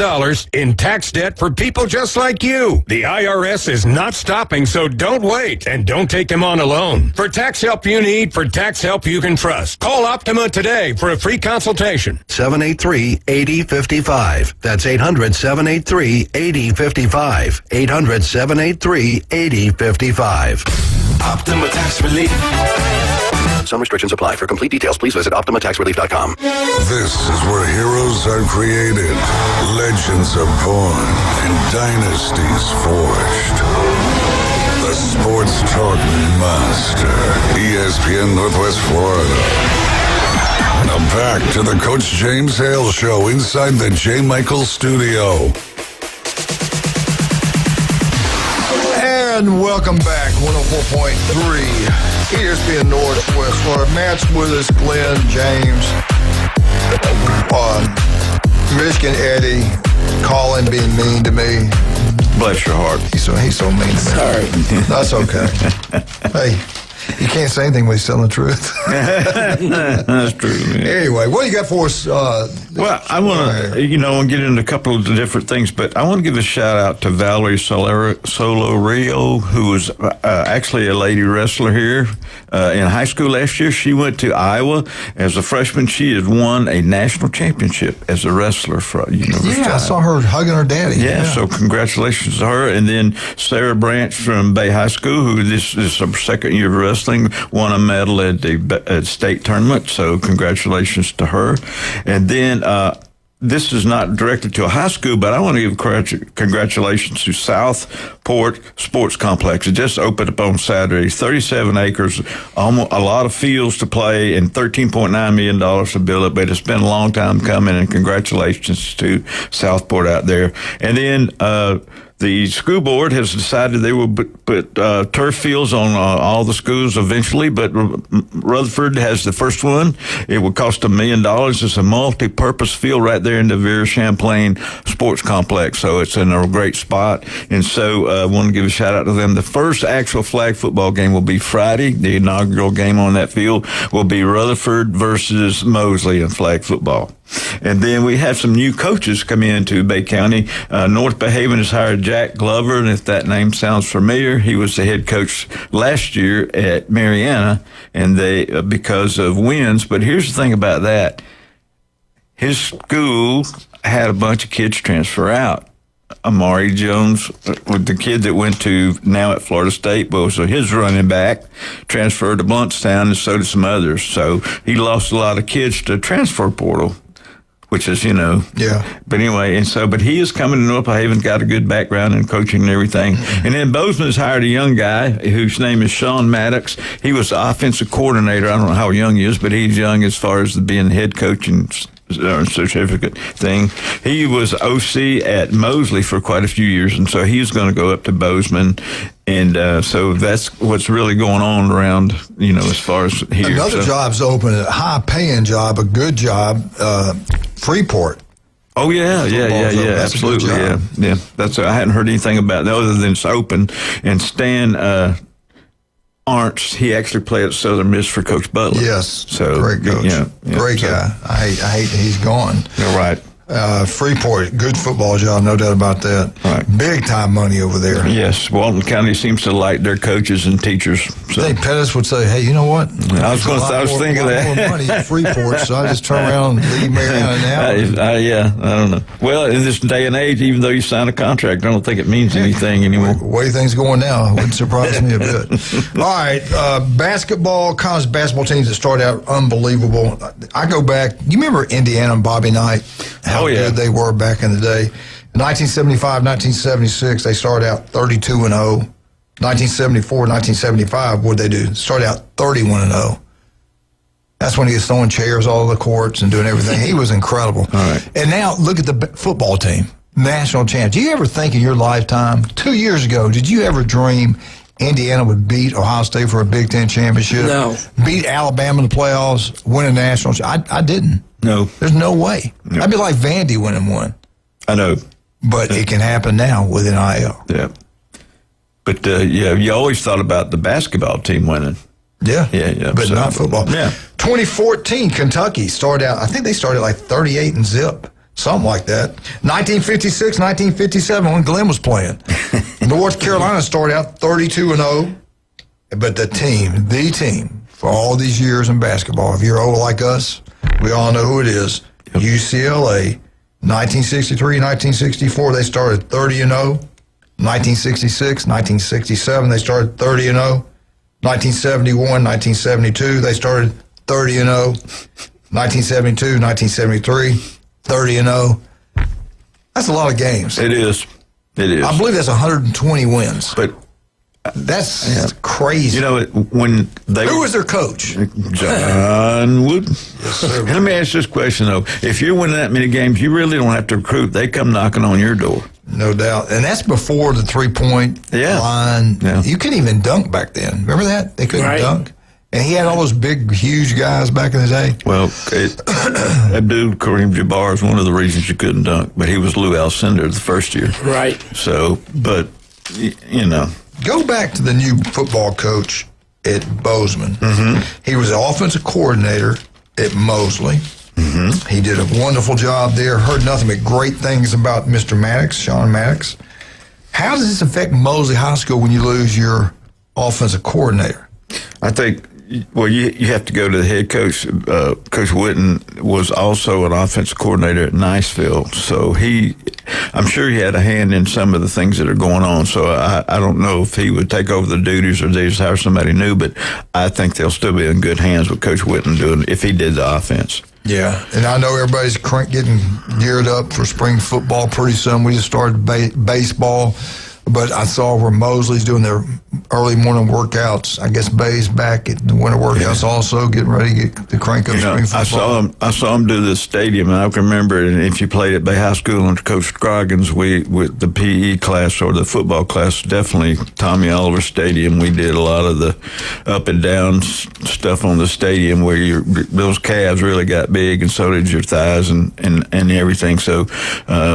in tax debt for people just like you. The IRS is not stopping, so don't wait and don't take them on alone. For tax help you need, for tax help you can trust, call Optima today for a free consultation.
783-8055. That's 800-783-8055. 800-783-8055.
Optima Tax Relief.
Some restrictions apply. For complete details, please visit OptimaTaxRelief.com.
This is where heroes are created, legends are born, and dynasties forged. The Sports Talk Master, ESPN Northwest Florida. Now back to the Coach James Hale Show inside the J. Michael Studio.
And welcome back, 104.3 ESPN Northwest Florida. Matt's with us, Glenn, James, Michigan Eddie, Colin being mean to me.
Bless your heart.
He's so mean to me.
Sorry.
That's okay. Hey, you can't say anything when he's telling the truth.
That's true. Man.
Anyway, what do you got for us?
Well, I want to, get into a couple of different things, but I want to give a shout out to Valerie Solorio, who was actually a lady wrestler here in high school last year. She went to Iowa as a freshman. She had won a national championship as a wrestler for University.
Yeah, I saw her hugging her daddy.
Yeah, so congratulations to her. And then Sarah Branch from Bay High School, who this is her second year of wrestling, won a medal at the state tournament. So congratulations to her. And then this is not directed to a high school, but I want to give congratulations to Southport Sports Complex. It just opened up on Saturday. 37 acres, almost a lot of fields to play, and $13.9 million to build it. But it's been a long time coming, and congratulations to Southport out there. And then the school board has decided they will put turf fields on all the schools eventually, but Rutherford has the first one. It will cost $1 million. It's a multi-purpose field right there in the Vera Champlain Sports Complex, so it's in a great spot. And so I want to give a shout out to them. The first actual flag football game will be Friday. The inaugural game on that field will be Rutherford versus Mosley in flag football. And then we have some new coaches come into Bay County. North Bay Haven has hired Jack Glover, and if that name sounds familiar, he was the head coach last year at Mariana, and they because of wins. But here's the thing about that: his school had a bunch of kids transfer out. Amari Jones, with the kid that went to now at Florida State, so his running back transferred to Bluntstown, and so did some others. So he lost a lot of kids to transfer portal, which is,
Yeah.
But anyway, but he is coming to North Haven, got a good background in coaching and everything. And then Bozeman has hired a young guy whose name is Sean Maddox. He was the offensive coordinator. I don't know how young he is, but he's young as far as being head coach and certificate thing. He was OC at Mosley for quite a few years, and so he's going to go up to Bozeman. And so that's what's really going on around, as far as here.
Another job's open, a high-paying job, a good job, Freeport.
Oh, yeah, absolutely, yeah. That's I hadn't heard anything about that other than it's open. And Stan Arntz, he actually played at Southern Miss for Coach Butler.
Yes,
so
great coach, great guy. I hate that he's gone.
You're right.
Freeport, good football job, no doubt about that.
Right.
Big time money over there.
Yes, Walton County seems to like their coaches and teachers. So.
I think Pettis would say, "Hey, you know what?
I was thinking that.
More money at Freeport, so I just turn around and leave Mariana now."
I don't know. Well, in this day and age, even though you sign a contract, I don't think it means anything anymore.
The way things going now, it wouldn't surprise me a bit. All right, basketball, college basketball teams that start out unbelievable. I go back. You remember Indiana and Bobby Knight? How good they were back in the day. In 1975, 1976, they started out 32-0. 1974, 1975, what did they do? Started out 31-0. That's when he was throwing chairs all over the courts and doing everything. He was incredible.
All right.
And now look at the football team, national champs. Do you ever think in your lifetime, 2 years ago, did you ever dream Indiana would beat Ohio State for a Big Ten championship?
No.
Beat Alabama in the playoffs, win a national championship? I didn't.
No.
There's no way. No. I'd be like Vandy winning one.
I know.
But it can happen now with NIL.
Yeah. But, you always thought about the basketball team winning.
Yeah. But
So,
not football.
Yeah.
2014, Kentucky started out, I think they started like 38 and zip. Something like that. 1956, 1957, when Glenn was playing. North Carolina started out 32 and 0. But the team, for all these years in basketball, if you're old like us, we all know who it is. UCLA, 1963, 1964, they started 30 and 0. 1966, 1967, they started 30 and 0. 1971, 1972, they started 30 and 0. 1972, 1973, 30 and 0. That's a lot of games.
It is.
I believe that's 120 wins.
But
that's crazy.
You know, when they
who was their coach?
John Wooden.
Yes, sir.
Let me ask this question though: if you're winning that many games, you really don't have to recruit. They come knocking on your door.
No doubt, and that's before the 3-point line.
Yeah.
You couldn't even dunk back then. Remember that? They couldn't dunk. And he had all those big, huge guys back in the day.
Well, that dude, Kareem Jabbar, is one of the reasons you couldn't dunk, but he was Lou Alcindor the first year.
Right.
So, but, you know.
Go back to the new football coach at Bozeman.
Mm-hmm.
He was the offensive coordinator at Mosley.
Mm-hmm.
He did a wonderful job there. Heard nothing but great things about Mr. Maddox, Sean Maddox. How does this affect Mosley High School when you lose your offensive coordinator?
I think, well, you have to go to the head coach. Coach Witten was also an offensive coordinator at Niceville, so I'm sure he had a hand in some of the things that are going on. So I don't know if he would take over the duties or they just hire somebody new, but I think they'll still be in good hands with Coach Witten doing if he did the offense.
Yeah, and I know everybody's getting geared up for spring football pretty soon. We just started baseball. But I saw where Mosley's doing their early morning workouts. I guess Bay's back at the winter workouts also, getting ready to crank up spring football.
I saw him do the stadium, and I can remember. And if you played at Bay High School under Coach Scroggins, with the PE class or the football class, definitely Tommy Oliver Stadium. We did a lot of the up and down stuff on the stadium where those calves really got big, and so did your thighs and everything. So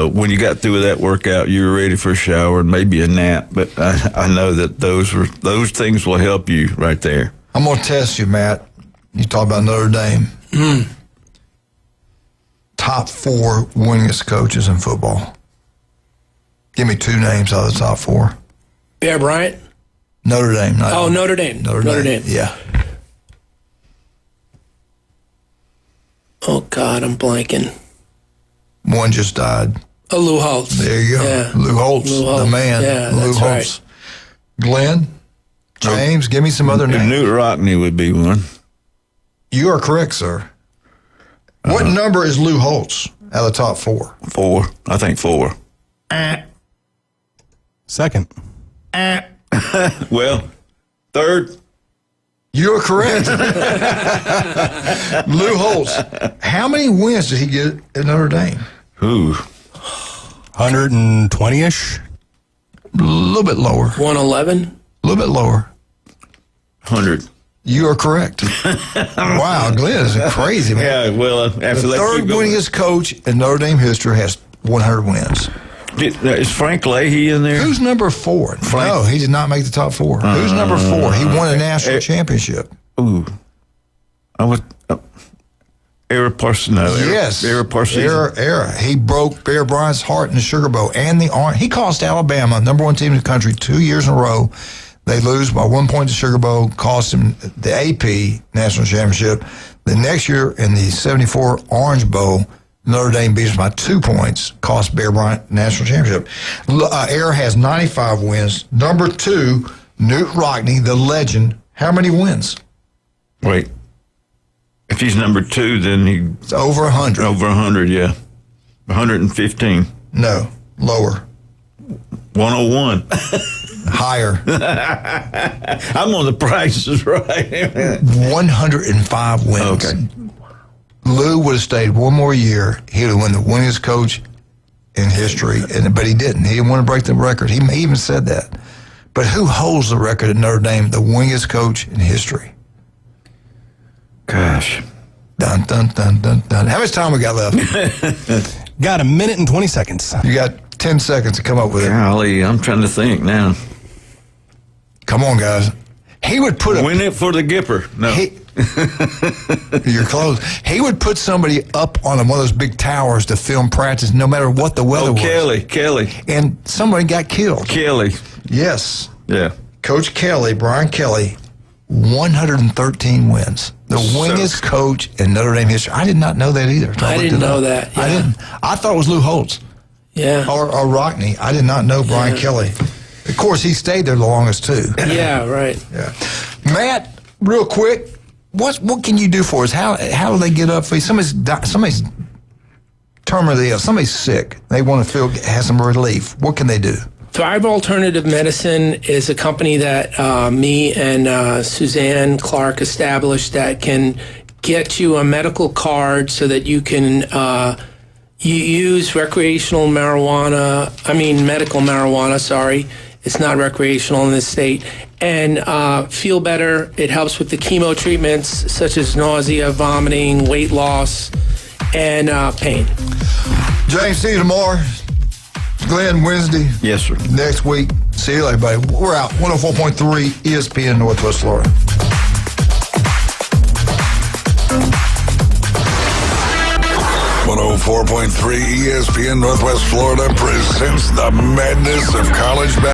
when you got through with that workout, you were ready for a shower and maybe a nap, but I know that those things will help you right there.
I'm going to test you, Matt. You talk about Notre Dame. Top 4 winningest coaches in football. Give me 2 names out of the top 4.
Bear Bryant?
Notre Dame.
Notre Dame. Notre Dame.
Yeah.
Oh, God, I'm blanking.
One just died.
Lou Holtz.
There you go.
Yeah.
Lou Holtz, the man.
Yeah,
Lou
that's
Holtz.
right.
Glenn, James, give me some other names.
Newt Rockney would be one.
You are correct, sir. What number is Lou Holtz out of the top 4?
4. I think 4.
Second.
Well, 3rd.
You are correct. Lou Holtz. How many wins did he get at Notre Dame?
Ooh.
120-ish?
A little bit lower.
111?
A little bit lower.
100.
You are correct. Wow, Glenn is crazy, man.
Yeah, well, after
the third winningest coach in Notre Dame history has 100 wins.
Is Frank Leahy in there?
Who's number 4? No, he did not make the top 4. Who's number 4? He won a national championship.
Ooh. I was... Era Parsons.
Yes.
Era Parsons.
Era. He broke Bear Bryant's heart in the Sugar Bowl and the Orange. He cost Alabama, number 1 team in the country, 2 years in a row. They lose by 1 point to Sugar Bowl, cost him the AP national championship. The next year in the 74 Orange Bowl, Notre Dame beats by 2 points, cost Bear Bryant national championship. Era has 95 wins. Number 2, Newt Rockney, the legend. How many wins?
Wait. If he's number 2, then he's
over 100.
Over 100, yeah. 115.
No, lower.
101.
Higher.
I'm on the prices right.
105 wins.
Okay.
Lou would have stayed one more year. He would have won the winningest coach in history, but he didn't. He didn't want to break the record. He even said that. But who holds the record at Notre Dame, the winningest coach in history?
Gosh.
Dun, dun, dun, dun, dun. How much time we got left?
Got 1 minute and 20 seconds.
You got 10 seconds to come up with it.
Golly, I'm trying to think now.
Come on, guys. He would put
win it for the Gipper. No.
You're close. He would put somebody up on one of those big towers to film practice no matter what the weather was.
Kelly.
And somebody got killed.
Kelly.
Yes.
Yeah.
Coach Kelly, Brian Kelly, 113 wins. The winningest coach in Notre Dame history. I did not know that either.
I didn't know that. Yeah.
I didn't. I thought it was Lou Holtz.
Yeah.
Or Rockney. I did not know Brian Kelly. Of course, he stayed there the longest, too.
Yeah, right.
Yeah. Matt, real quick, what can you do for us? How do they get up for you? Somebody's terminally ill. Somebody's sick. They want to have some relief. What can they do?
Thrive Alternative Medicine is a company that me and Suzanne Clark established that can get you a medical card so that you can you use medical marijuana, sorry. It's not recreational in this state. And feel better. It helps with the chemo treatments such as nausea, vomiting, weight loss, and pain.
James, see you tomorrow. Glenn, Wednesday.
Yes, sir.
Next week. See you later, buddy. We're out. 104.3 ESPN Northwest Florida.
.3 ESPN Northwest Florida presents the madness of college basketball.